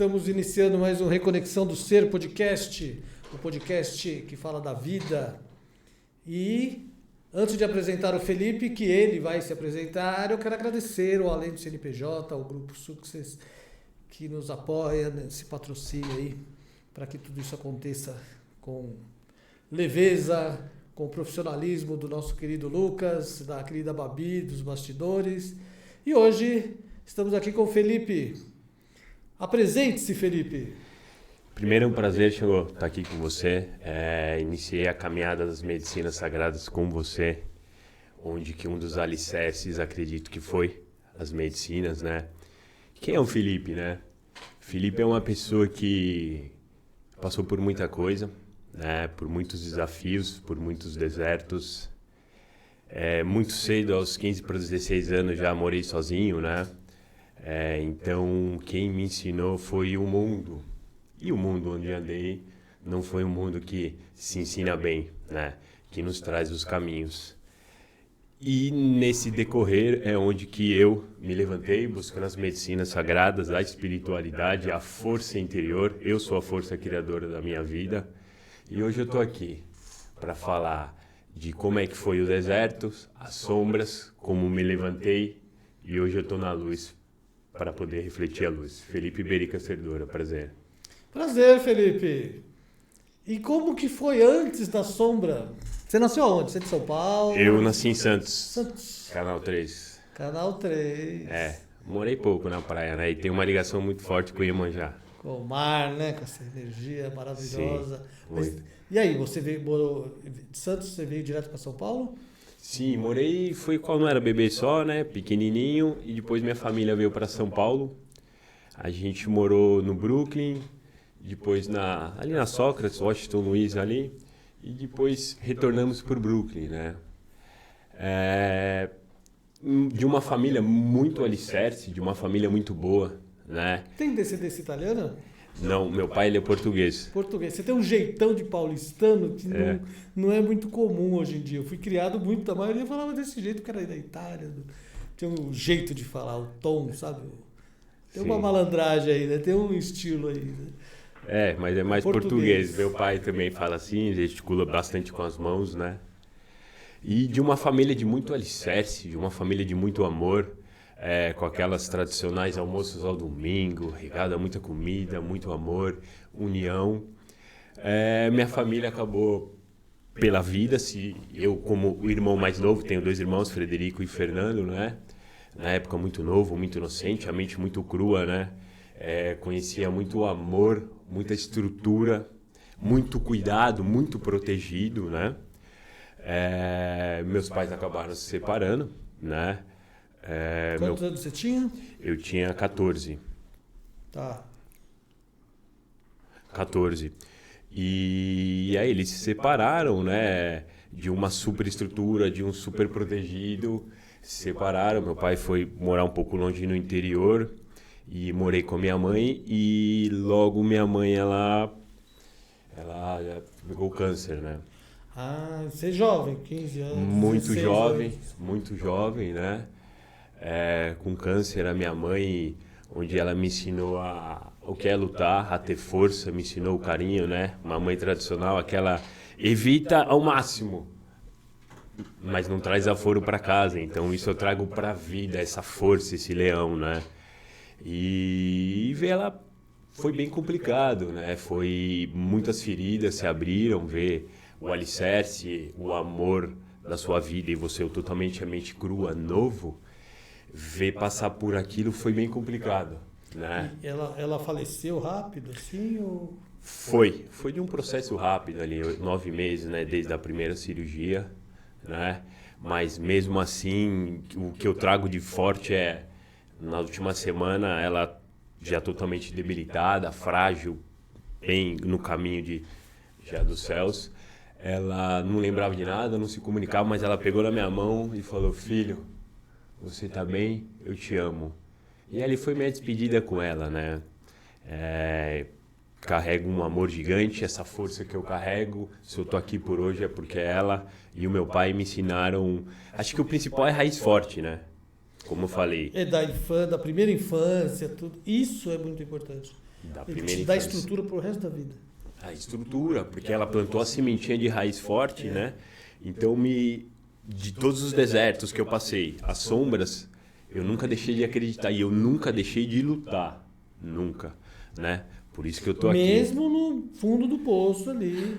Estamos iniciando mais um Reconexão do Ser podcast, o podcast que fala da vida. E antes de apresentar o Felipe, que ele vai se apresentar, eu quero agradecer ao Além do CNPJ, ao Grupo Success, que nos apoia nesse patrocínio aí, para que tudo isso aconteça com leveza, com o profissionalismo do nosso querido Lucas, da querida Babi, dos bastidores. E hoje estamos aqui com o Felipe. Apresente-se, Felipe. Primeiro é um prazer, Xangô, estar aqui com você. Iniciei a caminhada das medicinas sagradas com você, onde que um dos alicerces, acredito que foi as medicinas, né? Quem é o Felipe, né? Felipe é uma pessoa que passou por muita coisa, né? Por muitos desafios, por muitos desertos. Muito cedo, aos 15 para os 16 anos, já morei sozinho, né? Então, quem me ensinou foi o mundo. E o mundo onde andei não foi um mundo que se ensina bem, né? Que nos traz os caminhos. E nesse decorrer é onde que eu me levantei, buscando as medicinas sagradas, a espiritualidade, a força interior. Eu sou a força criadora da minha vida. E hoje eu estou aqui para falar de como é que foi o deserto, as sombras, como me levantei. E hoje eu estou na luz para poder refletir a luz. Felipe Berica Cerdora, prazer. Prazer, Felipe. E como que foi antes da sombra? Você nasceu aonde? Você é de São Paulo? Eu nasci em Santos. Santos. Canal 3. Canal 3. Morei pouco na praia, né? E tem uma ligação muito forte com o Iemanjá. Com o mar, né? Com essa energia maravilhosa. Sim, Mas, e aí, você morou de Santos, você veio direto para São Paulo? Sim, morei, foi quando era bebê só, né? Pequenininho. E depois minha família veio para São Paulo. A gente morou no Brooklyn, depois ali na Sócrates, Washington Luiz ali. E depois retornamos para o Brooklyn, né? De uma família muito alicerce, de uma família muito boa, né? Tem descendência italiana? Não, meu pai ele é português. Português. Você tem um jeitão de paulistano que não é muito comum hoje em dia. Eu fui criado muito, a maioria falava desse jeito, porque era da Itália. Tinha um jeito de falar, o tom, sabe? Tem uma malandragem aí, né? Tem um estilo aí, né? Mas é mais português. Meu pai também fala assim, gesticula bastante com as mãos, né? E de uma família de muito alicerce, de uma família de muito amor, com aquelas tradicionais almoços ao domingo, regada a muita comida, muito amor, união. Minha família acabou pela vida, eu como o irmão mais novo, tenho 2 irmãos, Frederico e Fernando, né? Na época muito novo, muito inocente, a mente muito crua, né? Conhecia muito amor, muita estrutura, muito cuidado, muito protegido, né? Meus pais acabaram se separando, né? Quantos anos você tinha? Eu tinha 14. Tá. 14. E aí eles se separaram, né? De uma superestrutura, de um super protegido. Se separaram, meu pai foi morar um pouco longe no interior. E morei com a minha mãe e logo minha mãe, ela já pegou câncer, né? Você é jovem, 15 anos. Muito 16 jovem, anos. muito jovem, né? Com câncer, a minha mãe, onde ela me ensinou o que é lutar, a ter força, me ensinou o carinho, né? Uma mãe tradicional, aquela evita ao máximo, mas não traz aforo para casa. Então isso eu trago para a vida, essa força, esse leão, né? E ver ela foi bem complicado, né? Foi muitas feridas se abriram, ver o alicerce, o amor da sua vida e você totalmente a mente crua, novo, ver passar por aquilo foi bem complicado, né? E ela faleceu rápido, assim? Ou... Foi de um processo rápido ali, 9 meses, né? Desde a primeira cirurgia, né? Mas mesmo assim, o que eu trago de forte na última semana, ela já totalmente debilitada, frágil, bem no caminho já dos céus. Ela não lembrava de nada, não se comunicava, mas ela pegou na minha mão e falou: filho, você tá bem? Eu te amo. E ali foi minha despedida com ela, né? Carrego um amor gigante, essa força que eu carrego, se eu tô aqui por hoje é porque ela e o meu pai me ensinaram. Acho que o principal é raiz forte, né? Como eu falei. Da primeira infância, tudo. Isso é muito importante. Da Ele primeira te dá infância. estrutura pro resto da vida. A estrutura, porque ela plantou a sementinha de raiz forte, né? Então, de todos os desertos que eu passei, as sombras, eu nunca deixei de acreditar e eu nunca deixei de lutar. Nunca, né? Por isso que eu tô aqui. Mesmo no fundo do poço ali.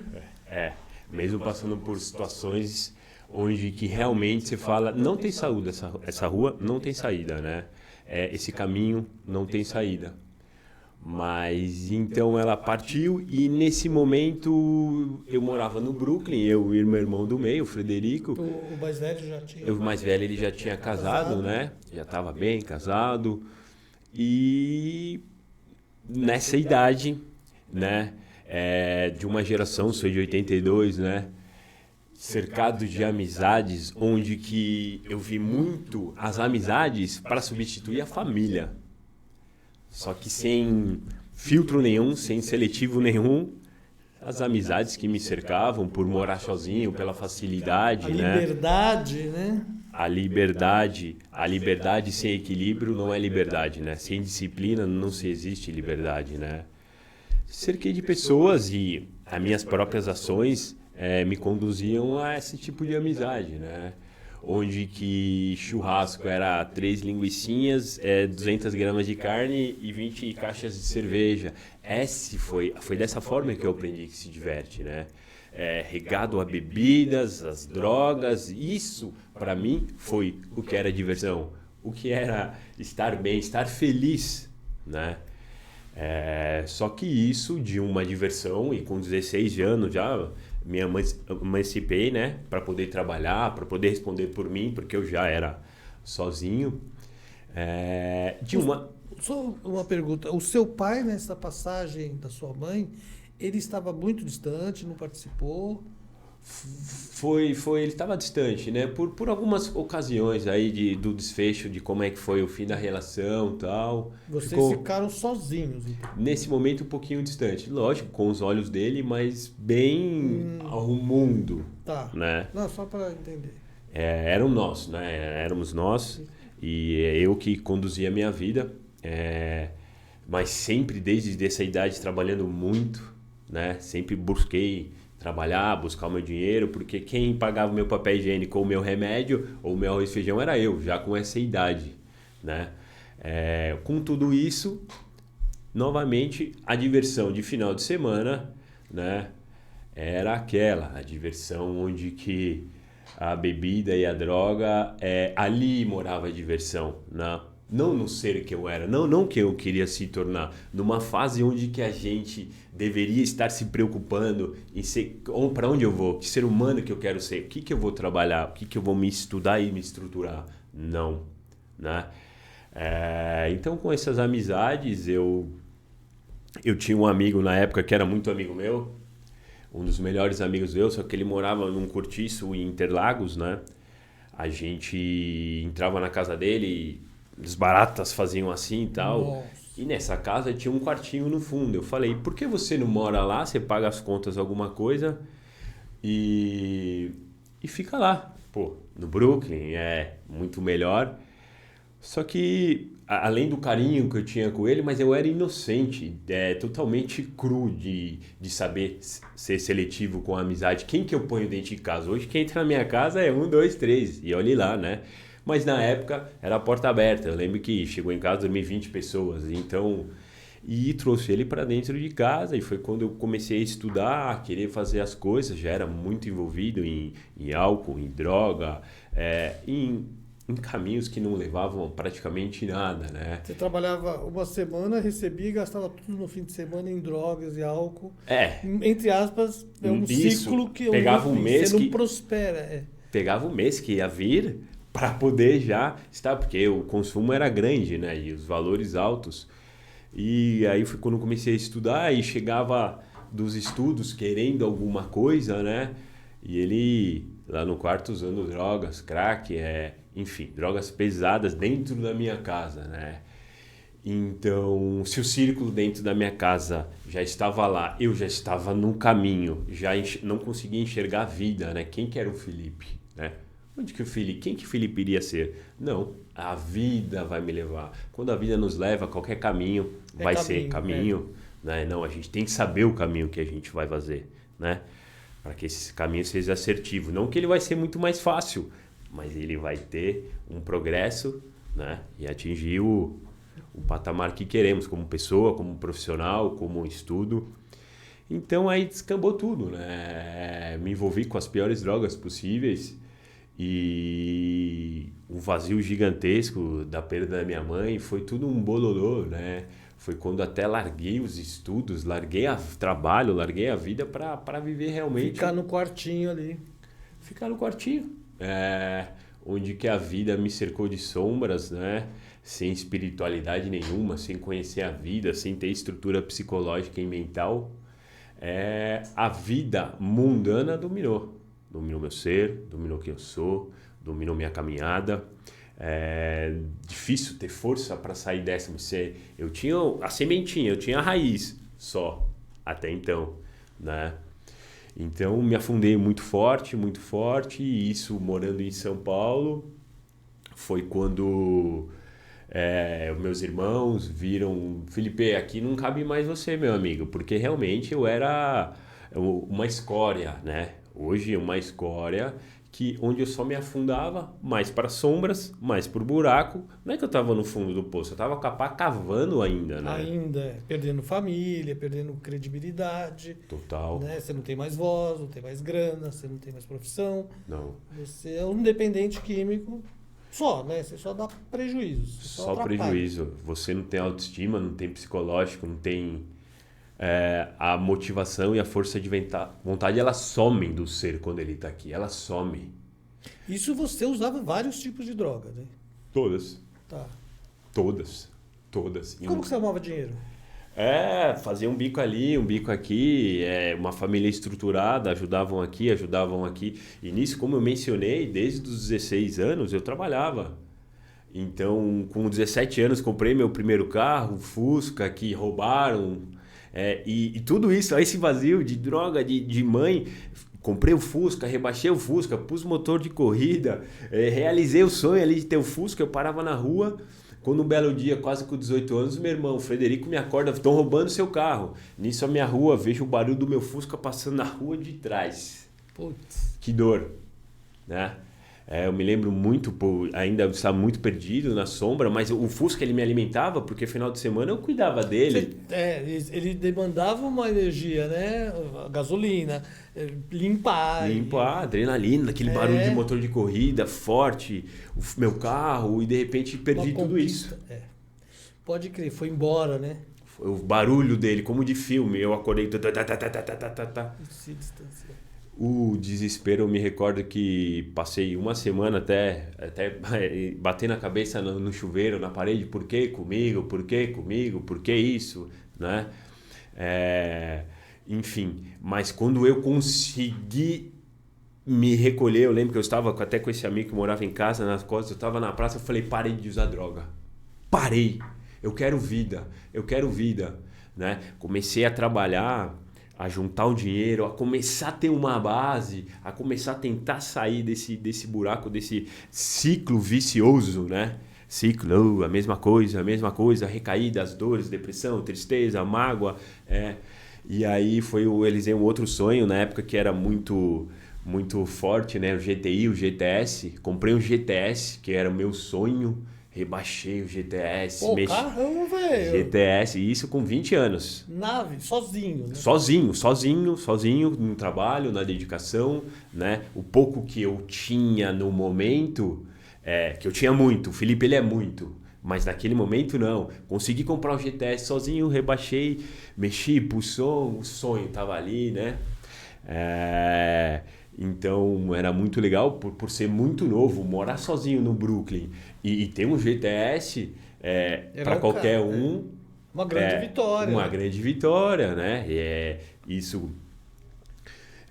Mesmo passando por situações onde que realmente você fala, não tem saída, essa rua não tem saída, né? Esse caminho não tem saída. Mas então ela partiu e nesse momento eu morava no Brooklyn, eu e meu irmão do meio, o Frederico. O mais velho já tinha. O mais velho ele já tinha casado, né? Já estava bem casado. E nessa idade, né? De uma geração, sou de 82, né? Cercado de amizades, onde que eu vi muito as amizades para substituir a família. Só que sem filtro nenhum, sem seletivo nenhum, as amizades que me cercavam por morar sozinho, pela facilidade, A né? liberdade, né? A liberdade sem equilíbrio não é liberdade, né? Sem disciplina não se existe liberdade, né? Cerquei de pessoas e as minhas próprias ações me conduziam a esse tipo de amizade, né? Onde que churrasco era 3 linguicinhas, 200 gramas de carne e 20 caixas de cerveja. Foi dessa forma que eu aprendi que se diverte, né? Regado a bebidas, as drogas, isso para mim foi o que era diversão, o que era estar bem, estar feliz, né? Só que isso de uma diversão e com 16 anos já me emancipei, né, para poder trabalhar, para poder responder por mim, porque eu já era sozinho. Só uma pergunta. O seu pai, nessa passagem da sua mãe, ele estava muito distante, não participou? Ele estava distante, né, por algumas ocasiões aí do desfecho de como é que foi o fim da relação e tal. Vocês ficaram sozinhos, então. Nesse momento um pouquinho distante, lógico, com os olhos dele, mas bem ao mundo, Tá. né? Não, só para entender. Eram nós, né? Éramos nós e eu que conduzia a minha vida, mas sempre desde essa idade trabalhando muito, né? Sempre busquei trabalhar, buscar o meu dinheiro, porque quem pagava o meu papel higiênico ou o meu remédio ou o meu arroz e feijão era eu, já com essa idade, né? Com tudo isso, novamente, a diversão de final de semana, né? Era a diversão onde que a bebida e a droga, ali morava a diversão, né? Não no ser que eu era, não que eu queria se tornar, numa fase onde que a gente deveria estar se preocupando em ser, para onde eu vou, que ser humano que eu quero ser, o que eu vou trabalhar, o que eu vou me estudar e me estruturar. Não, né? Então com essas amizades, eu tinha um amigo na época que era muito amigo meu, um dos melhores amigos meus, só que ele morava num cortiço em Interlagos, né? A gente entrava na casa dele, as baratas faziam assim e tal. Nossa. E nessa casa tinha um quartinho no fundo. Eu falei, por que você não mora lá? Você paga as contas, alguma coisa e fica lá. Pô, no Brooklyn é muito melhor. Só que, além do carinho que eu tinha com ele, mas eu era inocente, totalmente cru de saber ser seletivo com a amizade. Quem que eu ponho dentro de casa? Hoje quem entra na minha casa é 1, 2, 3 e olhe lá, né? Mas na época era a porta aberta. Eu lembro que chegou em casa, dormi 20 pessoas. Então, e trouxe ele para dentro de casa. E foi quando eu comecei a estudar, a querer fazer as coisas. Já era muito envolvido em álcool, em droga, em caminhos que não levavam praticamente nada, né? Você trabalhava uma semana, recebia e gastava tudo no fim de semana em drogas e álcool. Entre aspas, é um ciclo que pegava um mês você não prospera. Pegava um mês que ia vir para poder já estar, porque o consumo era grande, né? E os valores altos. E aí foi quando eu comecei a estudar e chegava dos estudos querendo alguma coisa, né? E ele lá no quarto usando drogas, crack, enfim, drogas pesadas dentro da minha casa, né? Então, se o círculo dentro da minha casa já estava lá, eu já estava no caminho, já não conseguia enxergar a vida, né? Quem que era o Felipe, né? Quem que o Felipe iria ser? Não, a vida vai me levar. Quando a vida nos leva, qualquer caminho vai ser caminho. Né? Não, a gente tem que saber o caminho que a gente vai fazer, né? Para que esse caminho seja assertivo. Não que ele vai ser muito mais fácil, mas ele vai ter um progresso, né? E atingir o patamar que queremos, como pessoa, como profissional, como estudo. Então aí descambou tudo, né? Me envolvi com as piores drogas possíveis e o vazio gigantesco da perda da minha mãe foi tudo um bololô, né? Foi quando até larguei os estudos, larguei o trabalho, larguei a vida para viver realmente. Ficar no quartinho ali. Ficar no quartinho. Onde que a vida me cercou de sombras, né? Sem espiritualidade nenhuma, sem conhecer a vida, sem ter estrutura psicológica e mental. A vida mundana dominou. Dominou meu ser, dominou quem eu sou, dominou minha caminhada. É difícil ter força para sair dessa. Eu tinha a sementinha, eu tinha a raiz só, até então, né? Então me afundei muito forte, e isso morando em São Paulo foi quando meus irmãos viram: Felipe, aqui não cabe mais você, meu amigo, porque realmente eu era uma escória, né? Hoje uma escória onde eu só me afundava mais para sombras, mais por buraco. Não é que eu estava no fundo do poço, eu estava cavando ainda, né? Ainda, perdendo família, perdendo credibilidade. Total. Né? Você não tem mais voz, não tem mais grana, você não tem mais profissão. Não. Você é um dependente químico só, né? Você só dá prejuízo. Só prejuízo. Você não tem autoestima, não tem psicológico, não tem... a motivação e a força de vontade, elas somem do ser quando ele está aqui, elas somem. Isso você usava vários tipos de droga, né? Todas. Tá. Todas. Como que você arrumava dinheiro? Fazia um bico ali, um bico aqui, uma família estruturada, ajudavam aqui. E nisso, como eu mencionei, desde os 16 anos eu trabalhava. Então, com 17 anos, comprei meu primeiro carro, Fusca, que roubaram. E tudo isso, esse vazio de droga, de mãe, comprei o Fusca, rebaixei o Fusca, pus motor de corrida, realizei o sonho ali de ter o Fusca. Eu parava na rua, quando um belo dia, quase com 18 anos, meu irmão, o Frederico, me acorda: estão roubando seu carro. Nisso a minha rua, vejo o barulho do meu Fusca passando na rua de trás. Putz. Que dor, né? Eu me lembro muito, ainda estava muito perdido na sombra, mas o Fusca ele me alimentava, porque final de semana eu cuidava dele. Ele demandava uma energia, né? A gasolina, limpar, adrenalina, aquele barulho de motor de corrida forte, o meu carro, e de repente perdi tudo isso. Pode crer, foi embora, né? Foi o barulho dele, como de filme, eu acordei... Se distanciou. O desespero, eu me recordo que passei uma semana até bater na cabeça no chuveiro, na parede: por que comigo, por que isso, né? Enfim, mas quando eu consegui me recolher, eu lembro que eu estava até com esse amigo que morava em casa, nas costas, eu estava na praça, eu falei: parei de usar droga, parei, eu quero vida, né? Comecei a trabalhar, a juntar o dinheiro, a começar a ter uma base, a começar a tentar sair desse buraco, desse ciclo vicioso, né? A mesma coisa, recaídas, dores, depressão, tristeza, mágoa. E aí realizei um outro sonho na época que era muito, muito forte, né? O GTI, o GTS. Comprei um GTS, que era o meu sonho. Rebaixei o GTS. Caramba, velho. GTS, e isso com 20 anos. Nave, sozinho. Né? Sozinho, no trabalho, na dedicação, né? O pouco que eu tinha no momento, que eu tinha muito, o Felipe ele é muito, mas naquele momento não. Consegui comprar o GTS sozinho, rebaixei, mexi pro som, o sonho tava ali, né? Então era muito legal por ser muito novo, morar sozinho no Brooklyn e ter um GTS para qualquer um. Uma grande vitória. Uma grande vitória, né? Isso.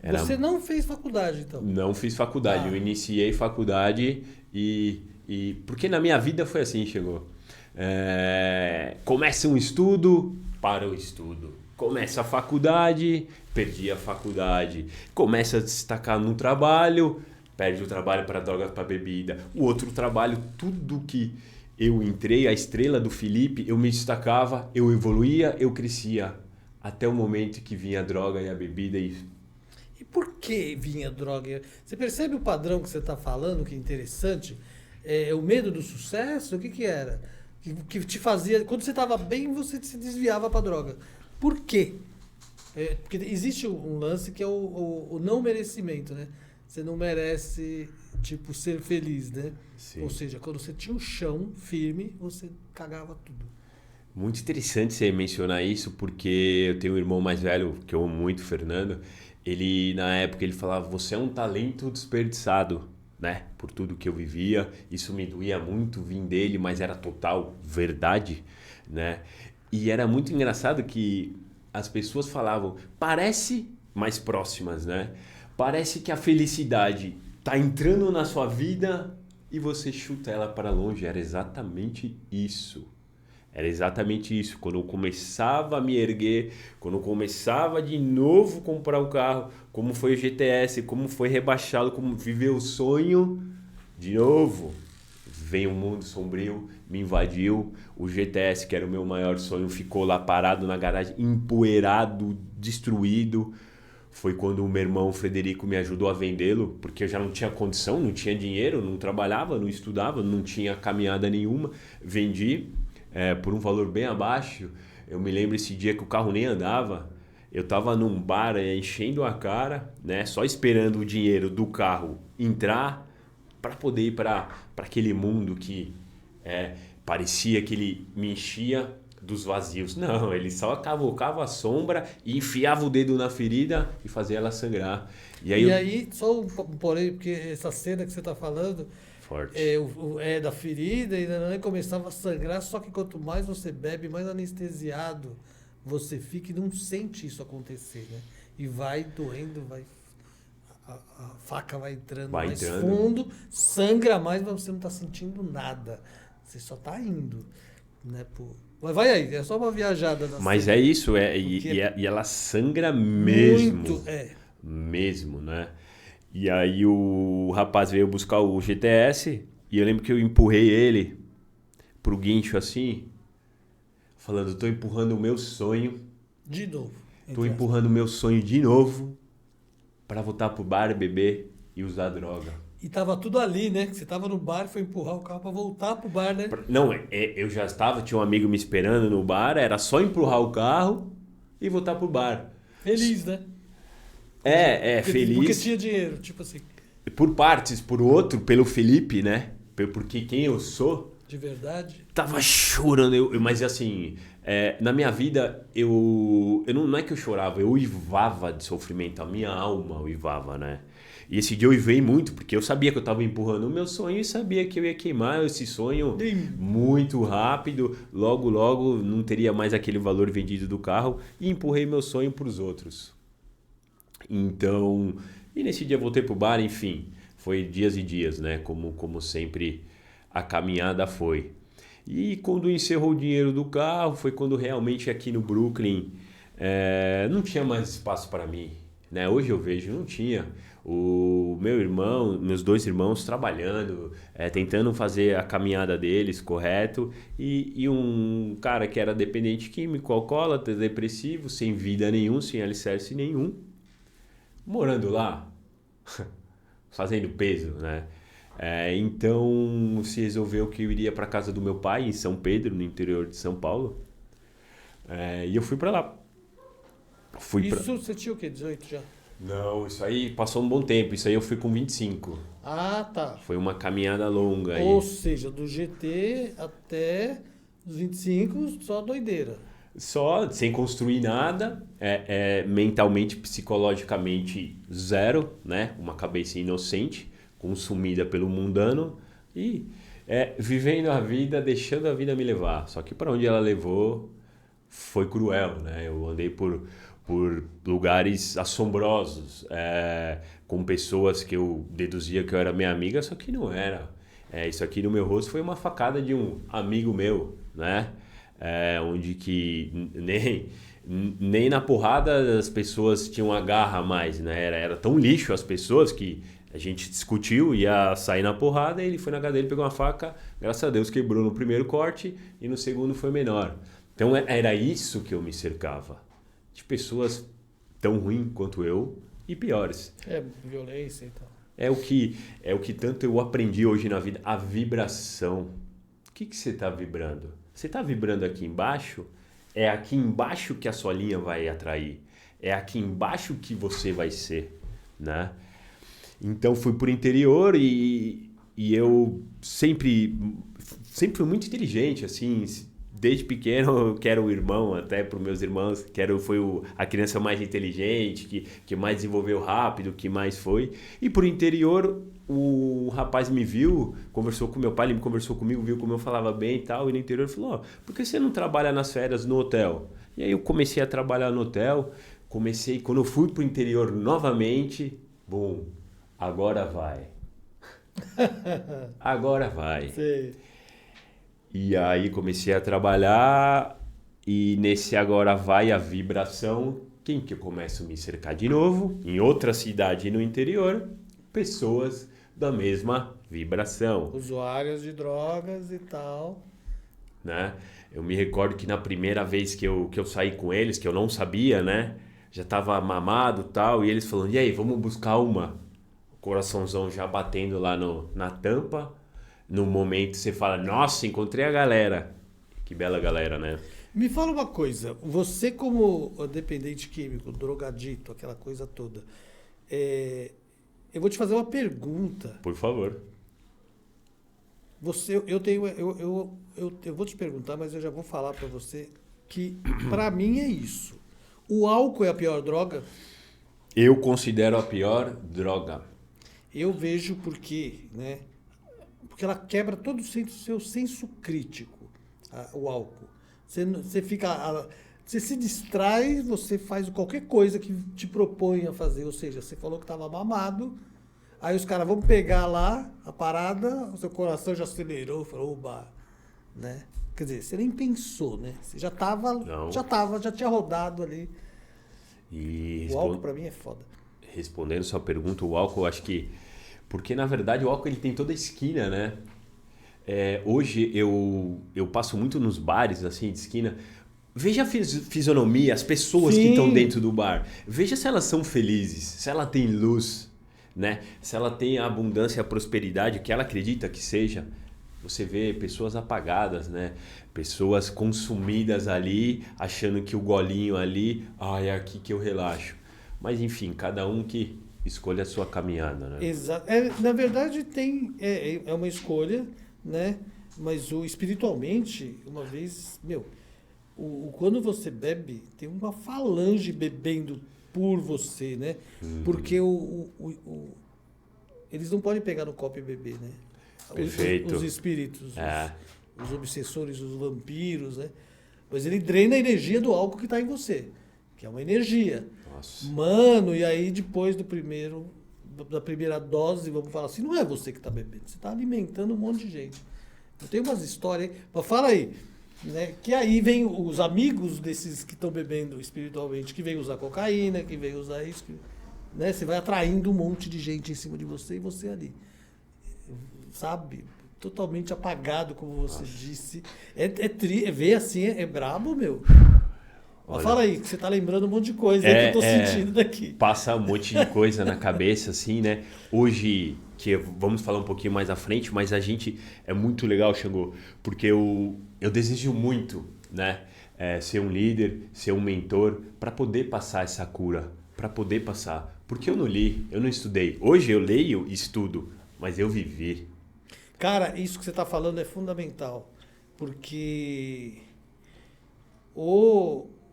Você não fez faculdade, então? Não fiz faculdade. Eu iniciei faculdade porque na minha vida foi assim, chegou. Começa um estudo, para o estudo. Começa a faculdade, perdi a faculdade. Começa a destacar no trabalho, perde o trabalho para droga, para bebida. O outro trabalho, tudo que eu entrei, a estrela do Felipe, eu me destacava, eu evoluía, eu crescia. Até o momento que vinha a droga e a bebida e... E por que vinha droga? Você percebe o padrão que você está falando, que é interessante? É o medo do sucesso? O que que era? Que te fazia... Quando você estava bem, você se desviava para droga. Por quê? Porque existe um lance que é o não merecimento, né? Você não merece, tipo, ser feliz, né? Sim. Ou seja, quando você tinha um chão firme, você cagava tudo. Muito interessante você mencionar isso, porque eu tenho um irmão mais velho, que eu amo muito, o Fernando. Ele, na época, ele falava, você é um talento desperdiçado, né? Por tudo que eu vivia. Isso me doía muito vir dele, mas era total verdade, né? E era muito engraçado que as pessoas falavam, parece mais próximas, né? Parece que a felicidade tá entrando na sua vida e você chuta ela para longe. Era exatamente isso. Era exatamente isso. Quando eu começava a me erguer, quando eu começava de novo comprar o carro, como foi o GTS, como foi rebaixá-lo, como viver o sonho, de novo, veio um mundo sombrio, me invadiu. O GTS, que era o meu maior sonho, ficou lá parado na garagem, empoeirado, destruído. Foi quando o meu irmão Frederico me ajudou a vendê-lo, porque eu já não tinha condição, não tinha dinheiro, não trabalhava, não estudava, não tinha caminhada nenhuma. Vendi. Por um valor bem abaixo. Eu me lembro esse dia que o carro nem andava. Eu estava num bar enchendo a cara, né, só esperando o dinheiro do carro entrar para poder ir para aquele mundo que parecia que ele me enchia dos vazios. Não, ele só cavocava a sombra e enfiava o dedo na ferida e fazia ela sangrar. E aí só um porém, porque essa cena que você está falando... Forte. É da ferida e começava a sangrar, só que quanto mais você bebe, mais anestesiado você fica e não sente isso acontecer, né? E vai doendo, a faca vai entrando mais fundo, sangra mais, mas você não está sentindo nada. Você só está indo, né? Mas vai aí, é só uma viajada. Mas cena. É isso, e ela sangra mesmo. Muito, Mesmo, né? E aí o rapaz veio buscar o GTS e eu lembro que eu empurrei ele pro guincho assim, falando, tô empurrando o meu sonho. De novo. Tô empurrando o meu sonho de novo para voltar pro bar, beber e usar droga. E tava tudo ali, né? Você tava no bar, foi empurrar o carro para voltar pro bar, né? Não, eu já estava, tinha um amigo me esperando no bar, era só empurrar o carro e voltar pro bar. Feliz, né? Feliz. Porque tinha dinheiro, tipo assim. Por partes, por outro, pelo Felipe, né? Porque quem eu sou... De verdade. Tava chorando, mas assim, na minha vida, não é que eu chorava, eu uivava de sofrimento, a minha alma uivava, né? E esse dia eu uivei muito, porque eu sabia que eu tava empurrando o meu sonho e sabia que eu ia queimar esse sonho muito rápido, logo, logo não teria mais aquele valor vendido do carro e empurrei meu sonho pros outros. Então, e nesse dia voltei pro bar, enfim, foi dias e dias, né? Como sempre a caminhada foi. E quando encerrou o dinheiro do carro, foi quando realmente aqui no Brooklyn não tinha mais espaço para mim, né? Hoje eu vejo, não tinha. O meu irmão, meus dois irmãos trabalhando, tentando fazer a caminhada deles correto, e um cara que era dependente químico, alcoólatra, depressivo, sem vida nenhum, sem alicerce nenhum, morando lá, fazendo peso, né? Então se resolveu que eu iria para casa do meu pai em São Pedro, no interior de São Paulo, e eu fui para lá. Você tinha o quê? 18 já? Não, isso aí passou um bom tempo, isso aí eu fui com 25. Ah, tá. Foi uma caminhada longa. Ou seja, do GT até os 25, só doideira. Só, sem construir nada, mentalmente, psicologicamente zero, né? Uma cabeça inocente, consumida pelo mundano e vivendo a vida, deixando a vida me levar. Só que para onde ela levou foi cruel, né? Eu andei por lugares assombrosos, com pessoas que eu deduzia que eu era minha amiga, só que não era. Isso aqui no meu rosto foi uma facada de um amigo meu, né? Onde que nem na porrada as pessoas tinham a garra mais, né? Era tão lixo as pessoas que A gente discutiu, ia sair na porrada, ele foi na cadeira, pegou uma faca, graças a Deus quebrou no primeiro corte e no segundo foi menor. Então era isso que eu me cercava, de pessoas tão ruins quanto eu e piores. Violência e tal. É o que tanto eu aprendi hoje na vida, a vibração. O que você está vibrando? Você está vibrando aqui embaixo? É aqui embaixo que a sua linha vai atrair. É aqui embaixo que você vai ser, né? Então fui pro interior e eu sempre fui muito inteligente, assim. Desde pequeno eu quero o irmão, até para os meus irmãos, a criança mais inteligente, que mais desenvolveu rápido, que mais foi. E pro interior, o rapaz me viu, conversou com meu pai, ele conversou comigo, viu como eu falava bem e tal. E no interior ele falou, por que você não trabalha nas férias no hotel? E aí eu comecei a trabalhar no hotel, quando eu fui pro interior novamente, bom, agora vai. Agora vai. Sei. E aí comecei a trabalhar e nesse agora vai a vibração. Quem que eu começo a me cercar de novo? Em outra cidade no interior, pessoas da mesma vibração. Usuários de drogas e tal. Né? Eu me recordo que na primeira vez que eu saí com eles, que eu não sabia, né? Já estava mamado e tal, e eles falando, e aí, vamos buscar uma? O coraçãozão já batendo lá na tampa. No momento você fala, nossa, encontrei a galera. Que bela galera, né? Me fala uma coisa, você como dependente químico, drogadito, aquela coisa toda, eu vou te fazer uma pergunta. Por favor. Eu vou te perguntar, mas eu já vou falar pra você que pra mim é isso. O álcool é a pior droga? Eu considero a pior droga. Eu vejo porque ela quebra todo o seu senso crítico, o álcool. Você se distrai, você faz qualquer coisa que te propõe a fazer. Ou seja, você falou que estava mamado, aí os caras vão pegar lá a parada, o seu coração já acelerou, falou, oba, né? Quer dizer, você nem pensou, né? Você já tinha rodado ali. O álcool pra mim é foda. Respondendo sua pergunta, o álcool, eu acho que... Porque, na verdade, o álcool ele tem toda a esquina, né? Hoje eu passo muito nos bares, assim, de esquina. Veja a fisionomia, as pessoas que estão dentro do bar. Veja se elas são felizes, se ela tem luz, né? Se ela tem a abundância e a prosperidade que ela acredita que seja. Você vê pessoas apagadas, né? Pessoas consumidas ali, achando que o golinho ali, é aqui que eu relaxo. Mas, enfim, cada um que escolha a sua caminhada, né? Exato. Na verdade, é uma escolha, né? Mas espiritualmente, uma vez, quando você bebe, tem uma falange bebendo por você, né? Porque eles não podem pegar no copo e beber, né? Perfeito. Os espíritos, os obsessores, os vampiros, né? Mas ele drena a energia do álcool que está em você, que é uma energia. Nossa. Mano, e aí depois da primeira dose, vamos falar assim, não é você que está bebendo, você está alimentando um monte de gente. Eu tenho umas histórias aí, mas fala aí, né? Que aí vem os amigos desses que estão bebendo espiritualmente, que vem usar cocaína, que vem usar isso, né? Você vai atraindo um monte de gente em cima de você e você ali, sabe? Totalmente apagado, como você disse. Ver assim é brabo, meu. Olha, fala aí, que você tá lembrando um monte de coisa que eu tô sentindo daqui. Passa um monte de coisa na cabeça, assim, né? Hoje, que vamos falar um pouquinho mais à frente, mas a gente é muito legal, Xangô, porque eu desejo muito, né? Ser um líder, ser um mentor, para poder passar essa cura, para poder passar. Porque eu não li, eu não estudei. Hoje eu leio e estudo, mas eu vivi. Cara, isso que você tá falando é fundamental, porque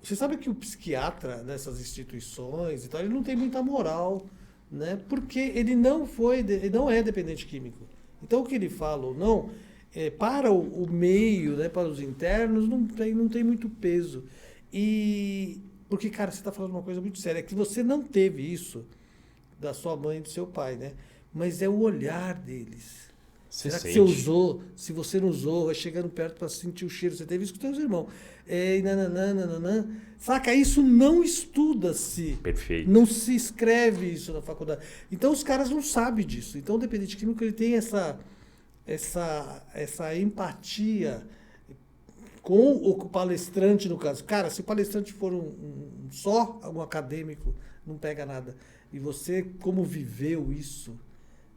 você sabe que o psiquiatra dessas instituições e tal, ele não tem muita moral, né? Porque ele não é dependente químico. Então o que ele fala ou não, para o meio, né, para os internos, não tem muito peso. Porque, cara, você está falando uma coisa muito séria, é que você não teve isso da sua mãe e do seu pai, né? Mas é o olhar deles. Será que você usou? Se você não usou, vai chegando perto para sentir o cheiro. Você teve isso com os teus irmãos. Nananã. Saca? Isso não estuda-se. Perfeito. Não se escreve isso na faculdade. Então os caras não sabem disso. Então o dependente químico ele tem essa empatia com o palestrante, no caso. Cara, se o palestrante for só um acadêmico, não pega nada. E você, como viveu isso,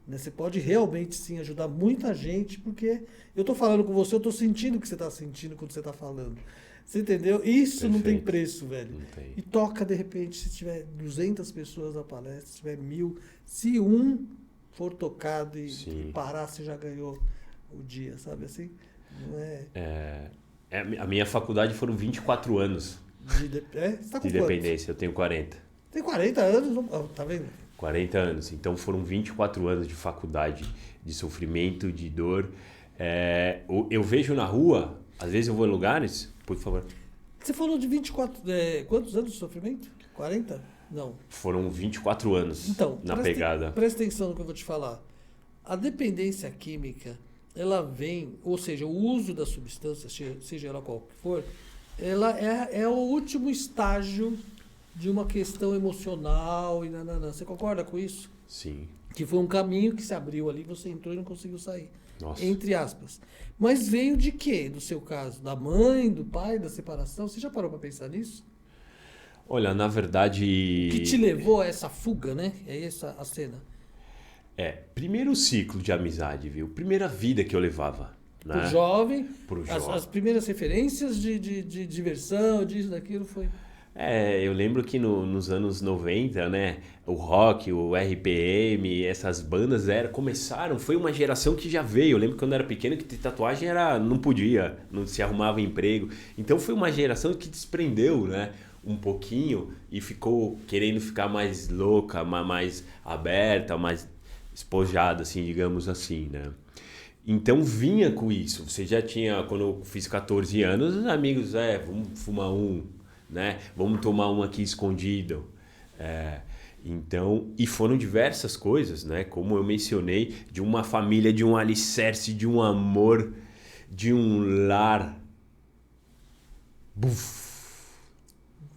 né, você pode realmente, sim, ajudar muita gente, porque eu estou falando com você, eu estou sentindo o que você está sentindo quando você está falando. Você entendeu? Isso Perfeito. Não tem preço, velho. Não tem. E toca, de repente, se tiver 200 pessoas na palestra, se tiver 1000, se um for tocado e parar, você já ganhou o dia, sabe assim? Não é... A minha faculdade foram 24 anos você tá com de dependência. Eu tenho 40. Tem 40 anos, tá vendo? 40 anos. Então foram 24 anos de faculdade, de sofrimento, de dor. Eu vejo na rua, às vezes eu vou em lugares... Por favor. Você falou de 24... quantos anos de sofrimento? 40? Não. Foram 24 anos então, na pegada. Presta atenção no que eu vou te falar. A dependência química, ela vem... Ou seja, o uso da substância, seja ela qual que for, ela é o último estágio de uma questão emocional. Você concorda com isso? Sim. Que foi um caminho que se abriu ali, você entrou e não conseguiu sair. Nossa. Entre aspas. Mas veio de quê, no seu caso? Da mãe, do pai, da separação? Você já parou para pensar nisso? Olha, na verdade... O que te levou a essa fuga, né? É essa a cena. Primeiro ciclo de amizade, viu? Primeira vida que eu levava. Né? Pro jovem, Pro jovem. As primeiras referências de diversão, disso, daquilo, foi... Eu lembro que nos anos 90, né, o rock, o RPM, essas bandas começaram, foi uma geração que já veio. Eu lembro que quando eu era pequeno que ter tatuagem não podia, não se arrumava emprego. Então foi uma geração que desprendeu, né, um pouquinho e ficou querendo ficar mais louca, mais aberta, mais espojada, assim, digamos assim, né. Então vinha com isso. Você já tinha, quando eu fiz 14 anos, os amigos, vamos fumar né? Vamos tomar um aqui escondido. Então, e foram diversas coisas, né? Como eu mencionei, de uma família, de um alicerce, de um amor, de um lar. Buf!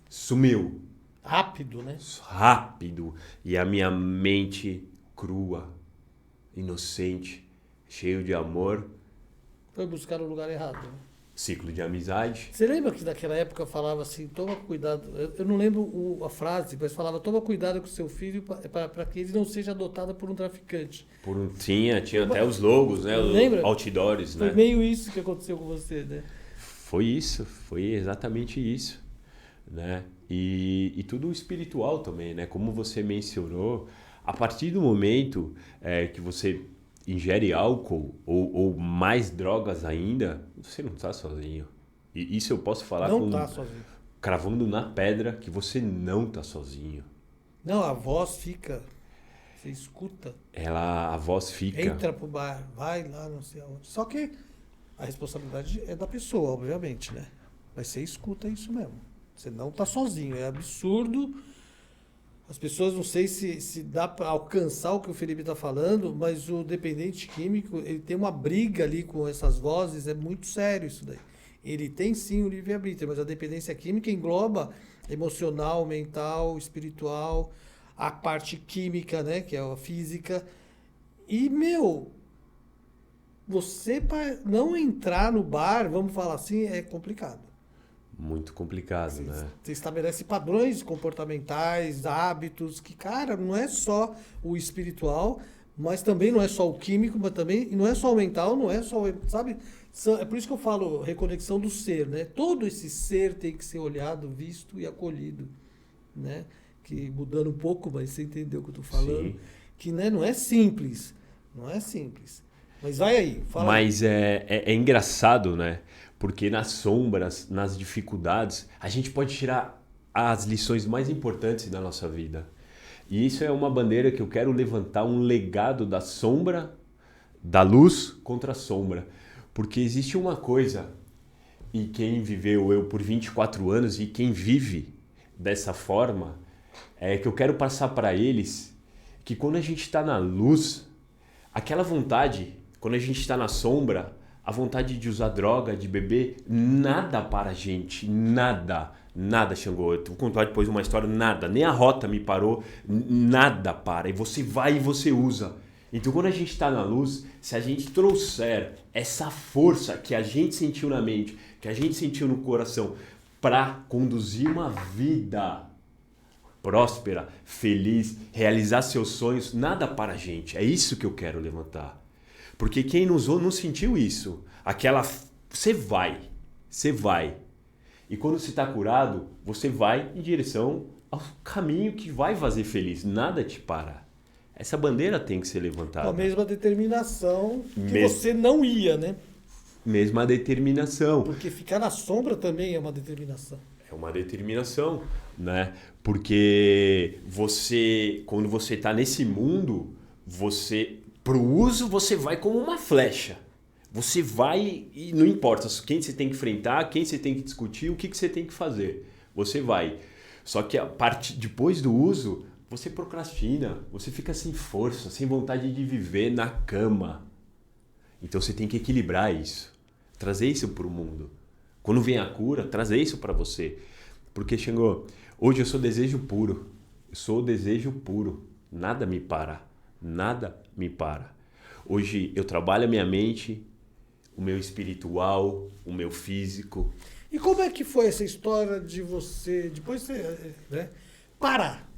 Sumiu. Rápido, né? Rápido. E a minha mente crua, inocente, cheio de amor. Foi buscar no lugar errado, né? Ciclo de amizade. Você lembra que naquela época falava assim, toma cuidado, eu não lembro a frase, mas falava, toma cuidado com seu filho para que ele não seja adotado por um traficante. Tinha até os logos, né? Lembra? Os outdoors, né? Foi meio isso que aconteceu com você, né? Foi exatamente isso, né? E tudo espiritual também, né? Como você mencionou, a partir do momento que você ingere álcool ou mais drogas ainda, você não está sozinho. E isso eu posso falar não tá sozinho. Cravando na pedra que você não está sozinho. Não, a voz fica, você escuta. A voz fica. Entra pro bar, vai lá, não sei aonde. Só que a responsabilidade é da pessoa, obviamente, né? Mas você escuta isso mesmo. Você não está sozinho, é absurdo. As pessoas, não sei se dá para alcançar o que o Felipe está falando, mas o dependente químico, ele tem uma briga ali com essas vozes, é muito sério isso daí. Ele tem sim o livre-arbítrio, mas a dependência química engloba emocional, mental, espiritual, a parte química, né, que é a física. E, você para não entrar no bar, vamos falar assim, é complicado. Muito complicado, né? Você estabelece padrões comportamentais, hábitos, que, cara, não é só o espiritual, mas também não é só o químico, mas também não é só o mental, não é só, sabe? É por isso que eu falo reconexão do ser, né? Todo esse ser tem que ser olhado, visto e acolhido, né? Que mudando um pouco, mas você entendeu o que eu tô falando? Sim. Que, né, não é simples, Mas vai aí, fala. Mas é engraçado, né? Porque nas sombras, nas dificuldades, a gente pode tirar as lições mais importantes da nossa vida. E isso é uma bandeira que eu quero levantar, um legado da sombra, da luz contra a sombra. Porque existe uma coisa, e quem viveu eu por 24 anos, e quem vive dessa forma, é que eu quero passar para eles que quando a gente está na luz, aquela vontade, Quando a gente está na sombra, a vontade de usar droga, de beber, nada para a gente. Nada. Nada, Xangô. Eu vou contar depois uma história, nada. Nem a rota me parou, nada para. E você vai e você usa. Então, quando a gente está na luz, se a gente trouxer essa força que a gente sentiu na mente, que a gente sentiu no coração, para conduzir uma vida próspera, feliz, realizar seus sonhos, nada para a gente. É isso que eu quero levantar. Porque quem não usou não sentiu isso. Você vai. E quando você está curado, você vai em direção ao caminho que vai fazer feliz. Nada te para. Essa bandeira tem que ser levantada. Com a mesma determinação que você não ia, né? Mesma determinação. Porque ficar na sombra também é uma determinação. É uma determinação, né? Porque quando você está nesse mundo, pro uso, você vai como uma flecha. Você vai e não importa quem você tem que enfrentar, quem você tem que discutir, o que você tem que fazer. Você vai. Só que depois do uso, você procrastina, você fica sem força, sem vontade de viver na cama. Então você tem que equilibrar isso. Trazer isso para o mundo. Quando vem a cura, trazer isso para você. Porque, Xangô, hoje eu sou desejo puro. Eu sou desejo puro. Nada me para. Nada me para. Hoje eu trabalho a minha mente, o meu espiritual, o meu físico. E como é que foi essa história de você, depois você, né, parar,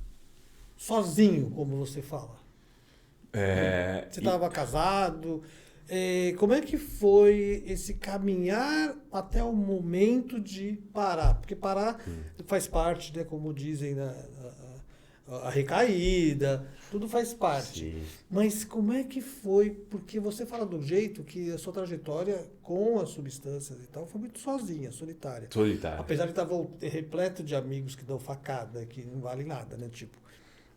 sozinho, como você fala? Você estava casado, como é que foi esse caminhar até o momento de parar? Porque parar faz parte, né, como dizem, a recaída, tudo faz parte. Sim. Mas como é que foi? Porque você fala do jeito que a sua trajetória com as substâncias e tal foi muito sozinha, solitária. Apesar de estar repleto de amigos que dão facada, que não valem nada, né? Tipo,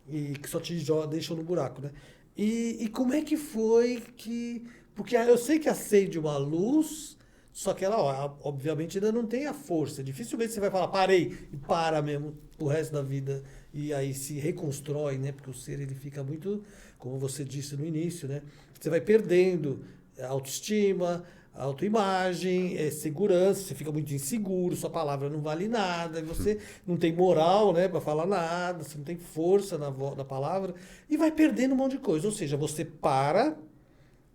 e que só te deixam no buraco, né? E como é que foi que... Porque eu sei que acende uma luz, só que ela, obviamente, ainda não tem a força. Dificilmente você vai falar, parei, e para mesmo pro resto da vida. E aí se reconstrói, né? Porque o ser, ele fica muito, como você disse no início, né? Você vai perdendo a autoestima, a autoimagem, segurança, você fica muito inseguro, sua palavra não vale nada, e você não tem moral, né, para falar nada, você não tem força na palavra, e vai perdendo um monte de coisa. Ou seja, você para,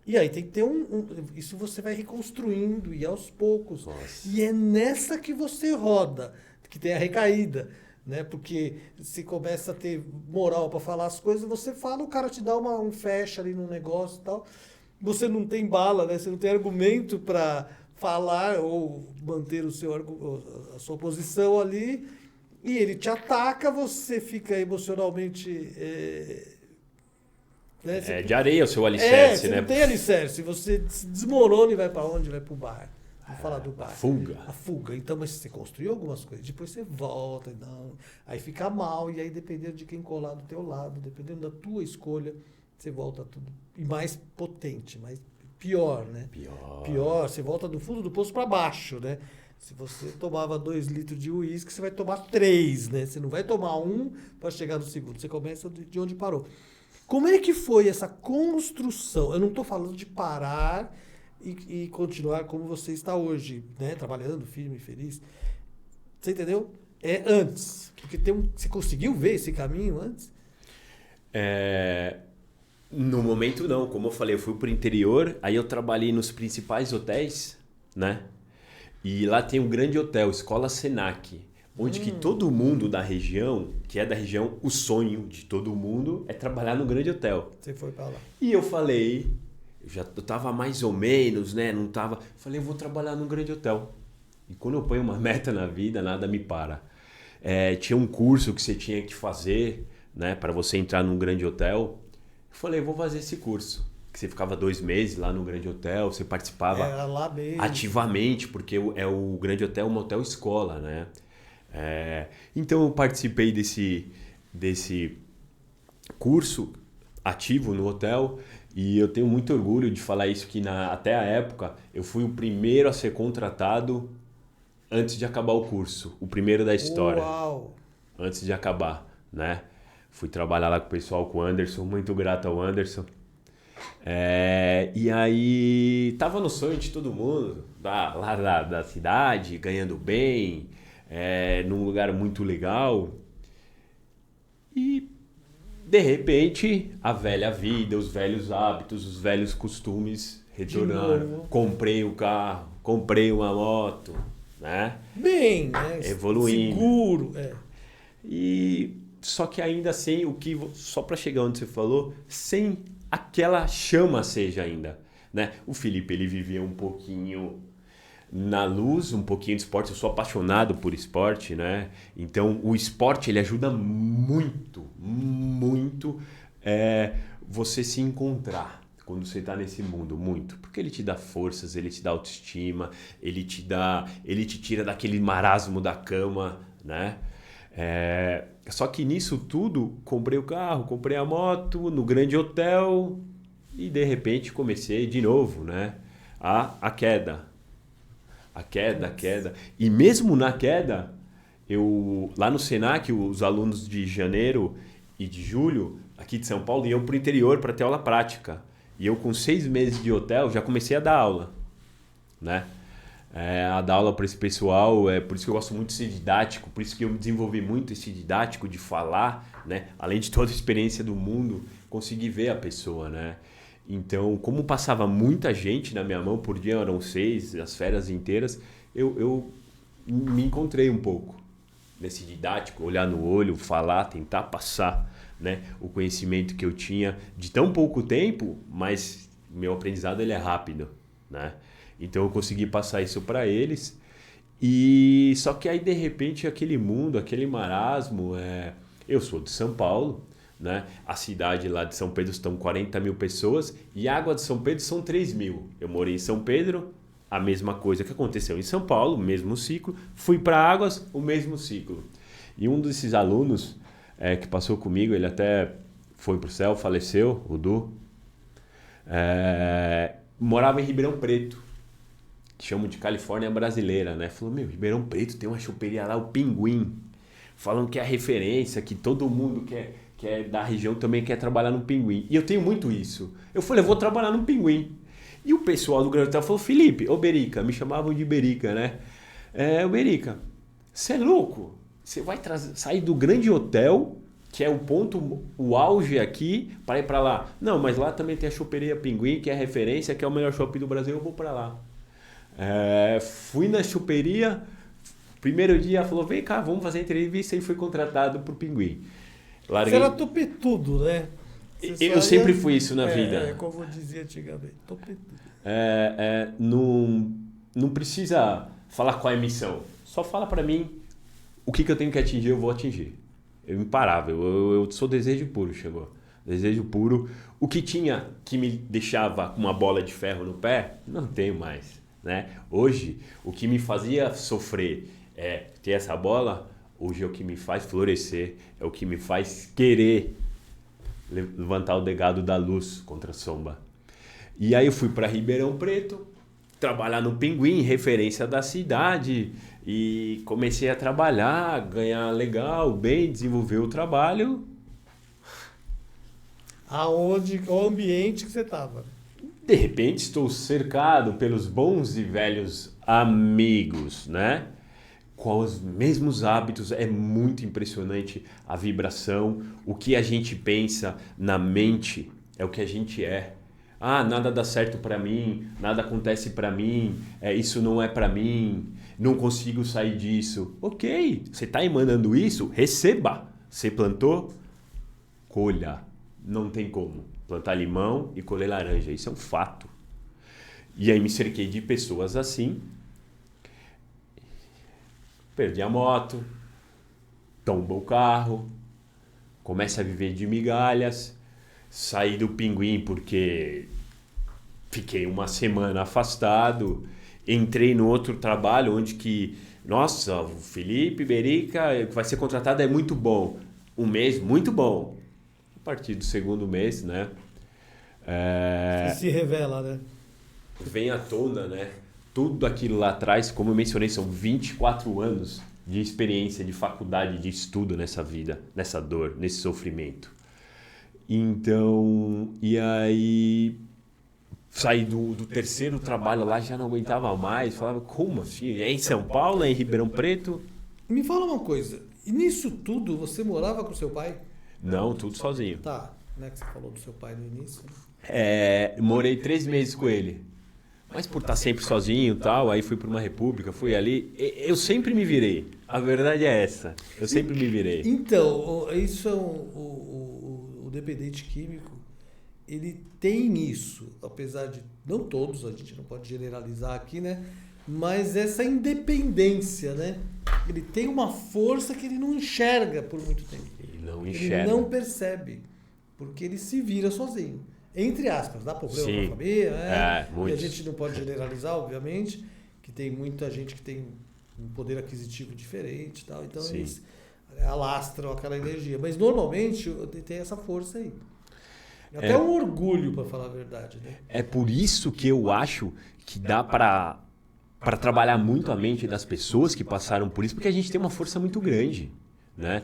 e aí tem que ter isso você vai reconstruindo, e aos poucos. Nossa. E é nessa que você roda, que tem a recaída. Né? Porque se começa a ter moral para falar as coisas, você fala, o cara te dá um fecha ali no negócio e tal. Você não tem bala, né? Você não tem argumento para falar ou manter a sua posição ali, e ele te ataca, você fica emocionalmente... né? De areia o seu alicerce, você né? Não tem alicerce, você se desmorona e vai para onde? Vai para o bar. Vamos falar do bar. A fuga. Então, mas você construiu algumas coisas. Depois você volta, não. Aí fica mal. E aí, dependendo de quem colar do teu lado, dependendo da tua escolha, você volta tudo. E mais potente, mais pior, né? Pior. Você volta do fundo do poço para baixo, né? Se você tomava 2 litros de uísque, você vai tomar 3, né? Você não vai tomar 1 para chegar no segundo. Você começa de onde parou. Como é que foi essa construção? Eu não estou falando de parar e continuar como você está hoje, né? Trabalhando, firme e feliz. Você entendeu? É antes. Porque você conseguiu ver esse caminho antes? No momento não. Como eu falei, eu fui pro interior, aí eu trabalhei nos principais hotéis, né? E lá tem um grande hotel, Escola Senac, onde que todo mundo da região, que é da região, o sonho de todo mundo é trabalhar no grande hotel. Você foi para lá. E eu falei... Eu tava mais ou menos, né? Não tava. Falei, eu vou trabalhar num grande hotel. E quando eu ponho uma meta na vida, nada me para. Tinha um curso que você tinha que fazer, né? Para você entrar num grande hotel. Eu falei, vou fazer esse curso. Que você ficava 2 meses lá no grande hotel, você participava lá mesmo. ativamente, porque o grande hotel é um hotel escola, né? Então eu participei desse curso ativo no hotel. E eu tenho muito orgulho de falar isso, que até a época eu fui o primeiro a ser contratado antes de acabar o curso. O primeiro da história. Uau! Antes de acabar, né? Fui trabalhar lá com o pessoal, com o Anderson. Muito grato ao Anderson. E aí tava no sonho de todo mundo, lá da cidade, ganhando bem, num lugar muito legal. E de repente a velha vida, os velhos hábitos, os velhos costumes retornaram. Comprei o carro, comprei uma moto, né? Bem, né? Evoluindo. Seguro. E só que ainda sem só para chegar onde você falou, sem aquela chama seja ainda, né? O Felipe, ele vivia um pouquinho na luz, um pouquinho de esporte. Eu sou apaixonado por esporte, né? Então o esporte, ele ajuda muito, muito você se encontrar quando você está nesse mundo, muito, porque ele te dá forças, ele te dá autoestima, ele te tira daquele marasmo da cama, né? Só que nisso tudo, comprei o carro, comprei a moto, no grande hotel, e de repente comecei de novo, né? A queda. A queda. E mesmo na queda, lá no Senac, os alunos de janeiro e de julho, aqui de São Paulo, iam para o interior para ter aula prática. E eu, com 6 meses de hotel, já comecei a dar aula, né? A dar aula para esse pessoal, por isso que eu gosto muito de ser didático, por isso que eu desenvolvi muito esse didático de falar, né? Além de toda a experiência do mundo, conseguir ver a pessoa, né? Então, como passava muita gente na minha mão por dia, eram 6, as férias inteiras, eu me encontrei um pouco nesse didático, olhar no olho, falar, tentar passar, né, o conhecimento que eu tinha de tão pouco tempo, mas meu aprendizado ele é rápido, né? Então eu consegui passar isso para eles. E só que aí de repente aquele mundo, aquele marasmo, eu sou de São Paulo, né? A cidade lá de São Pedro estão 40 mil pessoas e a Água de São Pedro são 3 mil. Eu morei em São Pedro, a mesma coisa que aconteceu em São Paulo, o mesmo ciclo. Fui para Águas, o mesmo ciclo. E um desses alunos que passou comigo, ele até foi para o céu, faleceu, o Du, morava em Ribeirão Preto, que chamam de Califórnia brasileira, né? Falou, Ribeirão Preto tem uma choperia lá, o Pinguim. Falam que é a referência, que todo mundo que é da região também quer trabalhar no Pinguim. E eu tenho muito isso. Eu falei, eu vou trabalhar no Pinguim. E o pessoal do Grande Hotel falou, Felipe, Berica, me chamavam de Berica, né? Berica, você é louco? Você vai sair do Grande Hotel, que é o ponto, o auge aqui, para ir para lá. Não, mas lá também tem a choperia Pinguim, que é a referência, que é o melhor shopping do Brasil, eu vou para lá. Fui na choperia, primeiro dia falou, vem cá, vamos fazer entrevista, e fui contratado pro Pinguim. Você era topetudo, né? Eu sempre fui isso na vida. Como eu dizia antigamente, topetudo. Não precisa falar qual é a missão, só fala para mim o que eu tenho que atingir, eu vou atingir. Eu imparável, eu sou desejo puro, chegou. Desejo puro. O que tinha que me deixava com uma bola de ferro no pé, não tenho mais. Né? Hoje, o que me fazia sofrer ter essa bola, hoje é o que me faz florescer, é o que me faz querer levantar o legado da luz contra a sombra. E aí eu fui para Ribeirão Preto, trabalhar no Pinguim, referência da cidade, e comecei a trabalhar, ganhar legal, bem, desenvolver o trabalho. Qual ambiente que você estava? De repente estou cercado pelos bons e velhos amigos, né? Com os mesmos hábitos, é muito impressionante a vibração, o que a gente pensa na mente é o que a gente é. Nada dá certo para mim, nada acontece para mim, isso não é para mim, não consigo sair disso. Ok, você está emanando isso, receba. Você plantou, colha, não tem como. Plantar limão e colher laranja, isso é um fato. E aí me cerquei de pessoas assim, perdi a moto, tomba o carro, começa a viver de migalhas, saí do Pinguim porque fiquei uma semana afastado, entrei no outro trabalho onde que, nossa, o Felipe Berica vai ser contratado, é muito bom. Um mês, muito bom. A partir do segundo mês, né? Se revela, né? Vem à tona, né? Tudo aquilo lá atrás, como eu mencionei, são 24 anos de experiência, de faculdade, de estudo nessa vida, nessa dor, nesse sofrimento. Então, e aí saí do terceiro trabalho lá, já não aguentava mais. Falava, como assim? É em São Paulo, é em Ribeirão Preto? Me fala uma coisa, e nisso tudo você morava com seu pai? Não, tudo sozinho. Tá, né, que você falou do seu pai no início. Né? Morei 3 meses com ele. Mas por estar sempre sozinho e tal, aí fui para uma república, fui ali. Eu sempre me virei. A verdade é essa. Eu sempre me virei. Então, isso é o dependente químico, ele tem isso, apesar de não todos, a gente não pode generalizar aqui, né? Mas essa independência, né? Ele tem uma força que ele não enxerga por muito tempo. Ele não enxerga. Ele não percebe, porque ele se vira sozinho. Entre aspas, dá problema Sim. para a família, né? Muito. E a gente não pode generalizar, obviamente, que tem muita gente que tem um poder aquisitivo diferente e tal, então Sim. eles alastram aquela energia. Mas normalmente tem essa força aí. Até um orgulho, para falar a verdade, né? É por isso que eu acho que dá para trabalhar muito a mente das pessoas que passaram por isso, porque a gente tem uma força muito grande. Né?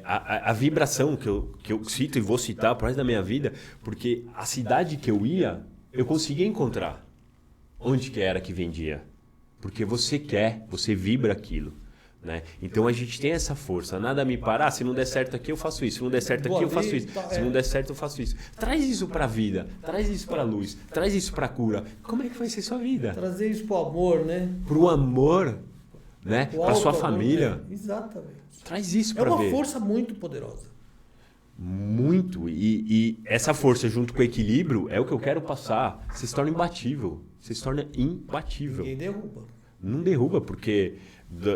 A vibração que eu cito e vou citar pro resto da minha vida, porque a cidade que eu ia, eu conseguia encontrar onde que era que vendia. Porque você quer, você vibra aquilo. Né? Então a gente tem essa força, nada me parar, se não der certo aqui eu faço isso, se não der certo aqui eu faço isso, se não der certo eu faço isso. Traz isso pra vida, traz isso pra luz, traz isso pra cura. Como é que vai ser sua vida? Trazer isso pro amor, né? Pro amor, né? Pra sua família. Né? Exatamente. Traz isso pra ver. É uma força muito poderosa. Muito. E essa força junto com o equilíbrio é o que eu quero passar. Você se torna imbatível. Você se torna imbatível. Ninguém derruba. Não derruba, porque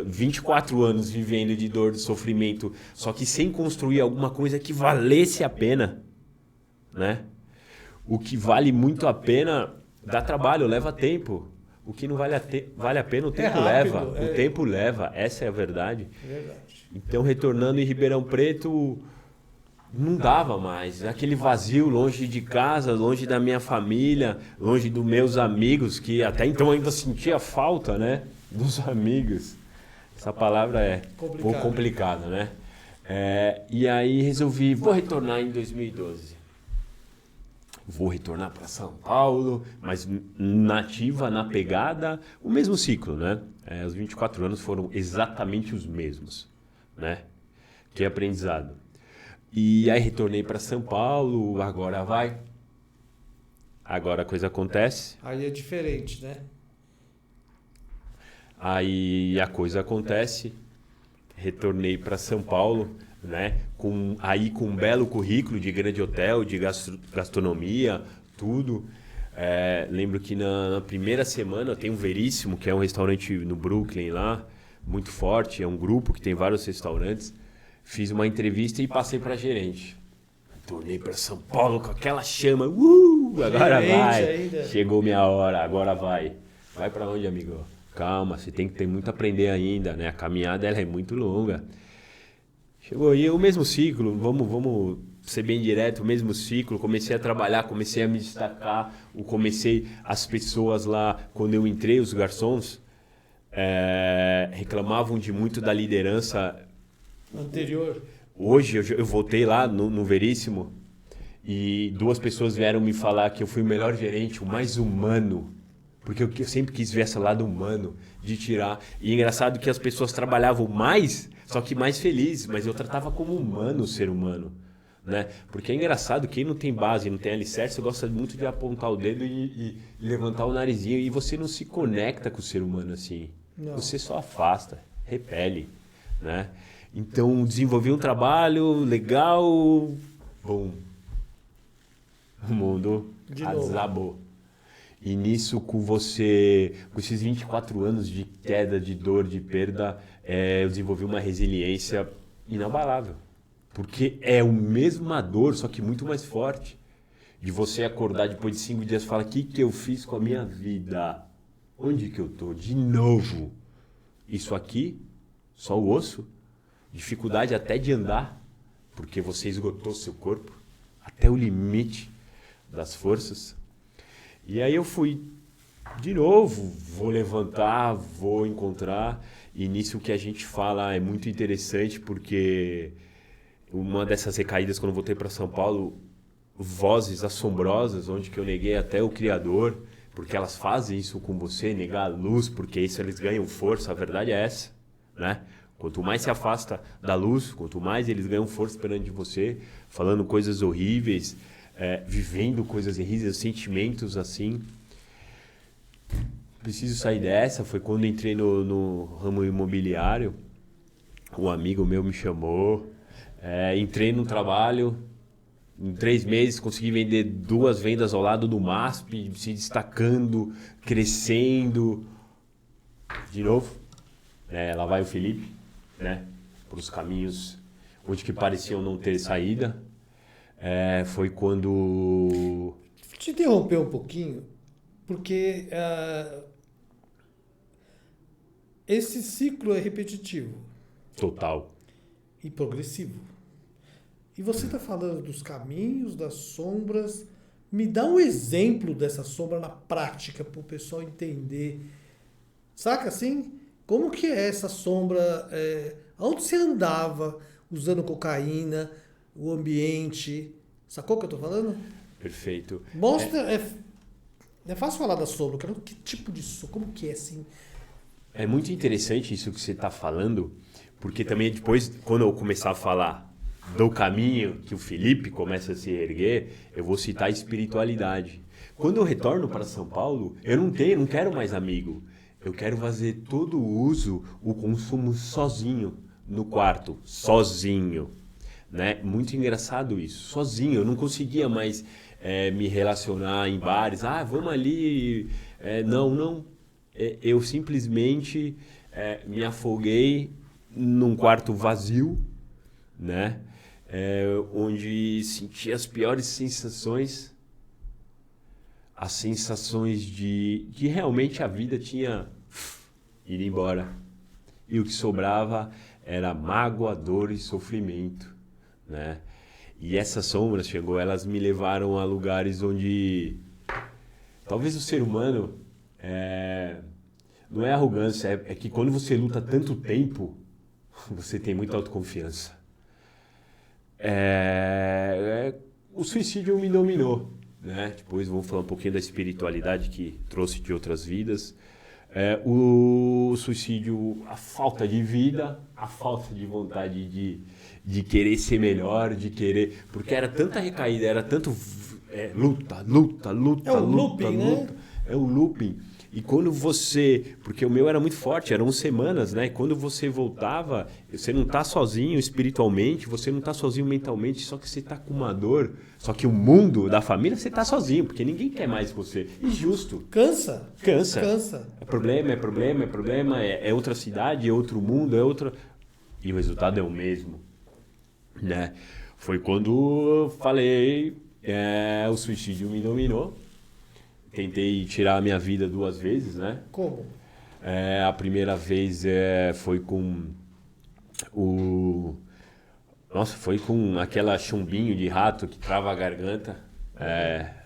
24 anos vivendo de dor, de sofrimento, só que sem construir alguma coisa que valesse a pena, né? O que vale muito a pena dá trabalho, leva tempo. O que não vale a pena, o tempo leva. O tempo leva, essa é a verdade. É verdade. Então, retornando em Ribeirão Preto, não dava mais. Aquele vazio, longe de casa, longe da minha família, longe dos meus amigos, que até então ainda sentia falta, né? Dos amigos. Essa palavra é um pouco complicada, né? E aí resolvi, vou retornar em 2012. Vou retornar para São Paulo, mas nativa, na pegada, o mesmo ciclo, né? Os 24 anos foram exatamente os mesmos, né? Que aprendizado. E aí retornei para São Paulo, agora vai. Agora a coisa acontece. Aí é diferente, né? Aí a coisa acontece. Retornei para São Paulo, né? Com um belo currículo de grande hotel, de gastronomia, tudo. Lembro que na primeira semana tem um Veríssimo, que é um restaurante no Brooklyn lá, muito forte, é um grupo que tem vários restaurantes. Fiz uma entrevista e passei para gerente. Tornei para São Paulo com aquela chama. Agora vai. Ainda. Chegou minha hora, agora vai. Vai para onde, amigo? Calma, você tem que ter muito a aprender ainda, né? A caminhada ela é muito longa. Chegou aí o mesmo ciclo, vamos ser bem direto, o mesmo ciclo. Comecei a trabalhar, comecei a me destacar. As pessoas lá, quando eu entrei, os garçons, reclamavam de muito da liderança anterior. Hoje eu voltei lá no Veríssimo e 2 pessoas vieram me falar que eu fui o melhor gerente, o mais humano. Porque eu sempre quis ver esse lado humano de tirar. E é engraçado que as pessoas trabalhavam mais, só que mais felizes, mas eu tratava como humano o ser humano. Né? Porque é engraçado, quem não tem base, não tem alicerce, gosta muito de apontar o dedo e levantar o narizinho. E você não se conecta com o ser humano assim. Não. Você só afasta, repele. Né? Então, desenvolvi um trabalho legal, bom, o mundo desabou. E nisso, com esses 24 anos de queda, de dor, de perda, eu desenvolvi uma resiliência inabalável. Porque é a mesma dor, só que muito mais forte. De você acordar depois de 5 dias e falar, o que eu fiz com a minha vida? Onde que eu tô? De novo. Isso aqui, só o osso. Dificuldade até de andar, porque você esgotou seu corpo até o limite das forças. E aí eu fui de novo, vou levantar, vou encontrar. E nisso que a gente fala é muito interessante, porque uma dessas recaídas, quando eu voltei para São Paulo, vozes assombrosas, onde que eu neguei até o Criador, porque elas fazem isso com você, negar a luz, porque isso eles ganham força, a verdade é essa, né? Quanto mais se afasta da luz, quanto mais eles ganham força perante você, falando coisas horríveis, vivendo coisas horríveis, sentimentos assim. Preciso sair dessa. Foi quando entrei no ramo imobiliário, um amigo meu me chamou, entrei no trabalho, em 3 meses consegui vender 2 vendas ao lado do MASP, se destacando, crescendo. De novo, lá vai o Felipe, né, para os caminhos onde que pareciam não ter saída. Foi quando... Te interromper um pouquinho, porque esse ciclo é repetitivo. Total. E progressivo. E você está falando dos caminhos, das sombras. Me dá um exemplo dessa sombra na prática para o pessoal entender. Saca assim? Como que é essa sombra? Onde você andava usando cocaína, o ambiente? Sacou o que eu estou falando? Perfeito. Mostra. É fácil falar da sombra. Eu quero que tipo de sombra? Como que é assim? É muito interessante isso que você está falando, porque também depois, quando eu começar a falar do caminho que o Felipe começa a se erguer, eu vou citar a espiritualidade. Quando eu retorno para São Paulo, eu não quero mais amigo. Eu quero fazer todo o uso, o consumo sozinho, no quarto, sozinho. Né? Muito engraçado isso, sozinho. Eu não conseguia mais me relacionar em bares. Vamos ali. Não. Eu simplesmente me afoguei num quarto vazio, né? Onde senti as piores sensações, as sensações de realmente a vida tinha ido embora. E o que sobrava era mágoa, dor e sofrimento, né? E essas sombras elas me levaram a lugares onde talvez o ser humano... não é arrogância, é que quando você luta tanto tempo, você tem muita autoconfiança. O suicídio me dominou, né? Depois vamos falar um pouquinho da espiritualidade que trouxe de outras vidas. O suicídio, a falta de vida, a falta de vontade de querer ser melhor, de querer... Porque era tanta recaída, era tanto luta. É um looping, né? É um looping. E quando você... Porque o meu era muito forte, eram semanas, né? E quando você voltava, você não está sozinho espiritualmente, você não está sozinho mentalmente, só que você está com uma dor. Só que o mundo da família, você está sozinho, porque ninguém quer mais você. E justo. Cansa. É problema, é outra cidade, é outro mundo, é outra... E o resultado é o mesmo, né? Foi quando eu falei, o suicídio me dominou. Tentei tirar a minha vida 2 vezes, né? Como? A primeira vez foi com foi com aquela chumbinho de rato que trava a garganta.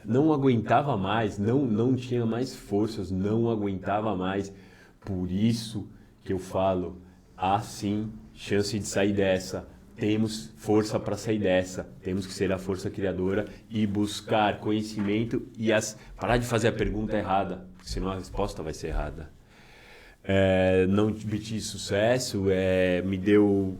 Não aguentava mais, não tinha mais forças, não aguentava mais. Por isso que eu falo, há sim chance de sair dessa. Temos força para sair dessa, temos que ser a força criadora e buscar conhecimento e parar de fazer a pergunta errada, porque senão a resposta vai ser errada. Não obtive sucesso, eu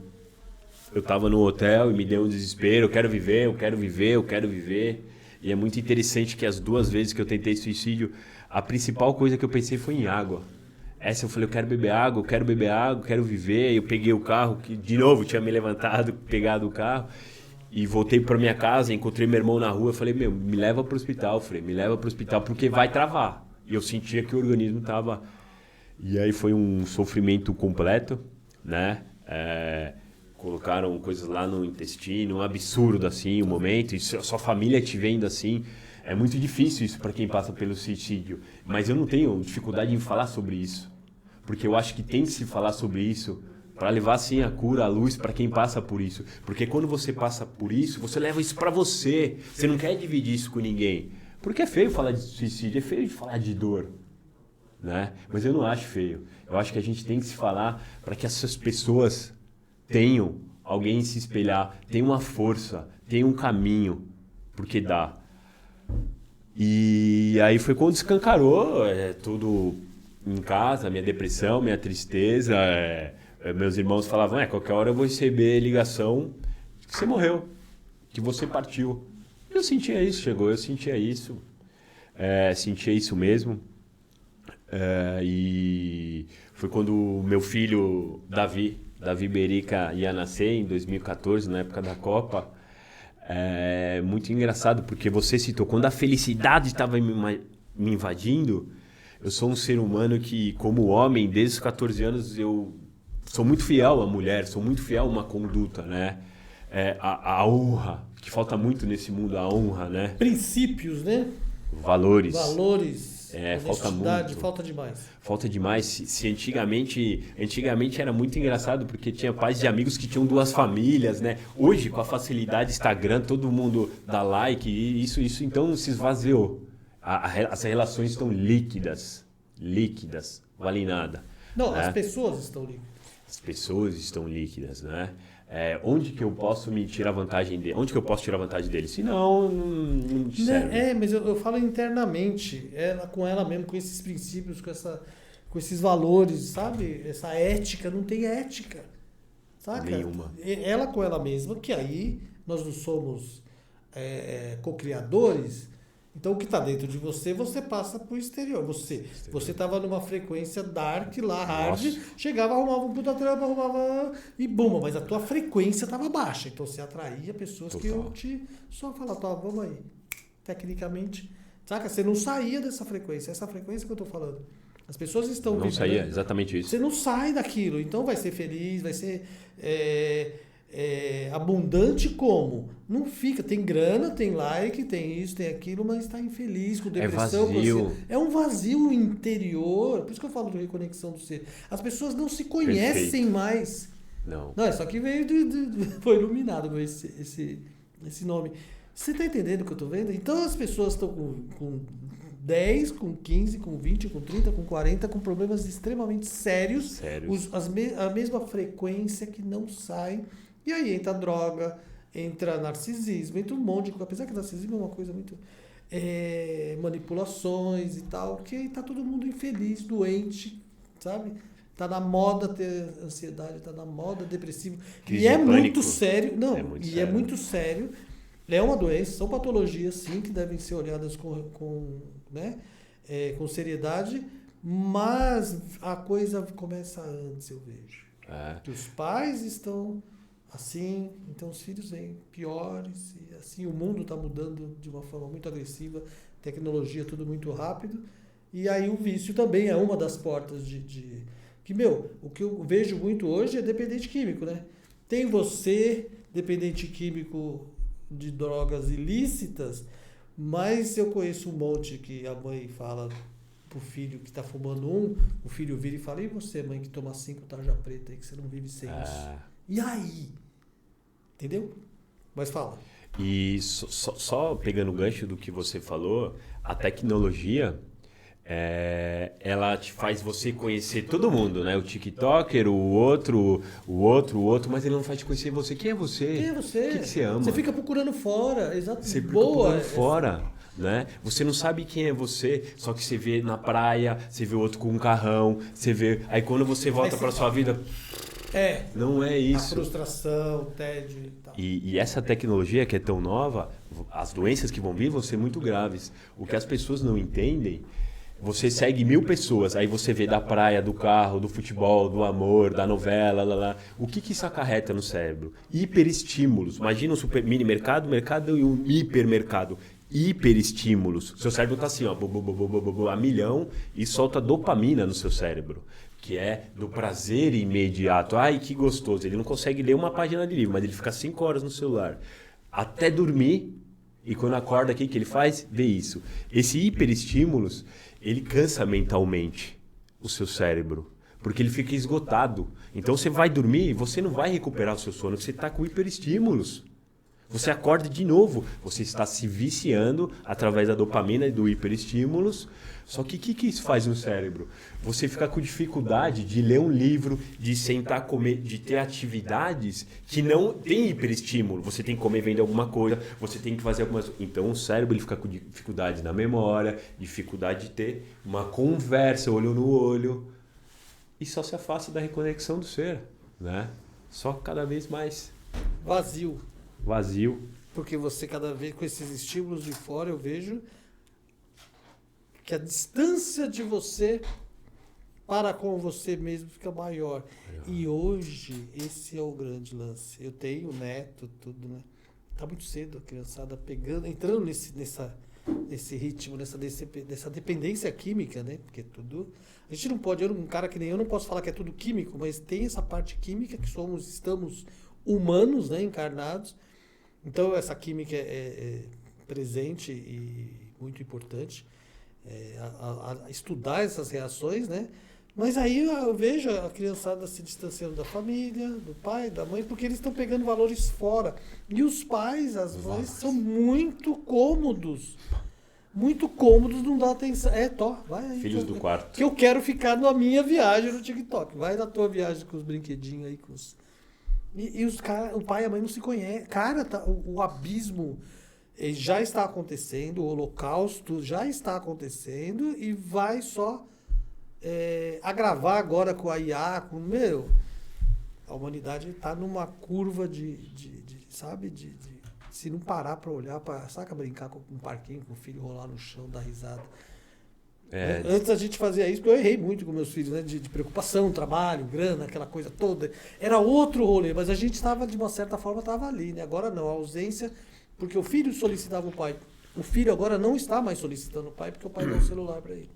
estava no hotel e me deu um desespero, eu quero viver. E é muito interessante que as 2 vezes que eu tentei suicídio, a principal coisa que eu pensei foi em água. Essa eu falei, eu quero beber água, quero viver. Eu peguei o carro, que de novo tinha me levantado, pegado o carro, e voltei para minha casa, encontrei meu irmão na rua, falei, me leva para o hospital, porque vai travar. E eu sentia que o organismo estava... E aí foi um sofrimento completo, né? Colocaram coisas lá no intestino, um absurdo assim, o momento, e sua família te vendo assim... É muito difícil isso para quem passa pelo suicídio, mas eu não tenho dificuldade em falar sobre isso, porque eu acho que tem que se falar sobre isso para levar sim a cura, a luz para quem passa por isso, porque quando você passa por isso, você leva isso para você, você não quer dividir isso com ninguém, porque é feio falar de suicídio, é feio de falar de dor, né? Mas eu não acho feio, eu acho que a gente tem que se falar para que essas pessoas tenham alguém se espelhar, tem uma força, tem um caminho, porque dá. E aí foi quando escancarou tudo em casa, minha depressão, minha tristeza. Meus irmãos falavam, qualquer hora eu vou receber ligação que você morreu, que você partiu. Eu sentia isso, eu sentia isso. Sentia isso mesmo. E foi quando o meu filho, Davi Berica, ia nascer em 2014, na época da Copa. Muito engraçado, porque você citou, quando a felicidade estava me invadindo, eu sou um ser humano que, como homem, desde os 14 anos, eu sou muito fiel à mulher, sou muito fiel a uma conduta, né? A honra, que falta muito nesse mundo, a honra, né? Princípios, né? Valores. Falta muito. Falta demais. Se antigamente era muito engraçado, porque tinha pais de amigos que tinham 2 famílias, né? Hoje, com a facilidade Instagram, todo mundo dá like, e isso então se esvaziou. As relações estão líquidas, valem nada. Não, né? As pessoas estão líquidas. As pessoas estão líquidas, né? Onde que eu posso me tirar vantagem dele? Onde que eu posso tirar vantagem dele? Se não serve. Mas eu falo internamente, com ela mesmo, com esses princípios, com esses valores, sabe? Essa ética, não tem ética, saca? Nenhuma. Ela com ela mesma, que aí nós não somos co-criadores, então o que está dentro de você, você passa para o exterior. Você estava numa frequência dark lá, hard, Nossa. chegava, arrumava um puta trampo, arrumava e bum, mas a tua frequência estava baixa. Então você atraía pessoas que iam só falar, vamos aí. Tecnicamente, saca? Você não saía dessa frequência, essa frequência que eu estou falando. As pessoas estão Não saía, exatamente isso. Você não sai daquilo, então vai ser feliz, vai ser abundante como? Não fica, tem grana, tem like, tem isso, tem aquilo, mas está infeliz, com depressão. Vazio. É um vazio interior, por isso que eu falo de reconexão do ser. As pessoas não se conhecem mais. Não, só que veio foi iluminado com esse nome. Você está entendendo o que eu estou vendo? Então as pessoas estão com 10, com 15, com 20, com 30, com 40, com problemas extremamente sérios. A mesma frequência que não sai. E aí entra droga, entra narcisismo, entra um monte de coisa. Apesar que narcisismo é uma coisa muito... manipulações e tal, que tá todo mundo infeliz, doente, sabe? Tá na moda ter ansiedade, tá na moda depressivo. Crise e é de pânico. muito sério. Não, É muito e sério. é muito sério. É uma doença, são patologias, sim, que devem ser olhadas com seriedade, mas a coisa começa antes, eu vejo. Que os pais estão assim, então os filhos vêm piores, e assim o mundo está mudando de uma forma muito agressiva, tecnologia, tudo muito rápido, e aí o vício também é uma das portas o que eu vejo muito hoje é dependente químico, né? Tem você, dependente químico de drogas ilícitas, mas eu conheço um monte que a mãe fala pro filho que tá fumando o filho vira e fala, e você, mãe, que toma 5 tarja preta aí, que você não vive sem isso? E aí? Entendeu? Mas fala. E só pegando o gancho do que você falou, a tecnologia, ela te faz você conhecer todo mundo, né? O TikToker, o outro, mas ele não faz te conhecer você. Quem é você? Quem é você? O que você ama? Você fica procurando fora, exato. Você fica procurando fora, né? Você não sabe quem é você, só que você vê na praia, você vê outro com um carrão, você vê... Aí quando você volta para sua vida... Não é isso. A frustração, o tédio e tal. E essa tecnologia que é tão nova, as doenças que vão vir vão ser muito graves. O que as pessoas não entendem, você segue 1000 pessoas, aí você vê da praia, do carro, do futebol, do amor, da novela, O que isso acarreta no cérebro? Hiperestímulos. Imagina um mini mercado e um hipermercado. Hiperestímulos. Seu cérebro está assim, a milhão, e solta dopamina no seu cérebro, que é do prazer imediato. Ai, que gostoso. Ele não consegue ler uma página de livro, mas ele fica 5 horas no celular. Até dormir, e quando acorda, o que ele faz? Vê isso. Esse hiperestímulos, ele cansa mentalmente o seu cérebro, porque ele fica esgotado. Então você vai dormir e você não vai recuperar o seu sono, você está com hiperestímulos. Você acorda de novo. Você está se viciando através da dopamina e do hiperestímulos. Só que o que isso faz no cérebro? Você fica com dificuldade de ler um livro, de sentar, comer, de ter atividades que não tem hiperestímulo. Você tem que comer, vender alguma coisa, você tem que fazer algumas... Então o cérebro ele fica com dificuldade na memória, dificuldade de ter uma conversa olho no olho. E só se afasta da reconexão do ser, né? Só cada vez mais Vazio. Porque você cada vez com esses estímulos de fora, eu vejo que a distância de você para com você mesmo fica maior. E hoje, esse é o grande lance. Eu tenho neto, tudo, né? Tá muito cedo a criançada entrando nesse ritmo, nessa dependência química, né? Porque tudo... A gente não pode, um cara que nem eu não posso falar que é tudo químico, mas tem essa parte química que estamos humanos, né? Encarnados. Então, essa química é presente e muito importante. A estudar essas reações, né? Mas aí eu vejo a criançada se distanciando da família, do pai, da mãe, porque eles estão pegando valores fora. E os pais, as mães, são muito cômodos. Muito cômodos, não dá atenção. Vai aí. Filhos do quarto. Que eu quero ficar na minha viagem no TikTok. Vai na tua viagem com os brinquedinhos aí. E os caras, o pai e a mãe não se conhecem. Cara, o abismo... já está acontecendo, o holocausto já está acontecendo e vai só agravar agora com a IA, a humanidade está numa curva sabe, se não parar para olhar, saca, brincar com um parquinho, com o filho rolar no chão, dar risada. Antes a gente fazia isso, porque eu errei muito com meus filhos, né, de preocupação, trabalho, grana, aquela coisa toda. Era outro rolê, mas a gente estava, de uma certa forma, estava ali, né? Agora não, a ausência... Porque o filho solicitava o pai. O filho agora não está mais solicitando o pai, porque o pai dá o celular para ele.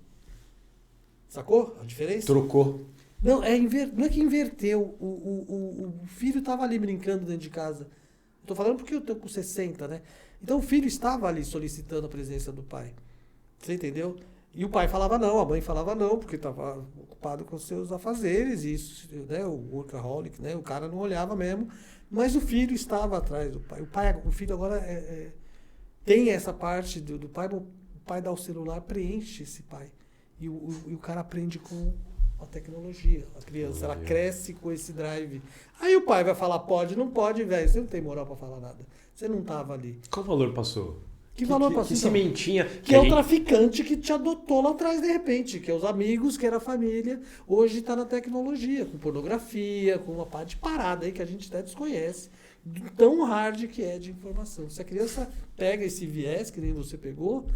Sacou a diferença? Trocou. Não, não é que inverteu. O filho estava ali brincando dentro de casa. Estou falando porque eu estou com 60, né? Então o filho estava ali solicitando a presença do pai. Você entendeu? E o pai falava não, a mãe falava não, porque estava ocupado com seus afazeres, isso, né? O workaholic, né? O cara não olhava mesmo. Mas o filho estava atrás do pai. O filho agora tem essa parte do pai. O pai dá o celular, preenche esse pai. E o cara aprende com a tecnologia. A criança, ela cresce com esse drive. Aí o pai vai falar, pode, não pode, velho. Você não tem moral para falar nada. Você não estava ali. Qual valor passou? Que valor passou? Que sementinha. Que é o traficante que te adotou lá atrás, de repente. Que é os amigos, que era a família. Hoje está na tecnologia, com pornografia, com uma parte de parada aí que a gente até desconhece. Tão hard que é de informação. Se a criança pega esse viés, que nem você pegou,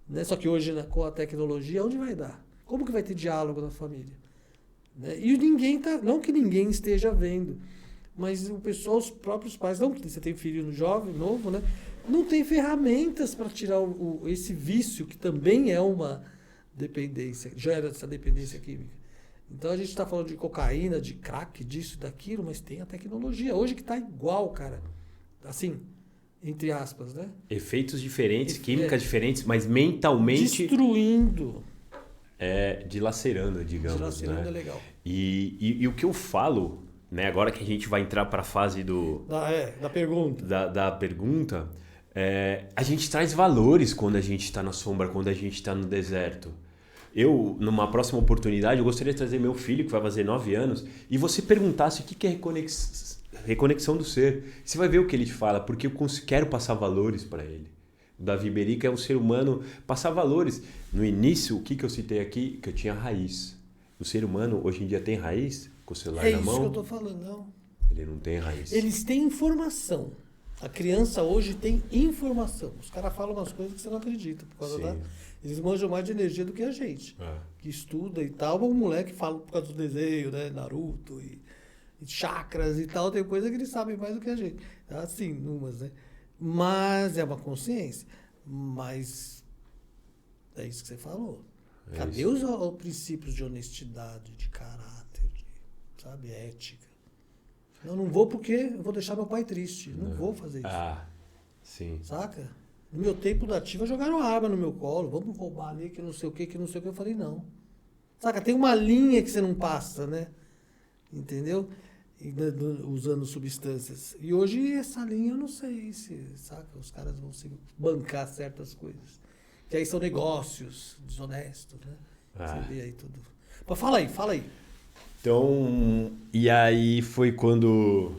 né? Só que hoje, né, com a tecnologia, onde vai dar? Como que vai ter diálogo na família? Né? E ninguém tá... Não que ninguém esteja vendo, mas o pessoal, os próprios pais... Não, você tem filho jovem, novo, né? Não tem ferramentas para tirar esse vício, que também é uma dependência, gera essa dependência química. Então a gente está falando de cocaína, de crack, disso, daquilo, mas tem a tecnologia hoje que está igual, cara. Assim, entre aspas, né? Efeitos diferentes, químicas diferentes, mas mentalmente... Destruindo. Dilacerando, digamos. Dilacerando, né? é legal. E o que eu falo, né, agora que a gente vai entrar para a fase da pergunta. Da pergunta... a gente traz valores quando a gente está na sombra, quando a gente está no deserto. Eu, numa próxima oportunidade, eu gostaria de trazer meu filho, que vai fazer 9 anos, e você perguntasse o que é reconexão do ser. Você vai ver o que ele te fala, porque eu quero passar valores para ele. O Davi Berica é um ser humano, passar valores. No início, o que eu citei aqui? Que eu tinha raiz. O ser humano, hoje em dia, tem raiz, com o celular na mão. É isso que eu estou falando, não. Ele não tem raiz. Eles têm informação. A criança hoje tem informação. Os caras falam umas coisas que você não acredita. Por causa eles manjam mais de energia do que a gente. Que estuda e tal. Um moleque fala por causa do desenho, né? Naruto e chakras e tal. Tem coisa que eles sabem mais do que a gente. Assim, numas, né? Mas é uma consciência. Mas é isso que você falou. Cadê os princípios de honestidade, de caráter, sabe, ética? Eu não vou porque eu vou deixar meu pai triste. Não vou fazer isso. Sim. Saca? No meu tempo da ativa, jogaram arma no meu colo. Vamos roubar ali, que não sei o que, Eu falei, não. Saca? Tem uma linha que você não passa, né? Entendeu? usando substâncias. E hoje essa linha eu não sei se, saca, os caras vão se bancar certas coisas. Que aí são negócios desonestos, né? Você vê aí tudo. Mas fala aí. Então, e aí foi quando,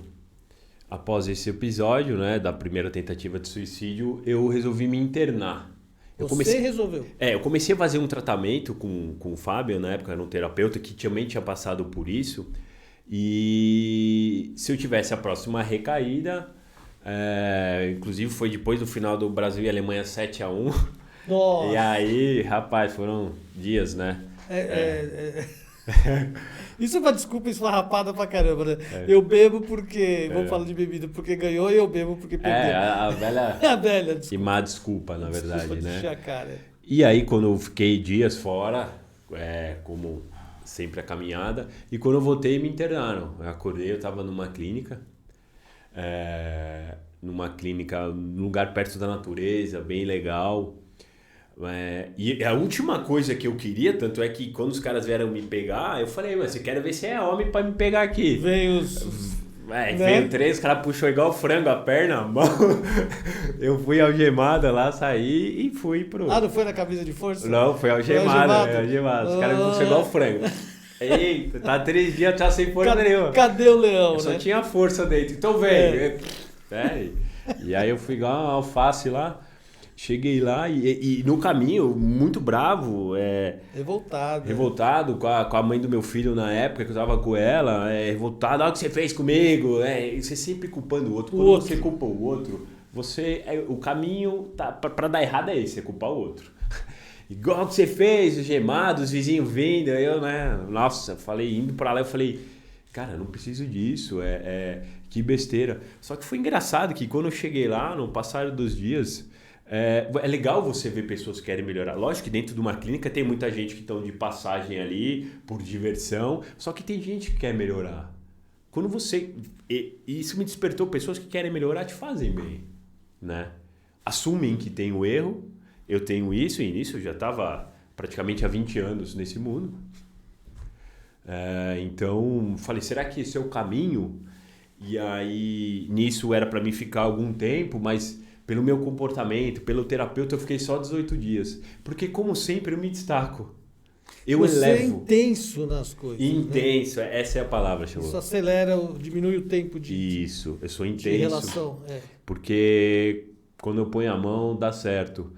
após esse episódio, né, da primeira tentativa de suicídio, eu resolvi me internar. Você resolveu? Eu comecei a fazer um tratamento com o Fábio, na época era um terapeuta que também tinha passado por isso. E se eu tivesse a próxima recaída, inclusive foi depois do final do Brasil e Alemanha 7-1. Nossa. E aí, rapaz, foram dias, né? Isso é uma desculpa esfarrapada pra caramba, né? Eu bebo porque... Vamos falar de bebida, porque ganhou, e eu bebo porque perdeu. A velha... a velha desculpa. E má desculpa, na verdade, Desculpa de né? encher a cara. E aí, quando eu fiquei dias fora, como sempre a caminhada, e quando eu voltei, me internaram. Eu acordei, eu estava num lugar perto da natureza, bem legal. E a última coisa que eu queria, tanto é que quando os caras vieram me pegar, eu falei, mas você quer ver se é homem pra me pegar aqui? Veio Veio 3, o cara puxou igual frango a perna, a mão. Eu fui algemada lá, saí e fui pro... Ah, não foi na camisa de força? Não, foi algemada. Os caras me puxaram igual frango. Eita, tá 3 dias, tá sem força nenhuma. Cadê o leão, Eu né? só tinha força dentro, então vem. E aí eu fui igual uma alface lá. Cheguei lá e no caminho, muito bravo. Revoltado com a mãe do meu filho na época, que eu tava com ela. Revoltado, olha o que você fez comigo. Você sempre culpando o outro. Quando você culpa o outro, o caminho pra dar errado é esse, é culpar o outro. Igual que você fez, os gemados, os vizinhos vindo. Aí eu, né? Nossa, indo pra lá, eu falei, cara, não preciso disso. Que besteira. Só que foi engraçado que quando eu cheguei lá, no passar dos dias... É legal você ver pessoas que querem melhorar. Lógico que dentro de uma clínica tem muita gente que estão de passagem ali, por diversão, só que tem gente que quer melhorar. Quando você... Isso me despertou, pessoas que querem melhorar te fazem bem, né? Assumem que tem o erro, eu tenho isso, e nisso eu já estava praticamente há 20 anos nesse mundo. Então, falei, será que esse é o caminho? E aí, nisso era para mim ficar algum tempo, mas... Pelo meu comportamento, pelo terapeuta, eu fiquei só 18 dias. Porque, como sempre, eu me destaco. Você é intenso nas coisas. Intenso, né? Essa é a palavra, Chegou. Isso acelera, diminui o tempo de... Isso, eu sou intenso. De relação, Porque quando eu ponho a mão, dá certo.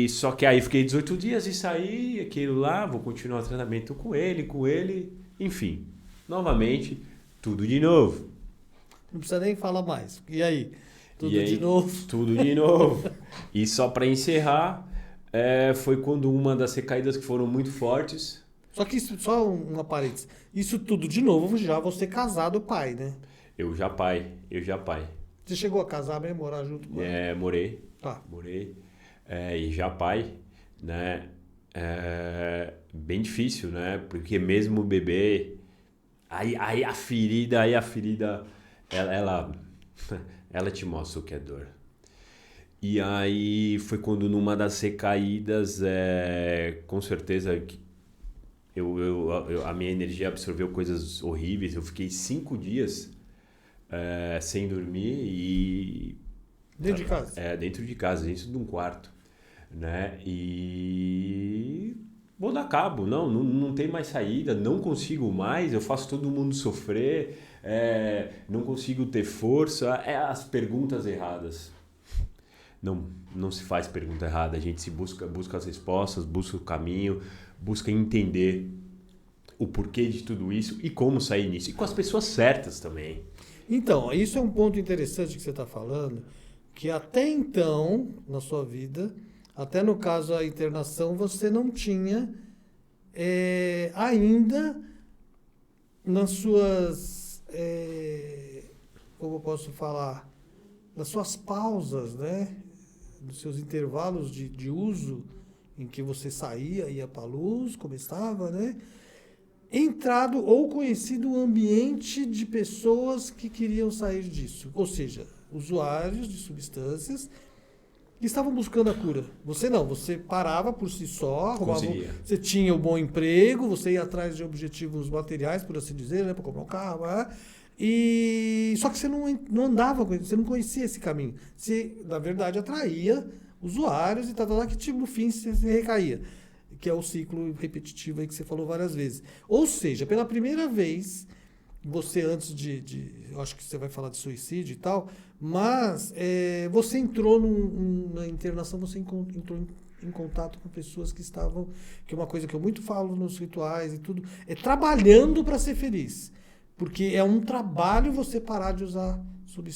Só que aí fiquei 18 dias e saí, aquilo lá, vou continuar o tratamento com ele. Enfim, novamente, tudo de novo. Não precisa nem falar mais. E aí? Tudo de novo. E só para encerrar, foi quando uma das recaídas que foram muito fortes. Só que isso, só uma parênteses. Isso tudo de novo, já você casado, pai, né? Eu já pai. Você chegou a casar mesmo, morar junto com ela? Morei. Tá. Morei. E já pai, né? Bem difícil, né? Porque mesmo o bebê, aí a ferida, ela te mostra o que é dor. E aí foi quando numa das recaídas, com certeza a minha energia absorveu coisas horríveis. Eu fiquei 5 dias sem dormir e... Dentro de casa? Dentro de casa, dentro de um quarto. Né? E... Vou dar cabo, não tem mais saída, não consigo mais, eu faço todo mundo sofrer, não consigo ter força, as perguntas erradas. Não se faz pergunta errada, a gente busca as respostas, busca o caminho, busca entender o porquê de tudo isso e como sair nisso, e com as pessoas certas também. Então, isso é um ponto interessante que você está falando, que até então, na sua vida... Até no caso a internação, você não tinha ainda nas suas, como eu posso falar, nas suas pausas, né? Nos seus intervalos de uso, em que você saía, ia para a luz, como estava, né? Entrado ou conhecido um ambiente de pessoas que queriam sair disso. Ou seja, usuários de substâncias que estavam buscando a cura. Você não, você parava por si só, Conseguia. você tinha o bom emprego, você ia atrás de objetivos materiais, por assim dizer, né, para comprar um carro, né? E só que você não andava com ele, você não conhecia esse caminho. Você, na verdade, atraía usuários e tal, que no fim você recaía. Que é o ciclo repetitivo aí que você falou várias vezes. Ou seja, pela primeira vez, você antes eu acho que você vai falar de suicídio e tal, mas você entrou na internação, você entrou em contato com pessoas que estavam, que é uma coisa que eu muito falo nos rituais e tudo, é trabalhando para ser feliz. Porque é um trabalho você parar de usar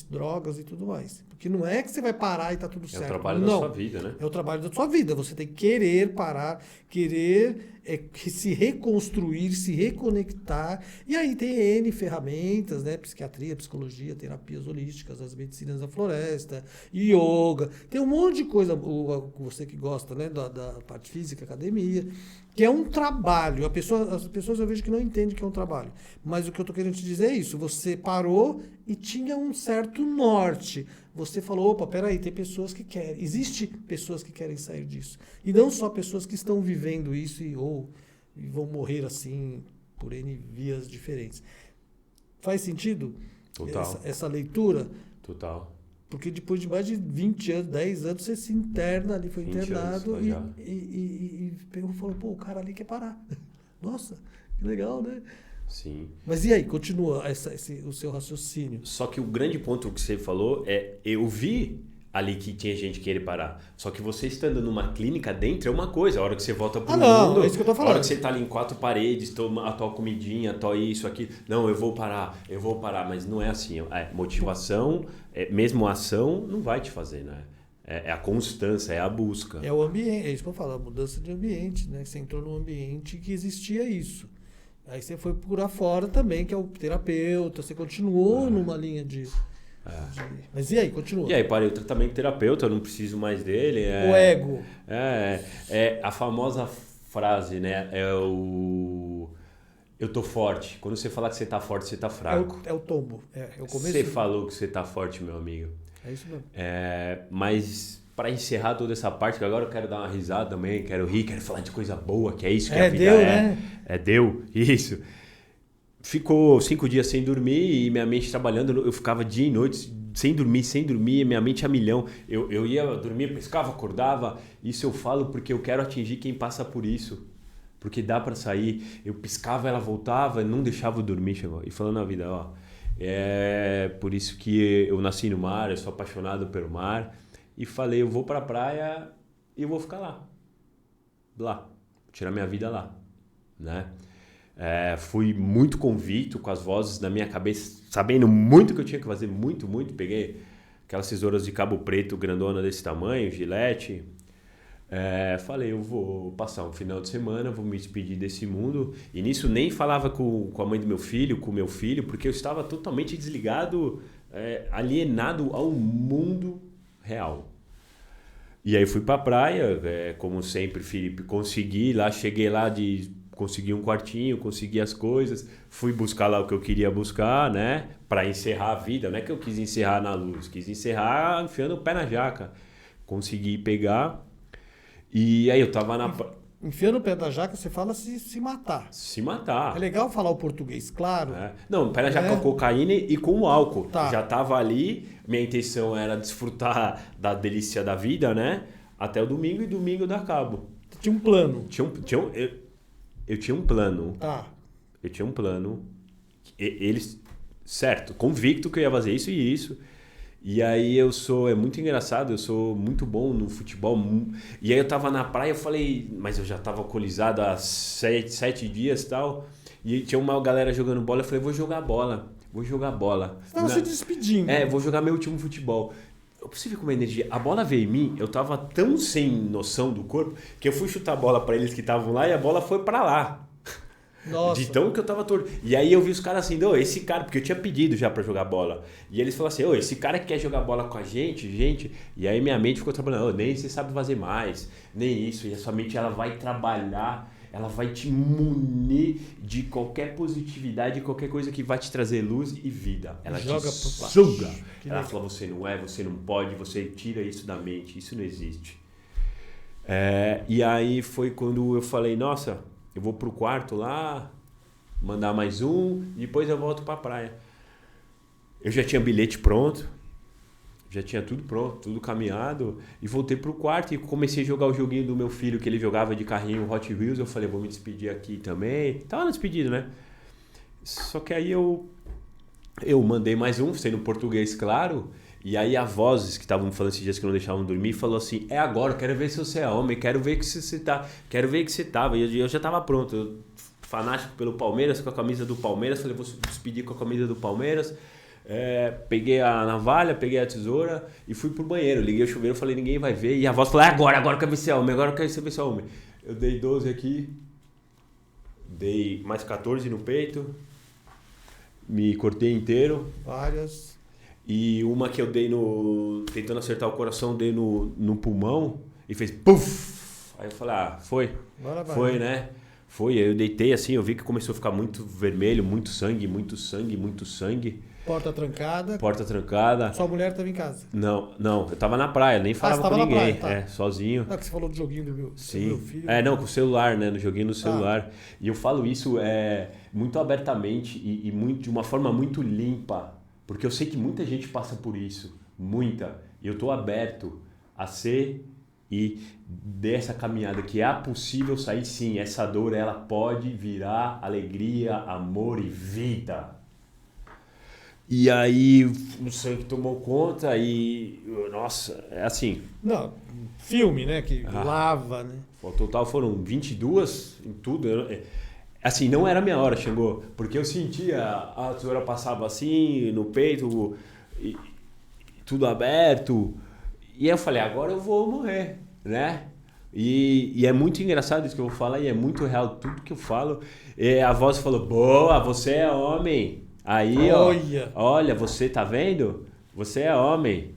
drogas e tudo mais. Porque não é que você vai parar e tá tudo certo. É o trabalho da sua vida, né? É o trabalho da sua vida. Você tem que querer parar, querer se reconstruir, se reconectar. E aí tem N ferramentas, né? Psiquiatria, psicologia, terapias holísticas, as medicinas da floresta, yoga. Tem um monte de coisa, você que gosta, né, da parte física, academia, que é um trabalho. As pessoas eu vejo que não entendem que é um trabalho. Mas o que eu estou querendo te dizer é isso. Você parou e tinha um certo norte. Você falou, opa, peraí, tem pessoas que querem. Existe pessoas que querem sair disso. E não só pessoas que estão vivendo isso e vão morrer assim por N vias diferentes. Faz sentido? Total. Essa leitura? Total. Porque depois de mais de 20 anos, 10 anos, você se interna ali, foi internado e falou, pô, o cara ali quer parar. Nossa, que legal, né? Sim. Mas e aí, continua o seu raciocínio? Só que o grande ponto que você falou é, eu vi ali que tinha gente que queria parar. Só que você estando numa clínica dentro é uma coisa. A hora que você volta pro mundo, é isso que eu tô falando. a hora que você tá ali em 4 paredes, toma a tua comidinha, tua isso, aqui. Não, eu vou parar. Mas não é assim. Motivação, mesmo a ação, não vai te fazer, né? É a constância, é a busca. É o ambiente, é isso que eu falo, a mudança de ambiente, né? Você entrou num ambiente que existia isso. Aí você foi procurar fora também, que é o terapeuta, você continuou numa linha de... Mas e aí, continua. E aí, parei o tratamento terapeuta, eu não preciso mais dele. O ego. É a famosa frase, né? Eu tô forte. Quando você falar que você tá forte, você tá fraco. É o tombo. É o começo. Você falou que você tá forte, meu amigo. É isso mesmo. Mas para encerrar toda essa parte, que agora eu quero dar uma risada também, quero rir, quero falar de coisa boa, que é isso que a vida deu, é. Né? Deu, isso. Ficou 5 dias sem dormir e minha mente trabalhando, eu ficava dia e noite sem dormir, minha mente a milhão. Eu ia dormir, pescava, acordava. Isso eu falo porque eu quero atingir quem passa por isso. Porque dá para sair. Eu piscava, ela voltava, não deixava eu dormir. Chegou. E falando na vida, ó, é por isso que eu nasci no mar, eu sou apaixonado pelo mar. E falei, eu vou pra praia e eu vou ficar lá. Vou tirar minha vida lá, né? Fui muito convicto com as vozes na minha cabeça, sabendo muito o que eu tinha que fazer, muito. Peguei aquelas tesouras de cabo preto grandona desse tamanho, gilete. Falei, eu vou passar um final de semana, vou me despedir desse mundo. E nisso nem falava com a mãe do meu filho, com o meu filho, porque eu estava totalmente desligado, alienado ao mundo real. E aí fui pra praia, como sempre, Felipe, cheguei lá consegui um quartinho, consegui as coisas, fui buscar lá o que eu queria buscar, né, pra encerrar a vida. Não é que eu quis encerrar na luz, quis encerrar enfiando o pé na jaca. Consegui pegar, e aí eu tava na... Enfiando o pé da jaca, você fala se matar. Se matar. É legal falar o português, claro. Não, pé na jaca com cocaína e com o álcool. Tá. Já tava ali, minha intenção era desfrutar da delícia da vida, né? Até o domingo, e domingo dá cabo. Tinha um plano. Eu tinha um plano. Tá. Eu tinha um plano. Eles, certo, convicto que eu ia fazer isso e isso. E aí é muito engraçado, eu sou muito bom no futebol. E aí eu tava na praia, eu falei, mas eu já tava alcoolizado há 7 dias e tal. E tinha uma galera jogando bola, eu falei, vou jogar bola. Você tava se despedindo. Vou jogar meu último futebol. Eu preciso ver como é a energia. A bola veio em mim, eu tava tão sem noção do corpo, que eu fui chutar a bola pra eles que estavam lá e a bola foi pra lá. Nossa. De tão que eu tava torto. E aí eu vi os caras assim, esse cara, porque eu tinha pedido já pra jogar bola. E eles falaram assim, esse cara que quer jogar bola com a gente. E aí minha mente ficou trabalhando, nem você sabe fazer mais, nem isso. E a sua mente ela vai trabalhar. ela vai te munir de qualquer positividade, qualquer coisa que vai te trazer luz e vida. Ela Joga te pro baixo. suga. Que Ela legal. fala, você não é, você não pode, você tira isso da mente, isso não existe. E aí foi quando eu falei, nossa, eu vou pro quarto lá, mandar mais um, depois eu volto pra praia. Eu já tinha bilhete pronto, já tinha tudo pronto, tudo caminhado, e voltei pro quarto e comecei a jogar o joguinho do meu filho, que ele jogava de carrinho Hot Wheels. Eu falei, vou me despedir aqui também. Tava na despedida, né? Só que aí eu mandei mais um, sendo português, claro, e aí a vozes que estavam falando esses dias que não deixavam dormir, falou assim, é agora, eu quero ver se você é homem, quero ver que você tá, quero ver que você tava. E eu já tava pronto, eu, fanático pelo Palmeiras, com a camisa do Palmeiras, falei, vou despedir com a camisa do Palmeiras. Peguei a navalha, peguei a tesoura e fui pro banheiro. Liguei o chuveiro, falei, ninguém vai ver. E a voz falou, agora eu quero ver se é homem, agora eu quero ver se é homem. Eu dei 12 aqui, dei mais 14 no peito, me cortei inteiro. Várias. E uma que eu dei tentando acertar o coração, dei no pulmão e fez puff. Aí eu falei, foi. Agora vai. Foi, né? Foi, aí eu deitei assim, eu vi que começou a ficar muito vermelho, muito sangue, muito sangue, muito sangue. Porta trancada. Porta trancada. Sua mulher estava em casa. Não, eu tava na praia, nem falava com ninguém. Praia, tá. sozinho. Ah, que você falou do joguinho do meu Sim. filho. Não, com o celular, né? No joguinho no celular. E eu falo isso muito abertamente e muito, de uma forma muito limpa, porque eu sei que muita gente passa por isso. Muita. E eu tô aberto a ser e dessa caminhada que é possível sair, sim. Essa dor, ela pode virar alegria, amor e vida. E aí o sangue tomou conta e, nossa, é assim. Não, filme, né? Que lava, né? O total foram 22 em tudo. Assim, não era minha hora, chegou. Porque eu sentia, a tesoura passava assim, no peito, e tudo aberto. E aí eu falei, agora eu vou morrer, né? E é muito engraçado isso que eu vou falar, e é muito real tudo que eu falo. E a voz falou, boa, você é homem. Aí, olha, você tá vendo? Você é homem.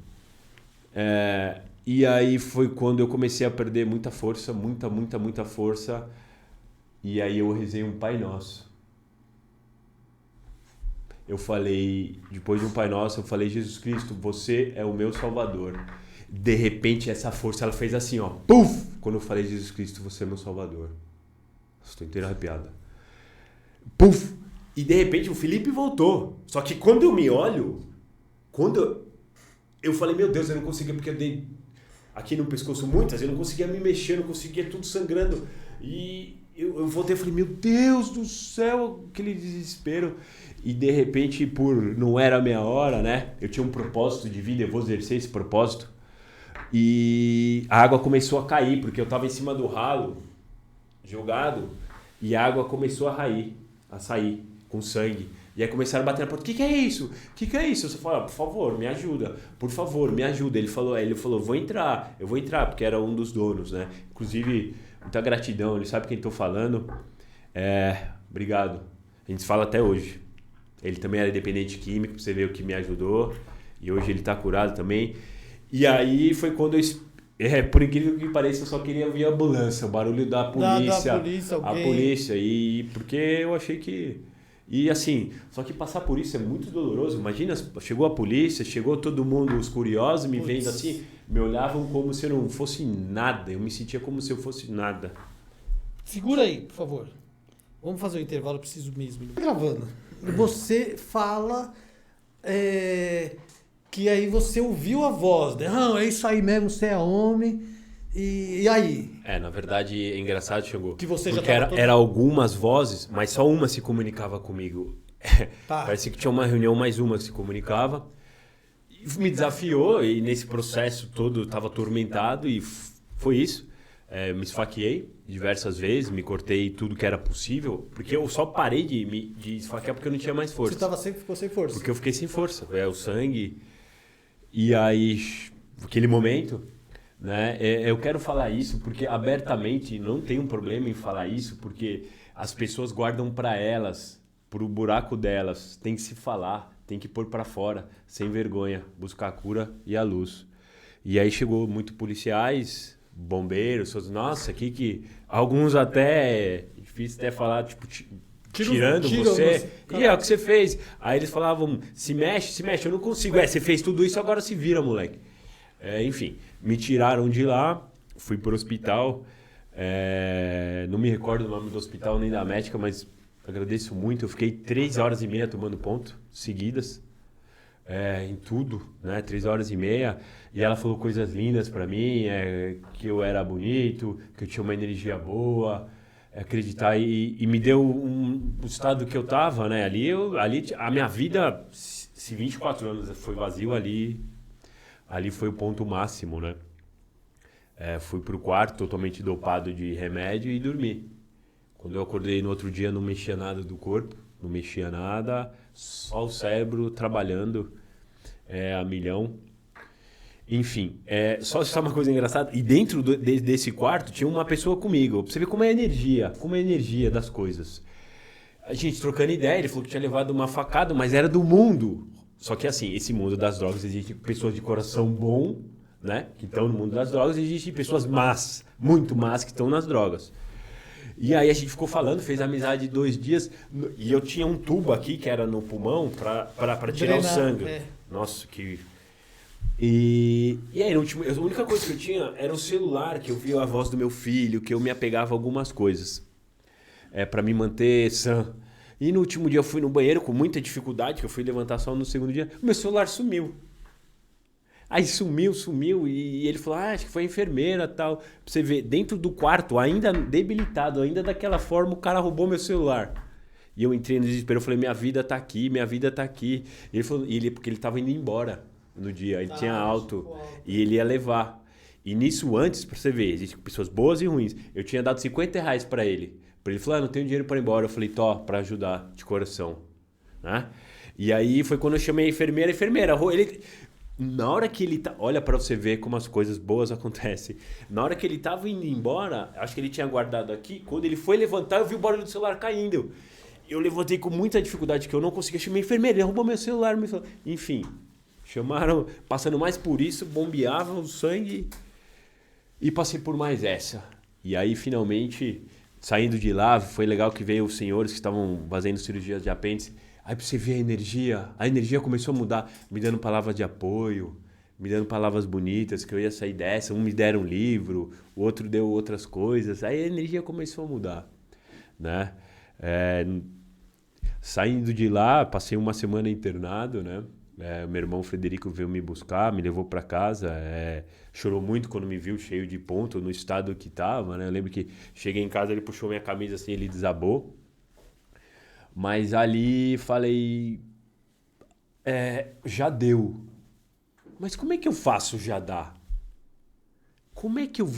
E aí foi quando eu comecei a perder muita força, muita força. E aí eu rezei um Pai Nosso. Eu falei, depois de um Pai Nosso, eu falei, Jesus Cristo, você é o meu Salvador. De repente essa força, ela fez assim, ó, puf! Quando eu falei, Jesus Cristo, você é meu Salvador. Estou inteiro arrepiado. Puf! E de repente o Felipe voltou. Só que quando eu me olho, eu falei, meu Deus, eu não conseguia, porque eu dei aqui no pescoço muitas, eu não conseguia me mexer, não conseguia, tudo sangrando. E eu voltei e falei, meu Deus do céu, aquele desespero. E de repente, não era a minha hora, né? Eu tinha um propósito de vida, eu vou exercer esse propósito. E a água começou a cair, porque eu estava em cima do ralo, jogado, e a água começou a sair com sangue. E aí começaram a bater na porta. O que é isso? O que é isso? Eu falei, por favor, me ajuda. Por favor, me ajuda. Ele falou, eu vou entrar, porque era um dos donos, né? Inclusive, muita gratidão. Ele sabe quem estou falando. Obrigado. A gente fala até hoje. Ele também era dependente químico, pra você ver o que me ajudou. E hoje ele está curado também. E aí foi quando por incrível que pareça, eu só queria ouvir a ambulância, o barulho da polícia. A polícia. E porque eu achei que... E assim, só que passar por isso é muito doloroso. Imagina, chegou a polícia, chegou todo mundo, os curiosos, me vendo assim, me olhavam como se eu não fosse nada. Eu me sentia como se eu fosse nada. Segura aí, por favor. Vamos fazer o intervalo, eu preciso mesmo. Tá gravando. Você fala que aí você ouviu a voz, né? Não, é isso aí mesmo, você é homem. E aí? Na verdade, é engraçado, chegou. Que você porque já era algumas vozes, mas só uma se comunicava comigo. Parecia que tinha uma reunião, mais uma que se comunicava. E me desafiou, e nesse processo todo eu estava atormentado, e foi isso. Me esfaqueei diversas vezes, me cortei tudo que era possível, porque eu só parei de esfaquear porque eu não tinha mais força. Você ficou sem força? Porque eu fiquei sem força. O sangue. E aí, naquele momento... Né? Eu quero falar isso porque abertamente não tem um problema em falar isso, porque as pessoas guardam para elas, pro buraco delas, tem que se falar, tem que pôr para fora, sem vergonha, buscar a cura e a luz. E aí chegou muito policiais, bombeiros, nossa, que alguns até, difícil até falar, tipo, tirando você. E é o que você fez. Aí eles falavam, se mexe, eu não consigo. Você fez tudo isso, agora se vira, moleque. Enfim, me tiraram de lá, fui pro hospital. Não me recordo o nome do hospital nem da médica, mas agradeço muito. Eu fiquei 3 horas e meia tomando ponto, seguidas. Em tudo, né? 3 horas e meia. E ela falou coisas lindas pra mim, que eu era bonito, que eu tinha uma energia boa, acreditar. E me deu o estado que eu tava, né? Ali a minha vida, se 24 anos foi vazio, ali foi o ponto máximo, né? Fui pro quarto totalmente dopado de remédio e dormi. Quando eu acordei no outro dia, não mexia nada do corpo, não mexia nada, só o cérebro trabalhando a milhão. Enfim, só uma coisa engraçada. E dentro desse quarto tinha uma pessoa comigo. Pra você ver como é a energia das coisas. A gente trocando ideia, ele falou que tinha levado uma facada, mas era do mundo. Só que assim, esse mundo das drogas, existem pessoas de coração bom, né? Que estão no mundo das drogas, e existem pessoas más, muito más, que estão nas drogas. E aí a gente ficou falando, fez amizade 2 dias, e eu tinha um tubo aqui, que era no pulmão, para tirar o sangue. Nossa, que... E aí, no último, a única coisa que eu tinha era o celular, que eu via a voz do meu filho, que eu me apegava a algumas coisas. Para me manter sã. E no último dia eu fui no banheiro com muita dificuldade, que eu fui levantar só no segundo dia, o meu celular sumiu. Aí sumiu, e ele falou, acho que foi a enfermeira e tal. Pra você ver, dentro do quarto, ainda debilitado, ainda daquela forma, o cara roubou meu celular. E eu entrei no desespero, eu falei, minha vida tá aqui. E ele falou, porque ele tava indo embora no dia, ele tinha alto, e ele ia levar. E nisso antes, pra você ver, existem pessoas boas e ruins. Eu tinha dado R$50 pra ele. Ele falou, não tenho dinheiro pra ir embora. Eu falei, pra ajudar, de coração. Né? E aí foi quando eu chamei a enfermeira. Na hora que ele olha pra você ver como as coisas boas acontecem. Na hora que ele tava indo embora, acho que ele tinha guardado aqui. Quando ele foi levantar, eu vi o barulho do celular caindo. Eu levantei com muita dificuldade, que eu não conseguia. Chamei a enfermeira, ele roubou meu celular. Enfim, chamaram, passando mais por isso, bombeavam o sangue e passei por mais essa. E aí, finalmente, saindo de lá, foi legal que veio os senhores que estavam fazendo cirurgias de apêndice. Aí pra você ver a energia começou a mudar, me dando palavras de apoio, me dando palavras bonitas, que eu ia sair dessa. Um me deram um livro, o outro deu outras coisas. Aí a energia começou a mudar, né? Saindo de lá, passei uma semana internado, né? Meu irmão Frederico veio me buscar, me levou para casa, chorou muito quando me viu cheio de ponto, no estado que tava, né? Eu lembro que cheguei em casa, ele puxou minha camisa assim, ele desabou. Mas ali falei, já deu. Mas como é que eu faço já dar? Como é que eu...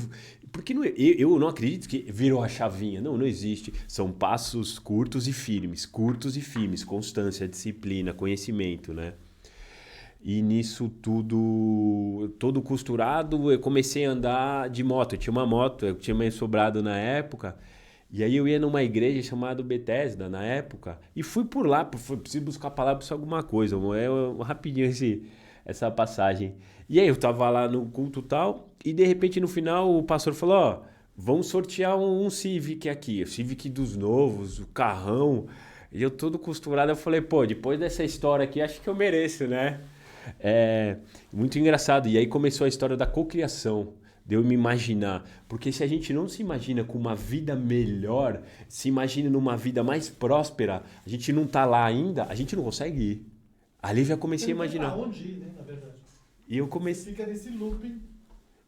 Porque eu não acredito que virou a chavinha. Não existe. São passos curtos e firmes, constância, disciplina, conhecimento, né? E nisso tudo, todo costurado, eu comecei a andar de moto. Eu tinha uma moto, eu tinha me sobrado na época. E aí eu ia numa igreja chamada Bethesda, na época, e fui por lá, preciso buscar a palavra para alguma coisa. Rapidinho essa passagem. E aí eu tava lá no culto e tal, e de repente no final o pastor falou, vamos sortear um Civic aqui, o Civic dos novos, o carrão. E eu todo costurado, eu falei, depois dessa história aqui, acho que eu mereço, né? Muito engraçado. E aí começou a história da cocriação. De eu me imaginar. Porque se a gente não se imagina com uma vida melhor, se imagina numa vida mais próspera, a gente não tá lá ainda, a gente não consegue ir. Ali já comecei a imaginar. Pra onde ir, né, na verdade. E eu comecei... Fica nesse looping.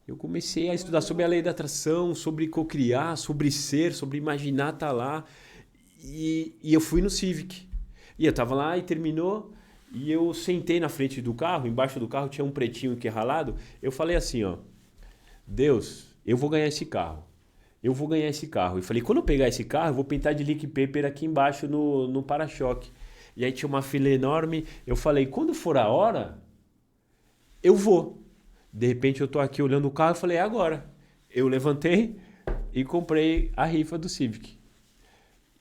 Eu comecei a estudar sobre a lei da atração, sobre cocriar, sobre ser, sobre imaginar estar lá. E eu fui no Civic. E eu tava lá e terminou. E eu sentei na frente do carro, embaixo do carro tinha um pretinho que é ralado. Eu falei assim, Deus, eu vou ganhar esse carro. E falei, quando eu pegar esse carro, eu vou pintar de lick paper aqui embaixo no para-choque. E aí tinha uma fila enorme. Eu falei, quando for a hora, eu vou. De repente eu tô aqui olhando o carro e falei, é agora. Eu levantei e comprei a rifa do Civic.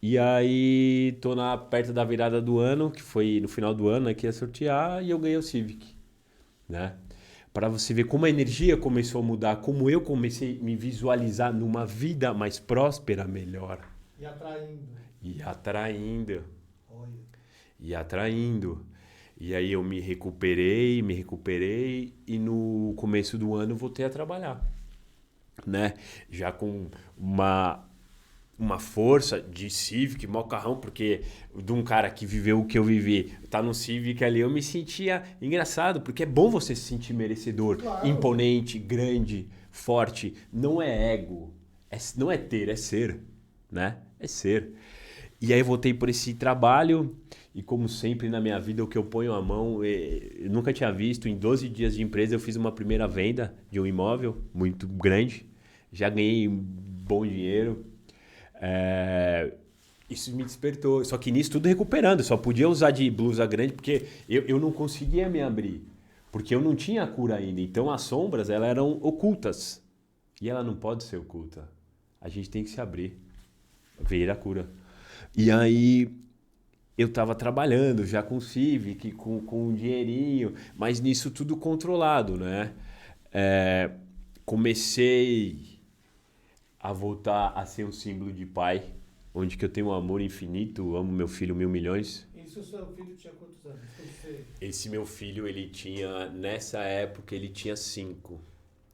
E aí tô perto da virada do ano, que foi no final do ano, né, que ia sortear, e eu ganhei o Civic, né? para você ver como a energia começou a mudar, como eu comecei a me visualizar numa vida mais próspera, melhor. E atraindo. E atraindo. Olha. E atraindo. E aí eu me recuperei e no começo do ano voltei a trabalhar, né? Já com uma força de Civic, mau carrão, porque de um cara que viveu o que eu vivi, tá no Civic ali, eu me sentia engraçado, porque é bom você se sentir merecedor, Claro. imponente, grande, forte. Não é ego, não é ter, é ser, né? É ser. E aí eu voltei por esse trabalho e como sempre na minha vida o que eu ponho a mão, eu nunca tinha visto, em 12 dias de empresa eu fiz uma primeira venda de um imóvel muito grande, já ganhei bom dinheiro. Isso me despertou. Só que nisso tudo recuperando. Só podia usar de blusa grande porque eu não conseguia me abrir. Porque eu não tinha a cura ainda. Então as sombras elas eram ocultas. E ela não pode ser oculta. A gente tem que se abrir. Ver a cura. E aí eu estava trabalhando já com o Civic, com um dinheirinho. Mas nisso tudo controlado, né? Comecei a voltar a ser um símbolo de pai, onde que eu tenho um amor infinito, amo meu filho 1.000.000.000. Isso o seu filho tinha quantos anos? Você... Esse meu filho, ele tinha, nessa época, ele tinha 5,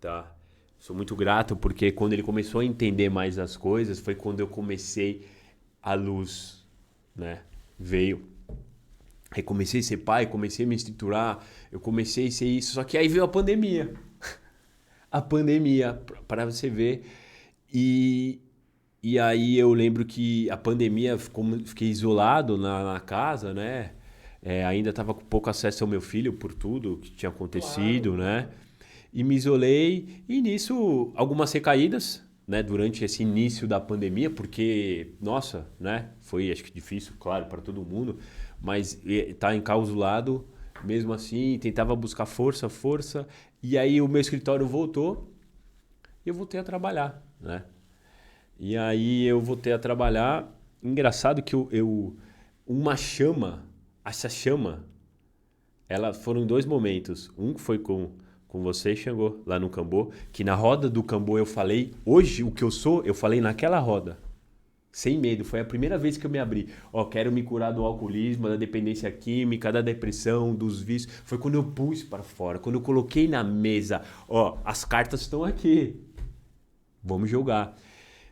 tá? Sou muito grato porque quando ele começou a entender mais as coisas, foi quando eu comecei a luz, né? Veio. Aí comecei a ser pai, comecei a me estruturar, eu comecei a ser isso, só que aí veio a pandemia. A pandemia, para você ver. E aí eu lembro que a pandemia, fiquei isolado na casa, né? Ainda estava com pouco acesso ao meu filho por tudo que tinha acontecido, Claro. né? E me isolei e nisso algumas recaídas, né? Durante esse início da pandemia, porque, nossa, né? Foi acho que difícil, claro, para todo mundo, mas tá encausulado mesmo assim, tentava buscar força. E aí o meu escritório voltou e eu voltei a trabalhar, né? E aí eu voltei a trabalhar. Engraçado que uma chama, essa chama, ela foram em 2 momentos. Um que foi com você, Xangô, lá no Cambô, que na roda do Cambô eu falei, hoje o que eu sou, eu falei naquela roda. Sem medo, foi a primeira vez que eu me abri. Quero me curar do alcoolismo, da dependência química, da depressão, dos vícios. Foi quando eu pus para fora, quando eu coloquei na mesa, as cartas estão aqui. Vamos jogar.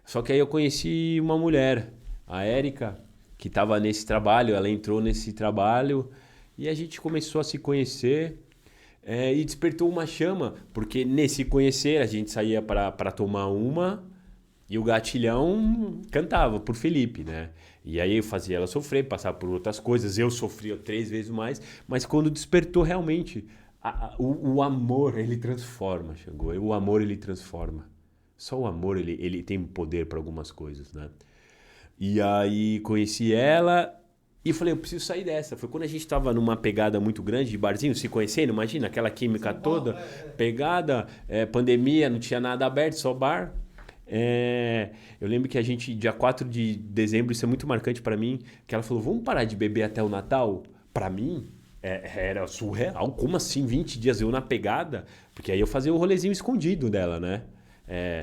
Só que aí eu conheci uma mulher, a Érica, que estava nesse trabalho, ela entrou nesse trabalho e a gente começou a se conhecer e despertou uma chama, porque nesse conhecer a gente saía para tomar uma e o gatilhão cantava por Felipe, né? E aí eu fazia ela sofrer, passar por outras coisas, eu sofria 3 vezes mais, mas quando despertou realmente, o amor ele transforma, Xangô, o amor ele transforma. Só o amor, ele tem poder para algumas coisas, né? E aí conheci ela e falei, eu preciso sair dessa. Foi quando a gente tava numa pegada muito grande de barzinho, se conhecendo, imagina, aquela química toda, pegada, pandemia, não tinha nada aberto, só bar. Eu lembro que a gente, dia 4 de dezembro, isso é muito marcante para mim, que ela falou, vamos parar de beber até o Natal? Para mim, era surreal. Como assim, 20 dias eu na pegada? Porque aí eu fazia o rolezinho escondido dela, né?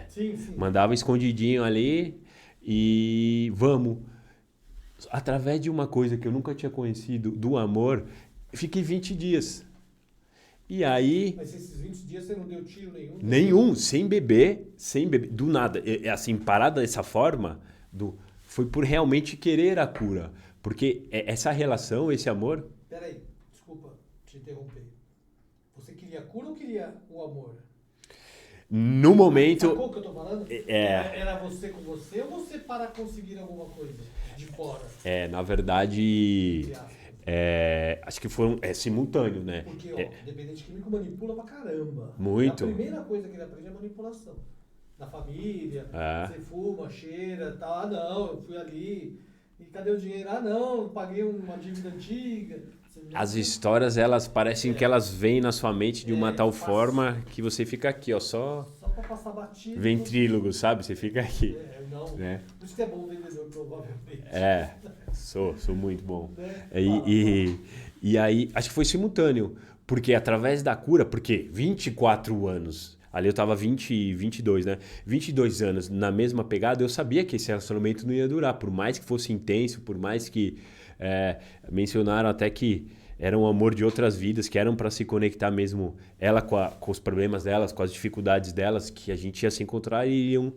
Sim. Mandava escondidinho ali e vamos. Através de uma coisa que eu nunca tinha conhecido, do amor, fiquei 20 dias. E aí... Mas esses 20 dias você não deu tiro nenhum? Nenhum, sem beber, do nada. Assim, parada dessa forma, foi por realmente querer a cura. Porque essa relação, esse amor... Peraí, desculpa te interromper. Você queria a cura ou queria o amor? No momento... Sacou o que eu tô falando? Era você com você ou você para conseguir alguma coisa de fora? Na verdade... acho que foi simultâneo, né? Porque, dependente químico manipula pra caramba. Muito. A primeira coisa que ele aprende é manipulação. Na família, você fuma, cheira, tal. Ah, não, eu fui ali. E cadê o dinheiro? Ah, não, eu paguei uma dívida antiga. As histórias, elas parecem que elas vêm na sua mente de uma tal forma que você fica aqui, só pra passar batido. Ventrílogo, sabe? Você fica aqui. Não. Né? Por isso que é bom vendedor, provavelmente. Sou muito bom. E aí, acho que foi simultâneo. Porque através da cura, porque 24 anos, ali eu tava 22, né? 22 anos na mesma pegada, eu sabia que esse relacionamento não ia durar, por mais que fosse intenso, por mais que mencionaram até que era um amor de outras vidas, que eram para se conectar mesmo, ela com os problemas delas, com as dificuldades delas, que a gente ia se encontrar e iriam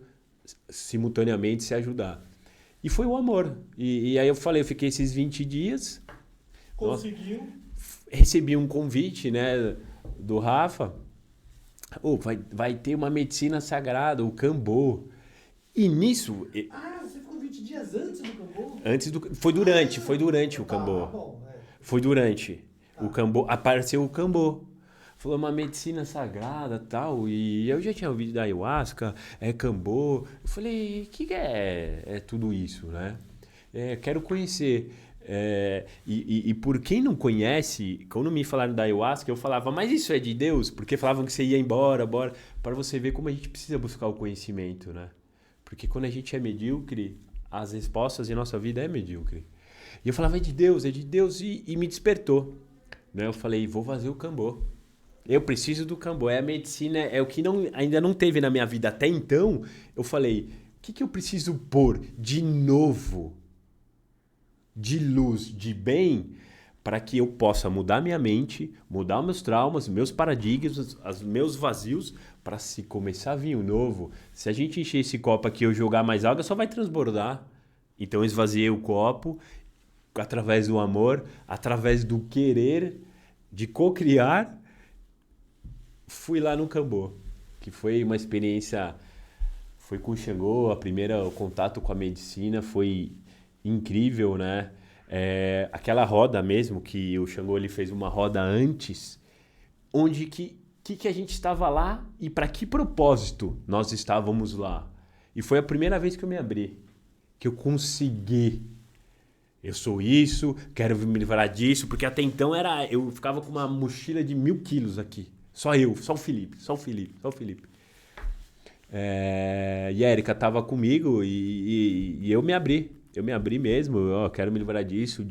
simultaneamente se ajudar. E foi o amor. E aí eu fiquei esses 20 dias. Conseguiu? Recebi um convite, né, do Rafa. Vai ter uma medicina sagrada, o Cambô. E nisso... Você ficou 20 dias antes do Cambô? Foi durante o Cambô. Bom, Foi durante. O Cambô, apareceu o Cambô. Falou uma medicina sagrada e tal. E eu já tinha ouvido da ayahuasca, Cambô. Eu falei, o que é tudo isso, né? Quero conhecer. E por quem não conhece, quando me falaram da ayahuasca, eu falava, mas isso é de Deus? Porque falavam que você ia embora, para você ver como a gente precisa buscar o conhecimento, né? Porque quando a gente é medíocre, as respostas em nossa vida é medíocre. E eu falava, é de Deus, e me despertou. Né? Eu falei, vou fazer o Cambô. Eu preciso do Cambô, a medicina, é o que ainda não teve na minha vida até então. Eu falei, o que eu preciso pôr de novo, de luz, de bem, para que eu possa mudar minha mente, mudar meus traumas, meus paradigmas, os meus vazios, para se começar a vir o novo. Se a gente encher esse copo aqui e eu jogar mais água, só vai transbordar. Então eu esvaziei o copo através do amor, através do querer, de co-criar. Fui lá no Cambô, que foi uma experiência, foi com o Xangô, o contato com a medicina foi incrível, né? Aquela roda mesmo, que o Xangô ele fez uma roda antes, onde que a gente estava lá e para que propósito nós estávamos lá. E foi a primeira vez que eu me abri, que eu consegui. Eu sou isso, quero me livrar disso, porque até então eu ficava com uma mochila de 1.000 quilos aqui. Só o Felipe. E a Erika tava comigo e eu me abri. Eu me abri mesmo, quero me livrar disso.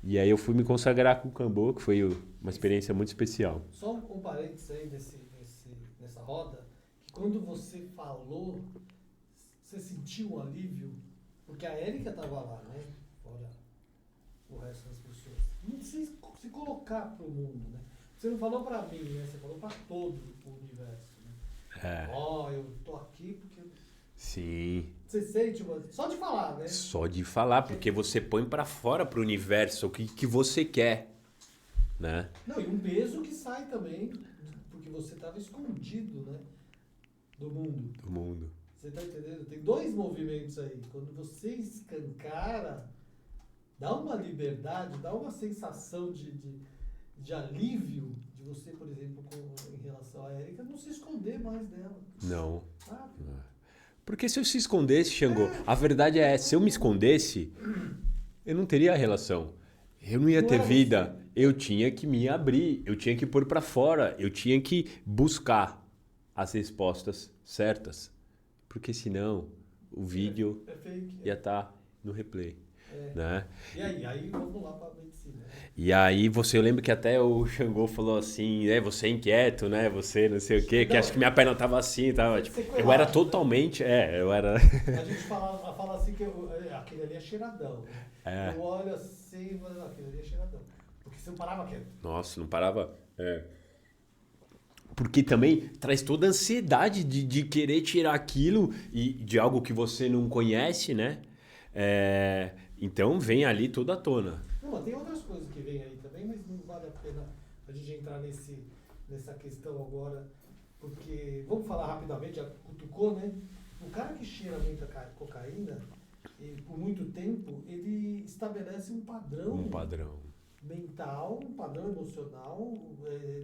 E aí eu fui me consagrar com o Cambô, que foi uma experiência muito especial. Só um parênteses aí nessa roda, que quando você falou, você sentiu um alívio? Porque a Erika tava lá, né? Fora o resto das pessoas. Não precisa se colocar pro mundo, né? Você não falou pra mim, né? Você falou pra todo o universo, né? Eu tô aqui porque... Sim. Você sente, só de falar, né? Só de falar, porque você põe pra fora pro universo o que você quer, né? Não, e um peso que sai também, porque você tava escondido, né? Do mundo. Você tá entendendo? Tem dois movimentos aí. Quando você escancara, dá uma liberdade, dá uma sensação de alívio de você, por exemplo, em relação à Erika, não se esconder mais dela. Não. Sabe? Porque se eu se escondesse, Xangô, a verdade se eu me escondesse, eu não teria relação. Eu não ia ter vida. Eu tinha que me abrir, eu tinha que pôr pra fora, eu tinha que buscar as respostas certas. Porque senão o vídeo ia estar no replay. Né? E aí vamos lá para a medicina. E aí eu lembro que até o Xangô falou assim, você é inquieto, né? Você não sei o quê, que acho que minha perna tava assim, tava, tipo, eu era totalmente, eu era... A gente fala assim que aquele ali é cheiradão. Né? Eu olho assim e falo, aquele ali é cheiradão. Porque você não parava quieto. Nossa, não parava... Porque também traz toda a ansiedade de querer tirar aquilo e de algo que você não conhece, né? Então vem ali toda à tona. Não, tem outras coisas que vem aí também, mas não vale a pena a gente entrar nessa questão agora, porque, vamos falar rapidamente, já cutucou, né? O cara que cheira muita cocaína, por muito tempo, ele estabelece um padrão mental, um padrão emocional,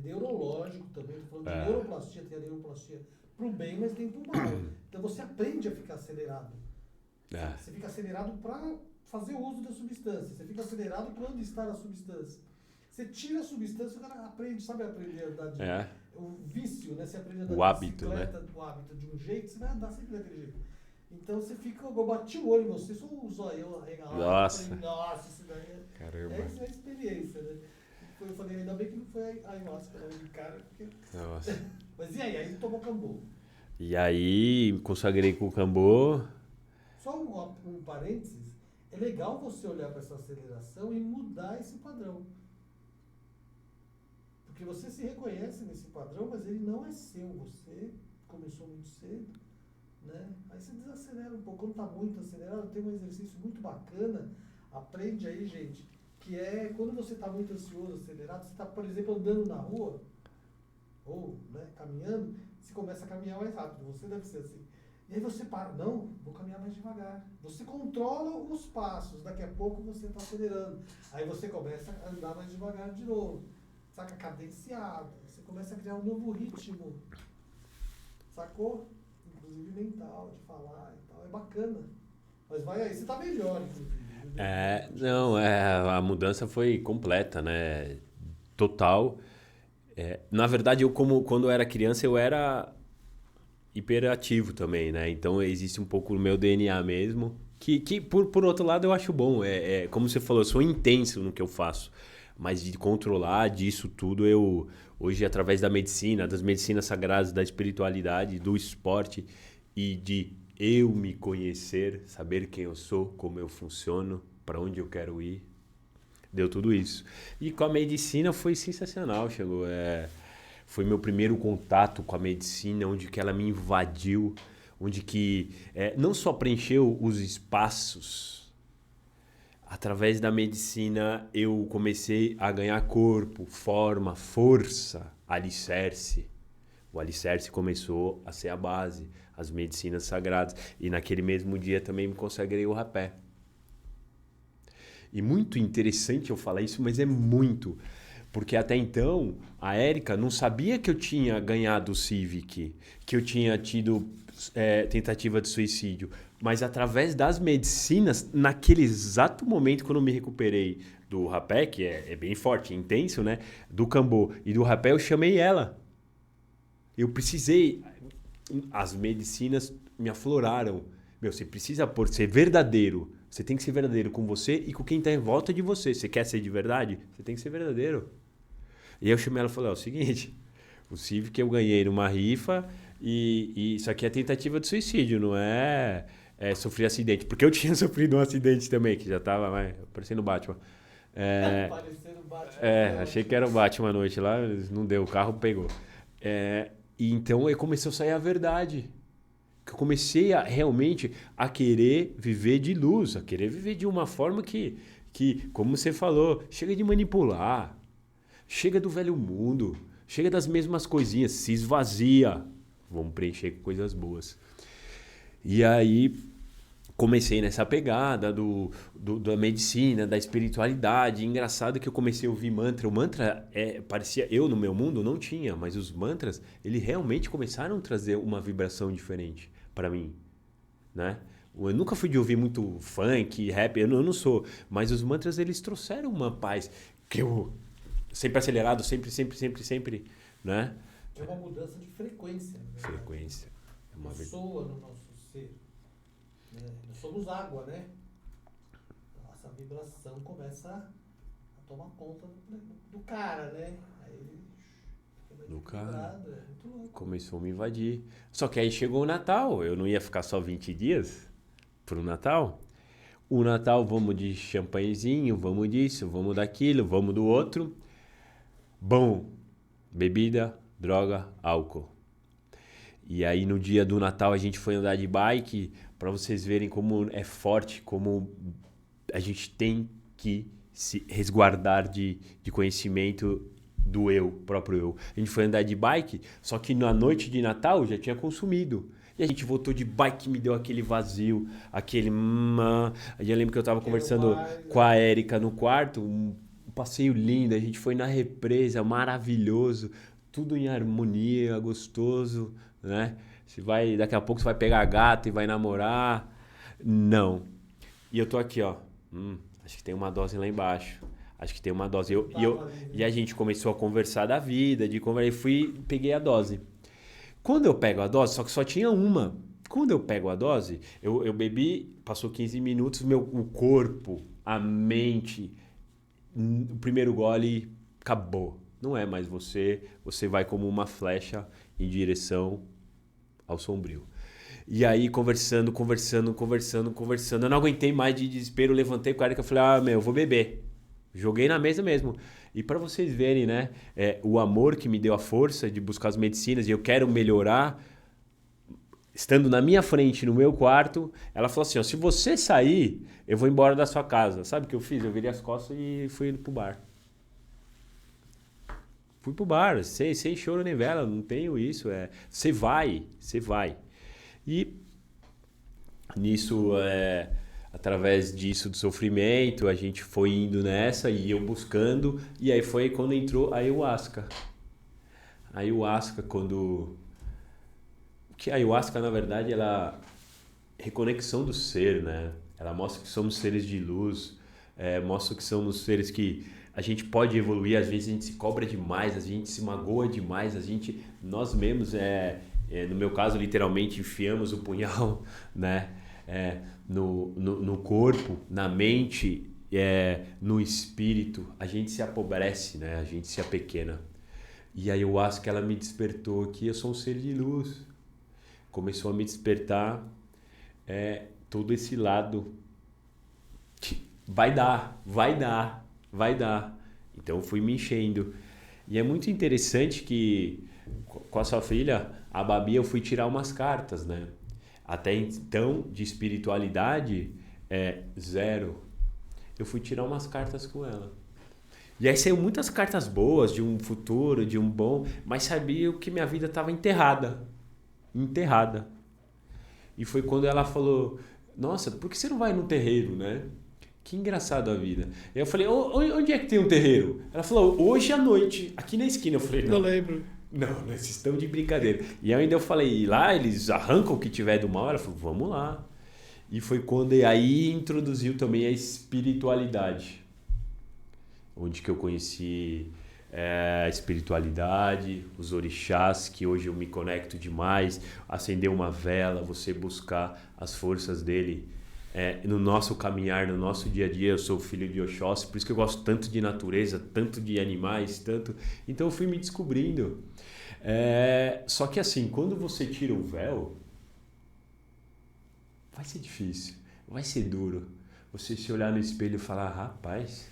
neurológico também. Estou falando de neuroplastia, tem a neuroplastia para o bem, mas tem para o mal. Então você aprende a ficar acelerado. Você fica acelerado para fazer uso da substância. Você fica acelerado quando está na substância. Você tira a substância, o cara aprende, sabe aprender a andar o vício, né? Você aprende a andar o hábito, né? O hábito de um jeito, você vai andar sempre daquele jeito. Então você fica, eu bati o olho em você, só o zoião arregalado. Nossa. Falei, nossa, isso daí Caramba. essa é a experiência, né? Eu falei, ainda bem que não foi a ayahuasca, não, de cara, porque... Nossa. Mas e aí? Aí tomou cambô. E aí, me consagrei com o Cambô. Só um parênteses, é legal você olhar para essa aceleração e mudar esse padrão. Porque você se reconhece nesse padrão, mas ele não é seu. Você começou muito cedo, né? Aí você desacelera um pouco. Quando está muito acelerado, tem um exercício muito bacana. Aprende aí, gente, que é quando você está muito ansioso, acelerado, você está, por exemplo, andando na rua, ou né, caminhando, você começa a caminhar mais rápido. Você deve ser assim. E aí você para, não, vou caminhar mais devagar. Você controla os passos, daqui a pouco você está acelerando. Aí você começa a andar mais devagar de novo. Saca? Cadenciado. Você começa a criar um novo ritmo. Sacou? Inclusive mental, de falar e tal. É bacana. Mas vai aí, você tá melhor, inclusive. Não, a mudança foi completa, né? Total. Na verdade, quando eu era criança, eu era hiperativo também, né? Então existe um pouco no meu DNA mesmo, que por outro lado eu acho bom. Como você falou, eu sou intenso no que eu faço. Mas de controlar disso tudo, eu hoje, através da medicina, das medicinas sagradas, da espiritualidade, do esporte e de eu me conhecer, saber quem eu sou, como eu funciono, para onde eu quero ir, deu tudo isso. E com a medicina foi sensacional, chegou. Foi meu primeiro contato com a medicina, onde que ela me invadiu, onde que não só preencheu os espaços. Através da medicina eu comecei a ganhar corpo, forma, força, alicerce. O alicerce começou a ser a base, as medicinas sagradas. E naquele mesmo dia também me consagrei o rapé. E muito interessante eu falar isso, mas é muito. Porque até então a Érica não sabia que eu tinha ganhado o Civic, que eu tinha tido tentativa de suicídio. Mas através das medicinas, naquele exato momento quando eu me recuperei do rapé, que é bem forte, intenso, né? Do Cambô e do rapé, eu chamei ela. Eu precisei. As medicinas me afloraram. Meu, você precisa ser verdadeiro. Você tem que ser verdadeiro com você e com quem está em volta de você. Você quer ser de verdade? Você tem que ser verdadeiro. E aí eu chamei ela e falei, é o seguinte, o Civic eu ganhei numa rifa e isso aqui é tentativa de suicídio, não é sofrer acidente. Porque eu tinha sofrido um acidente também, que já estava parecendo Batman. Parecendo Batman. Achei que era o Batman à noite lá, não deu, o carro pegou. E então aí começou a sair a verdade. Que eu comecei realmente a querer viver de luz, a querer viver de uma forma que, como você falou, chega de manipular, chega do velho mundo, chega das mesmas coisinhas, se esvazia. Vamos preencher com coisas boas. E aí comecei nessa pegada da medicina, da espiritualidade. Engraçado que eu comecei a ouvir mantra. O mantra parecia, eu no meu mundo não tinha, mas os mantras, eles realmente começaram a trazer uma vibração diferente para mim, né? Eu nunca fui de ouvir muito funk, rap, eu não sou, mas os mantras eles trouxeram uma paz que eu sempre acelerado, sempre, né? É uma mudança de frequência. Né? Frequência. Soa no nosso ser. Né? Nós somos água, né? Então, essa vibração começa a tomar conta do cara, né? Aí ele do cara. Muito louco. Começou a me invadir. Só que aí chegou o Natal. Eu não ia ficar só 20 dias pro Natal. O Natal, vamos de champanhezinho, vamos disso, vamos daquilo, vamos do outro. Bom, bebida, droga, álcool. E aí no dia do Natal a gente foi andar de bike para vocês verem como é forte, como a gente tem que se resguardar de conhecimento do próprio eu. A gente foi andar de bike, só que na noite de Natal já tinha consumido. E a gente voltou de bike, me deu aquele vazio, aquele... Eu lembro que eu tava conversando com a Érica no quarto, um passeio lindo, a gente foi na represa, maravilhoso, tudo em harmonia, gostoso, né? Daqui a pouco você vai pegar gato e vai namorar. Não. E eu tô aqui, ó. Acho que tem uma dose lá embaixo. Acho que tem uma dose. E a gente começou a conversar da vida, peguei a dose. Quando eu pego a dose, só que só tinha uma. quando eu pego a dose, eu bebi, passou 15 minutos, o corpo, a mente, o primeiro gole acabou. Não é mais você vai como uma flecha em direção ao sombrio. E aí, conversando, eu não aguentei mais de desespero, levantei com a Erika e falei, eu vou beber. Joguei na mesa mesmo. E para vocês verem, né, o amor que me deu a força de buscar as medicinas e eu quero melhorar, estando na minha frente, no meu quarto, ela falou assim, se você sair, eu vou embora da sua casa. Sabe o que eu fiz? Eu virei as costas e fui pro bar. Fui pro bar, sem choro nem vela, não tenho isso. Você vai. E nisso, através disso do sofrimento, a gente foi indo nessa e eu buscando. E aí foi quando entrou a ayahuasca. A ayahuasca, que a ayahuasca, na verdade, ela é reconexão do ser, né? Ela mostra que somos seres de luz, mostra que somos seres que a gente pode evoluir, às vezes a gente se cobra demais, a gente se magoa demais, nós mesmos, no meu caso, literalmente enfiamos o punhal, né? No corpo, na mente, no espírito, a gente se apobrece, né? A gente se apequena. E a ayahuasca, ela me despertou que eu sou um ser de luz. Começou a me despertar todo esse lado que vai dar. Então eu fui me enchendo. E é muito interessante que com a sua filha, a Babi, eu fui tirar umas cartas, né? Até então, de espiritualidade, zero. Eu fui tirar umas cartas com ela. E aí saiu muitas cartas boas, de um futuro, de um bom, mas sabia que minha vida estava enterrada. E foi quando ela falou, nossa, por que você não vai no terreiro, né? Que engraçado a vida. E eu falei, onde é que tem um terreiro? Ela falou, hoje à noite, aqui na esquina. Eu falei, não. Eu lembro. Não, vocês estão de brincadeira. E ainda eu falei, lá eles arrancam o que tiver do mal. Ela falou, vamos lá. E foi quando aí introduziu também a espiritualidade. Onde que eu conheci a espiritualidade, os orixás, que hoje eu me conecto demais. Acender uma vela, você buscar as forças dele no nosso caminhar, no nosso dia a dia. Eu sou filho de Oxóssi, por isso que eu gosto tanto de natureza, tanto de animais, tanto. Então eu fui me descobrindo. Só que assim, quando você tira o véu, vai ser difícil, vai ser duro. Você se olhar no espelho e falar, rapaz,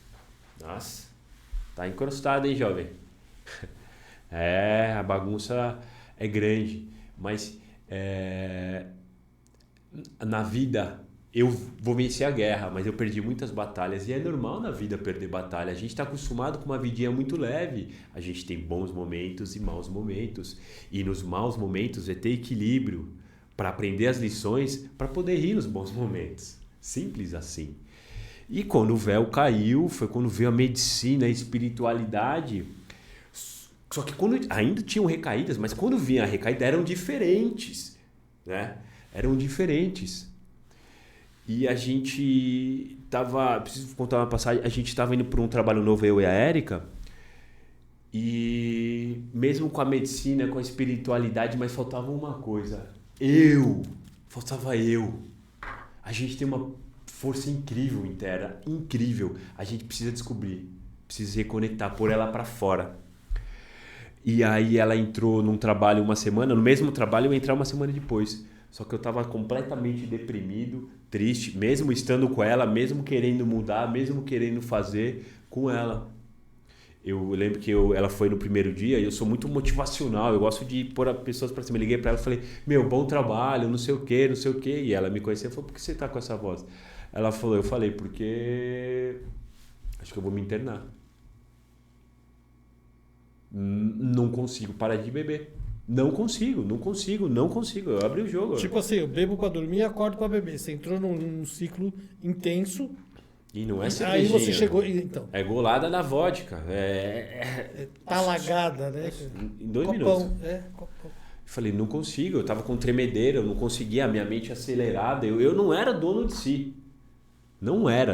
nossa, tá encrustado, hein, jovem? A bagunça é grande, mas na vida eu vou vencer a guerra, mas eu perdi muitas batalhas e é normal na vida perder batalha. A gente está acostumado com uma vidinha muito leve. A gente tem bons momentos e maus momentos. E nos maus momentos é ter equilíbrio para aprender as lições, para poder rir nos bons momentos. Simples assim. E quando o véu caiu, foi quando veio a medicina, a espiritualidade. Só que quando ainda tinham recaídas, mas quando vinha a recaída eram diferentes, né? Eram diferentes. E a gente tava, preciso contar uma passagem, a gente tava indo para um trabalho novo, eu e a Erika, e mesmo com a medicina, com a espiritualidade, mas faltava uma coisa, faltava eu. A gente tem uma força incrível interna, incrível, a gente precisa descobrir, precisa se reconectar, pôr ela para fora. E aí ela entrou num trabalho uma semana, no mesmo trabalho eu ia entrar uma semana depois. Só que eu estava completamente deprimido, triste, mesmo estando com ela, mesmo querendo mudar, mesmo querendo fazer com ela. Eu lembro que ela foi no primeiro dia e eu sou muito motivacional, eu gosto de pôr as pessoas para cima. Eu liguei para ela e falei, bom trabalho, não sei o quê. E ela me conheceu e falou, por que você tá com essa voz? Ela falou, eu falei, porque acho que eu vou me internar. Não consigo parar de beber. Não consigo. Eu abri o jogo. Tipo assim, eu bebo pra dormir e acordo pra beber. Você entrou num ciclo intenso. E não é cervejinha. Aí você chegou... Então. É golada na vodka. Talagada, né? Em 2 copão, minutos. Copão. Eu falei, não consigo. Eu tava com tremedeira, eu não conseguia, a minha mente acelerada. Eu não era dono de si. Não era.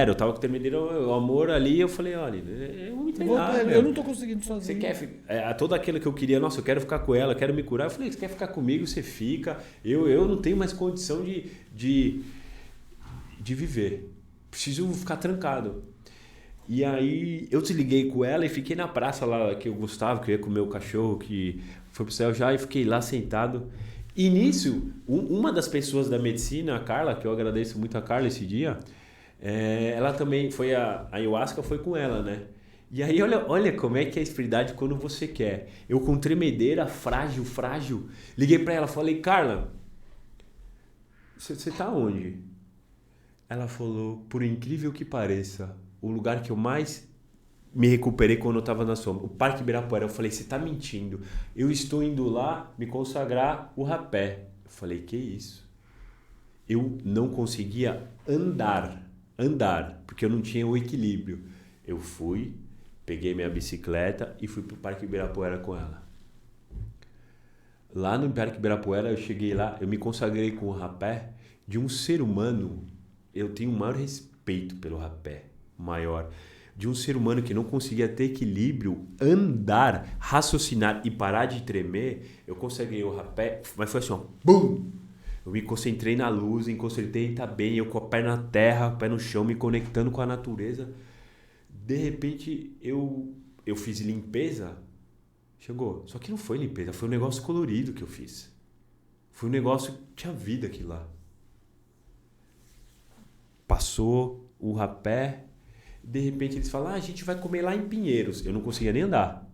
Eu tava terminando o amor ali, eu falei, olha, eu vou me treinar, Eu não tô conseguindo sozinho. Você quer... todo aquilo que eu queria, nossa, eu quero ficar com ela, eu quero me curar. Eu falei, você quer ficar comigo, você fica. Eu não tenho mais condição de viver. Preciso ficar trancado. E aí eu desliguei com ela e fiquei na praça lá que eu gostava, que eu ia comer o cachorro, que foi pro céu já, e fiquei lá sentado. E nisso, uma das pessoas da medicina, a Carla, que eu agradeço muito a Carla esse dia, ela também foi a ayahuasca foi com ela, né? E aí olha como é que é a espiritualidade quando você quer. Eu com tremedeira, frágil, liguei pra ela, falei, Carla, você tá onde? Ela falou, por incrível que pareça, o lugar que eu mais me recuperei quando eu estava na sombra, o Parque Ibirapuera. Eu falei, você está mentindo. Eu estou indo lá me consagrar o rapé. Eu falei, que isso? Eu não conseguia andar, porque eu não tinha o equilíbrio. Eu fui, peguei minha bicicleta e fui para o Parque Ibirapuera com ela. Lá no Parque Ibirapuera, eu cheguei lá, eu me consagrei com o rapé de um ser humano. Eu tenho o maior respeito pelo rapé, maior, de um ser humano que não conseguia ter equilíbrio, andar, raciocinar e parar de tremer. Eu consagrei o rapé, mas foi assim, ó, bum! Eu me concentrei na luz, me concentrei em estar bem, eu com a perna na terra, pé no chão, me conectando com a natureza. De repente, eu fiz limpeza, chegou. Só que não foi limpeza, foi um negócio colorido que eu fiz. Foi um negócio que tinha vida aqui lá. Passou o rapé, de repente eles falaram, a gente vai comer lá em Pinheiros. Eu não conseguia nem andar.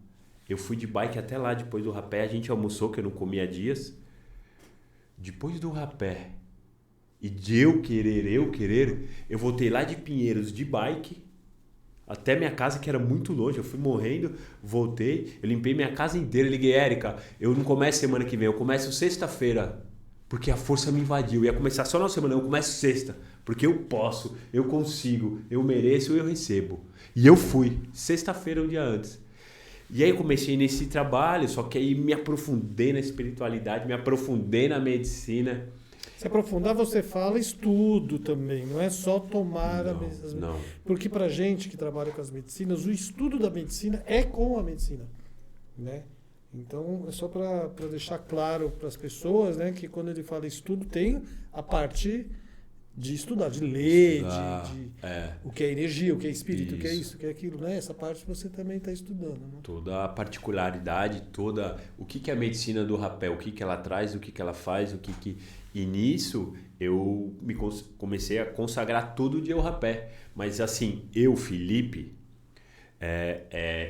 Eu fui de bike até lá depois do rapé, a gente almoçou, que eu não comia há dias. Depois do rapé e de eu querer, eu voltei lá de Pinheiros de bike até minha casa, que era muito longe. Eu fui morrendo, voltei, eu limpei minha casa inteira, liguei, Érica, eu não começo semana que vem, eu começo sexta-feira, porque a força me invadiu. Eu ia começar só na semana, eu começo sexta. Porque eu posso, eu consigo, eu mereço, eu recebo. E eu fui, sexta-feira, um dia antes. E aí eu comecei nesse trabalho, só que aí me aprofundei na espiritualidade, me aprofundei na medicina. Se aprofundar, você fala estudo também, não é só tomar Não, a medicina. não. Porque pra gente que trabalha com as medicinas, o estudo da medicina é com a medicina, né? Então, é só para deixar claro para as pessoas, né, que quando ele fala estudo, tem a parte de estudar, de ler, o que é energia, o que é espírito, o que é isso, o que é aquilo, né? Essa parte você também está estudando, né? Toda a particularidade, o que é a medicina do rapé, o que ela traz, o que ela faz, E nisso eu comecei a consagrar todo dia o rapé. Mas assim, Felipe,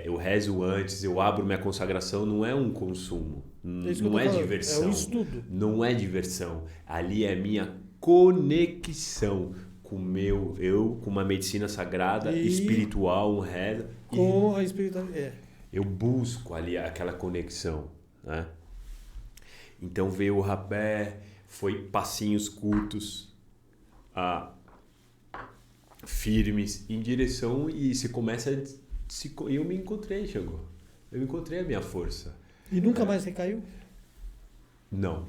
eu rezo antes, eu abro minha consagração, não é um consumo, não é diversão. É um estudo. Não é diversão. Ali é minha conexão com com uma medicina sagrada, espiritual, um rezo. Com a espiritualidade. Eu busco ali aquela conexão, né? Então veio o rapé, foi passinhos curtos, firmes, em direção, e você começa eu me encontrei, chegou. Eu encontrei a minha força. E nunca mais recaiu? Não.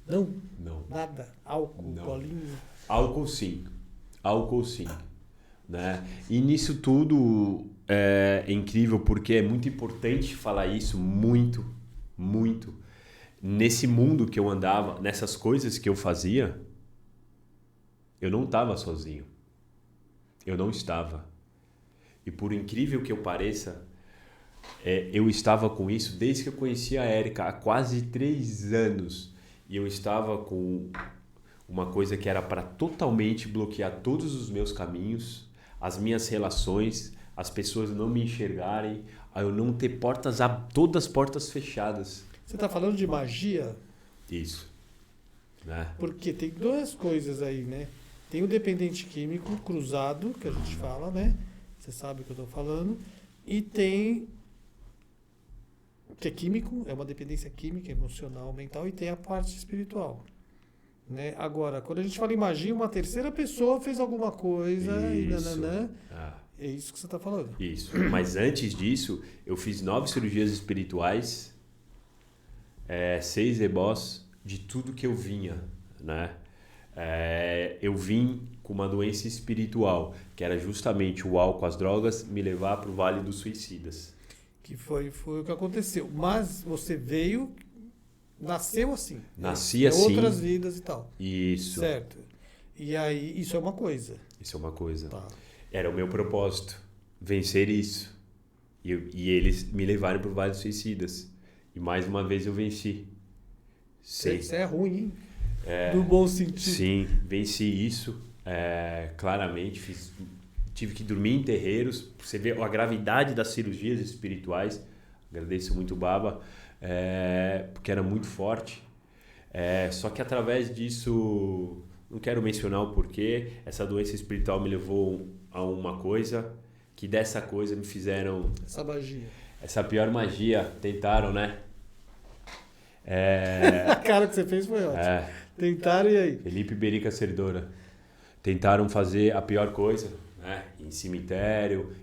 Não? Não. Nada? Álcool, não. bolinho? Álcool sim. Né? E nisso tudo é incrível, porque é muito importante falar isso, muito. Nesse mundo que eu andava, nessas coisas que eu fazia, eu não estava sozinho. Eu não estava. E por incrível que eu pareça, eu estava com isso desde que eu conheci a Érica, há quase 3 anos. E eu estava com uma coisa que era para totalmente bloquear todos os meus caminhos, as minhas relações, as pessoas não me enxergarem, a eu não ter todas as portas fechadas. Você está falando de magia? Isso. Né? Porque tem 2 coisas aí, né? Tem o dependente químico cruzado, que a gente fala, né? Você sabe o que eu estou falando. E tem que é químico, é uma dependência química, emocional, mental, e tem a parte espiritual. Né? Agora, quando a gente fala em magia, uma terceira pessoa fez alguma coisa e nananã. É isso que você está falando. Isso. Mas antes disso, eu fiz 9 cirurgias espirituais, 6 ebós de tudo que eu vinha, né? Eu vim com uma doença espiritual, que era justamente o álcool, as drogas, me levar para o Vale dos Suicidas. Que foi o que aconteceu. Mas você nasceu assim. Nasci assim. Outras vidas e tal. Isso. Certo. E aí, isso é uma coisa. Isso é uma coisa. Tá. Era o meu propósito, vencer isso. E eles me levaram para o Vale dos Suicidas. E mais uma vez eu venci. Isso é ruim, hein? No bom sentido. Sim, venci isso. Claramente, tive que dormir em terreiros. Você vê a gravidade das cirurgias espirituais. Agradeço muito o Baba, porque era muito forte. Só que através disso, não quero mencionar o porquê, essa doença espiritual me levou a uma coisa, que dessa coisa me fizeram... Essa magia. Essa pior magia. Tentaram, né? A cara que você fez foi ótima. Tentaram e aí? Felipe Berica Cerdora. Tentaram fazer a pior coisa, né? Em cemitério,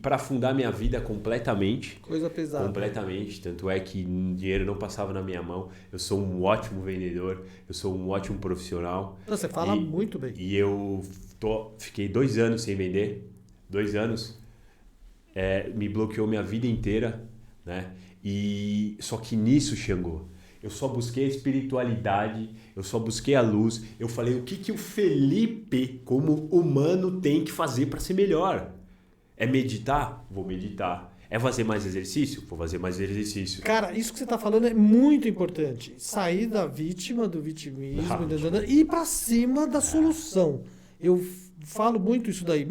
para afundar minha vida completamente. Coisa pesada. Completamente. Tanto é que dinheiro não passava na minha mão. Eu sou um ótimo vendedor, eu sou um ótimo profissional. Não, você fala muito bem. E eu fiquei 2 anos sem vender. 2 anos. Me bloqueou minha vida inteira, né? Só que nisso, Xangô, eu só busquei a espiritualidade, eu só busquei a luz. Eu falei, o que o Felipe, como humano, tem que fazer para ser melhor? É meditar? Vou meditar. É fazer mais exercício? Vou fazer mais exercício. Cara, isso que você está falando é muito importante. Sair da vítima, do vitimismo, e ir para cima da solução. Eu falo muito isso daí.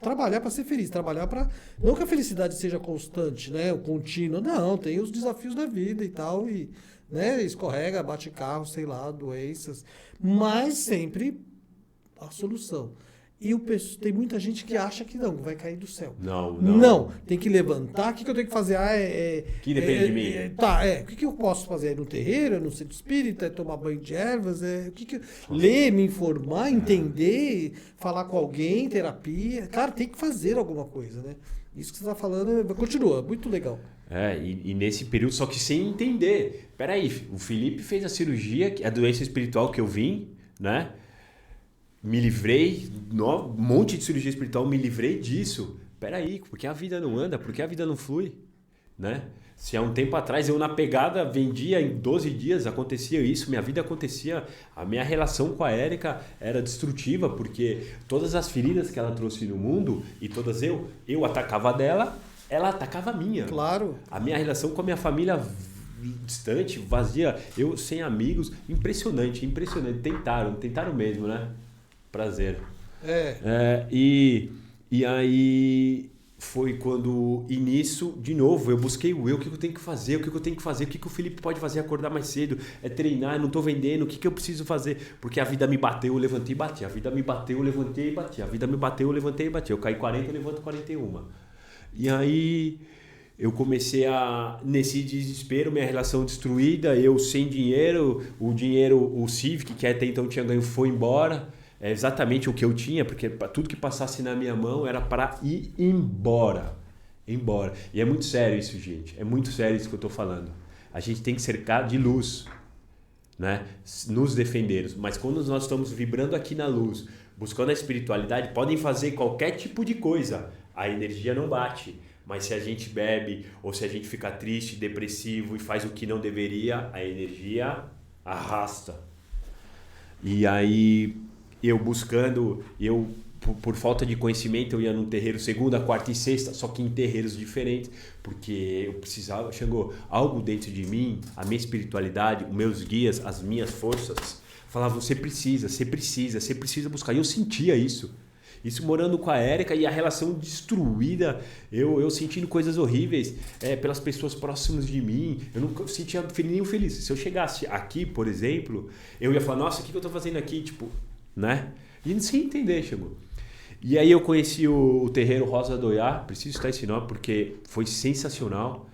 Trabalhar para ser feliz, trabalhar para... Não que a felicidade seja constante, né? O contínuo. Não, tem os desafios da vida e tal, e né? Escorrega, bate carro, sei lá, doenças. Mas sempre a solução. E tem muita gente que acha que não, vai cair do céu. Não. Tem que levantar. O que eu tenho que fazer? Que depende de mim. O que eu posso fazer? No terreiro, no centro espírita, tomar banho de ervas? Ler, me informar, entender, falar com alguém, terapia. Cara, tem que fazer alguma coisa, né? Isso que você está falando, continua, muito legal. E nesse período, só que sem entender. Peraí, o Felipe fez a cirurgia, a doença espiritual que eu vim, né? Me livrei, um monte de cirurgia espiritual, me livrei disso. Peraí, porque a vida não anda, porque a vida não flui, né? Se há um tempo atrás eu na pegada vendia em 12 dias, acontecia isso, minha vida acontecia, a minha relação com a Érica era destrutiva, porque todas as feridas que ela trouxe no mundo, e todas eu atacava dela, ela atacava a minha. Claro. A minha relação com a minha família distante, vazia, eu sem amigos, impressionante. Tentaram mesmo, né? Prazer. E aí foi quando, e nisso, de novo, eu busquei o que eu tenho que fazer, o que o Felipe pode fazer, acordar mais cedo, treinar, eu não tô vendendo, o que eu preciso fazer? Porque a vida me bateu, eu levantei e bati, a vida me bateu, eu levantei e bati, a vida me bateu, eu levantei e bati, eu caí 40, eu levanto 41. E aí eu comecei nesse desespero, minha relação destruída, eu sem dinheiro, o Civic, que até então tinha ganho, foi embora. É exatamente o que eu tinha, porque tudo que passasse na minha mão era para ir embora. E é muito sério isso, gente. É muito sério isso que eu estou falando. A gente tem que cercar de luz, né? Nos defender. Mas quando nós estamos vibrando aqui na luz, buscando a espiritualidade, podem fazer qualquer tipo de coisa. A energia não bate. Mas se a gente bebe, ou se a gente fica triste, depressivo e faz o que não deveria, a energia arrasta. E aí... por falta de conhecimento, eu ia num terreiro segunda, quarta e sexta, só que em terreiros diferentes, porque eu precisava, chegou algo dentro de mim, a minha espiritualidade, os meus guias, as minhas forças, falavam, você precisa buscar. E eu sentia isso morando com a Érica e a relação destruída, eu sentindo coisas horríveis pelas pessoas próximas de mim, eu não sentia nenhum feliz. Se eu chegasse aqui, por exemplo, eu ia falar, nossa, o que eu tô fazendo aqui? Tipo, né? E não sei entender, chegou. E aí eu conheci o terreiro Rosa do Iá, preciso citar esse nome porque foi sensacional.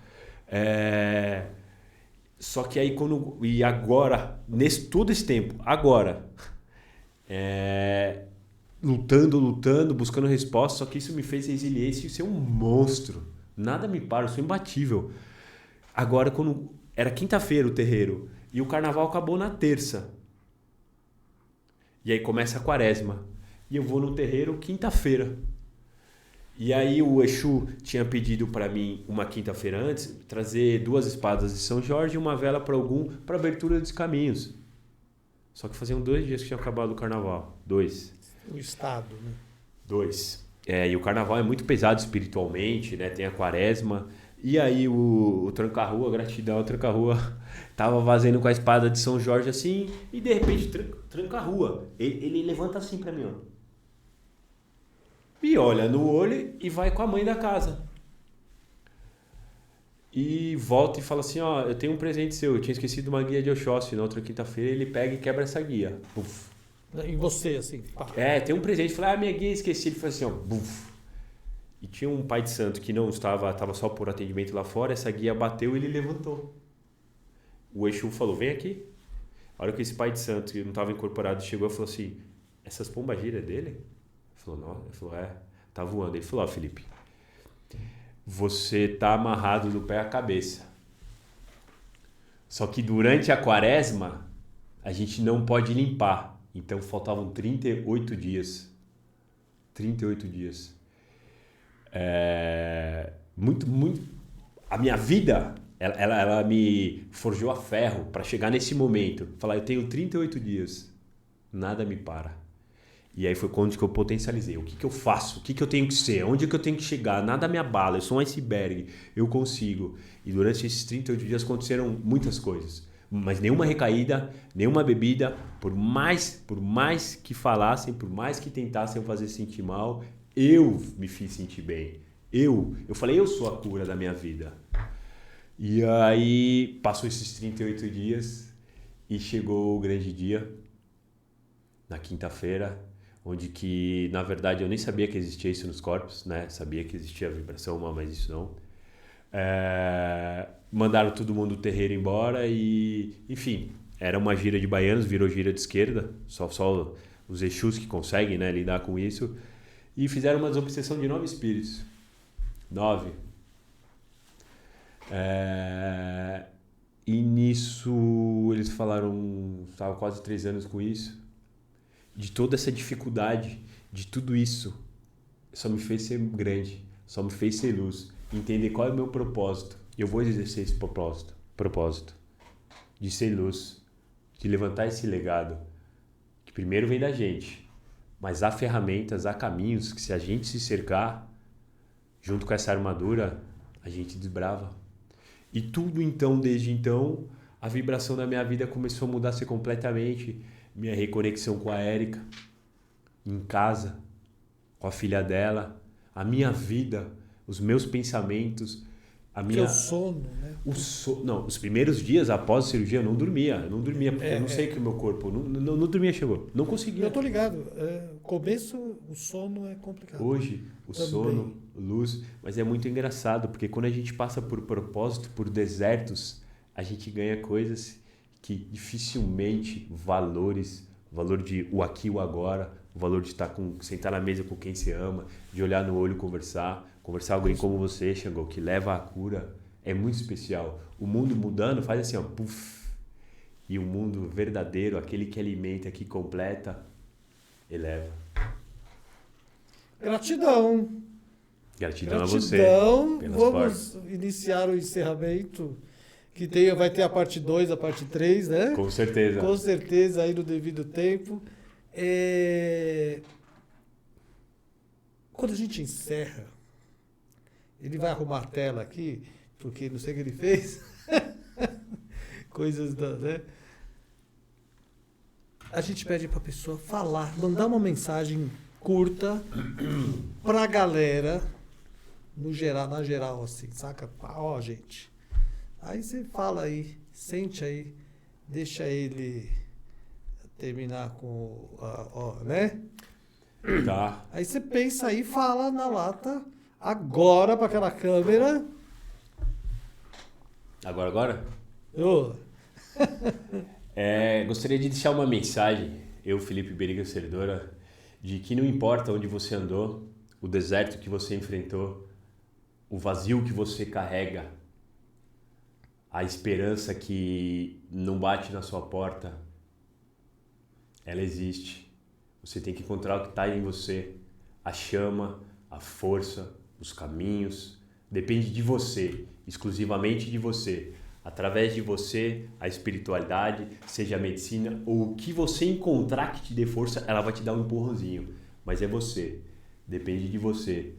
Só que aí e agora, todo esse tempo, lutando, buscando resposta, só que isso me fez resiliência e ser um monstro. Nada me para, eu sou imbatível. Agora, quando era quinta-feira o terreiro e o carnaval acabou na terça. E aí começa a quaresma. e eu vou no terreiro quinta-feira. E aí o Exu tinha pedido para mim, uma quinta-feira antes, trazer 2 espadas de São Jorge e uma vela para abertura dos caminhos. Só que faziam 2 dias que tinha acabado o carnaval. 2. O estado, né? 2. E o carnaval é muito pesado espiritualmente, né? Tem a quaresma. E aí o tranca-rua, gratidão ao tranca-rua, tava vazando com a espada de São Jorge assim, e de repente tranca-rua. Ele levanta assim pra mim, ó. E olha no olho e vai com a mãe da casa. E volta e fala assim, ó, eu tenho um presente seu, eu tinha esquecido uma guia de Oxóssi na outra quinta-feira, ele pega e quebra essa guia. Puf. Em você, assim. Pá. Tem um presente. Falei, minha guia, esqueci. Ele falou assim, ó, buf. E tinha um pai de santo que não estava só por atendimento lá fora, essa guia bateu e ele levantou. O Exu falou, vem aqui. A hora que esse pai de santo, que não estava incorporado, chegou e falou assim, essas pombagiras é dele? Ele falou, não. Ele falou, tá voando. Ele falou, Felipe, você tá amarrado do pé à cabeça. Só que durante a quaresma, a gente não pode limpar. Então faltavam 38 dias. 38 dias. Muito. A minha vida, ela me forjou a ferro para chegar nesse momento. Falar, eu tenho 38 dias. Nada me para. E aí foi quando que eu potencializei. O que eu faço? O que eu tenho que ser? Onde que eu tenho que chegar? Nada me abala. Eu sou um iceberg. Eu consigo. E durante esses 38 dias aconteceram muitas coisas. Mas nenhuma recaída, nenhuma bebida, por mais que falassem, por mais que tentassem fazer sentir mal, eu me fiz sentir bem. Eu falei, eu sou a cura da minha vida. E aí passou esses 38 dias e chegou o grande dia, na quinta-feira, onde que, na verdade, eu nem sabia que existia isso nos corpos, né? Sabia que existia a vibração, mas isso não. Mandaram todo mundo do terreiro embora e, enfim, era uma gira de baianos, virou gira de esquerda, só os Exus que conseguem, né, lidar com isso, e fizeram uma desobsessão de 9 espíritos. 9. E nisso eles falaram, estava quase 3 anos com isso, de toda essa dificuldade, de tudo isso, só me fez ser grande, só me fez ser luz, entender qual é o meu propósito. E eu vou exercer esse propósito de ser luz, de levantar esse legado, que primeiro vem da gente, mas há ferramentas, há caminhos que se a gente se cercar, junto com essa armadura, a gente desbrava. E tudo então, desde então, a vibração da minha vida começou a mudar-se completamente. Minha reconexão com a Érica, em casa, com a filha dela, a minha vida, os meus pensamentos, a minha... O sono, né? Não, os primeiros dias após a cirurgia eu não dormia, porque eu não sei que o meu corpo não dormia, chegou, não conseguia. Eu tô ligado, começo o sono é complicado. Hoje, o também. sono, luz, mas é muito engraçado, porque quando a gente passa por propósito, por desertos, a gente ganha coisas que dificilmente valor de o aqui e o agora, o valor de sentar na mesa com quem você ama, de olhar no olho, conversar com alguém como você, Xangô, que leva a cura, é muito especial. O mundo mudando faz assim, ó, puff, e o mundo verdadeiro, aquele que alimenta, que completa, eleva. Gratidão. Gratidão a você. Vamos iniciar o encerramento, que vai ter a parte 2, a parte 3, né? Com certeza. Com certeza, aí no devido tempo. Quando a gente encerra, ele vai arrumar a tela aqui, porque não sei o que ele fez. Coisas né? A gente pede para a pessoa falar, mandar uma mensagem curta para a galera, na geral, assim, saca? Ó, gente. Aí você fala aí, sente aí, deixa ele terminar com, né? Tá. Aí você pensa aí, fala na lata, agora para aquela câmera. Agora? Ô, Gostaria de deixar uma mensagem, eu, Felipe Beriga Servidora, de que não importa onde você andou, o deserto que você enfrentou, o vazio que você carrega, a esperança que não bate na sua porta, ela existe. Você tem que encontrar o que está em você. A chama, a força, os caminhos. Depende de você, exclusivamente de você. Através de você, a espiritualidade, seja a medicina, ou o que você encontrar que te dê força, ela vai te dar um empurrãozinho. Mas é você. Depende de você.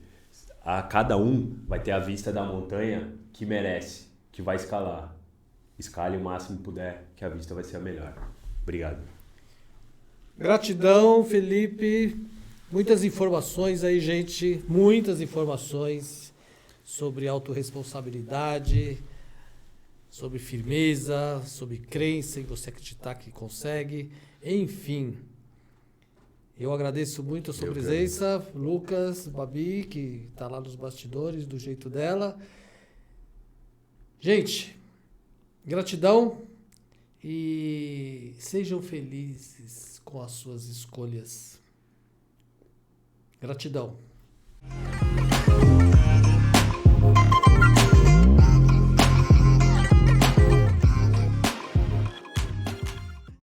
Cada um vai ter a vista da montanha que merece, que vai escalar. Escale o máximo que puder, que a vista vai ser a melhor. Obrigado. Gratidão, Felipe. Muitas informações aí, gente. Muitas informações sobre autorresponsabilidade, sobre firmeza, sobre crença em você acreditar que consegue. Enfim, eu agradeço muito a sua presença, Lucas, Babi, que está lá nos bastidores do jeito dela. Gente, gratidão e sejam felizes com as suas escolhas. Gratidão.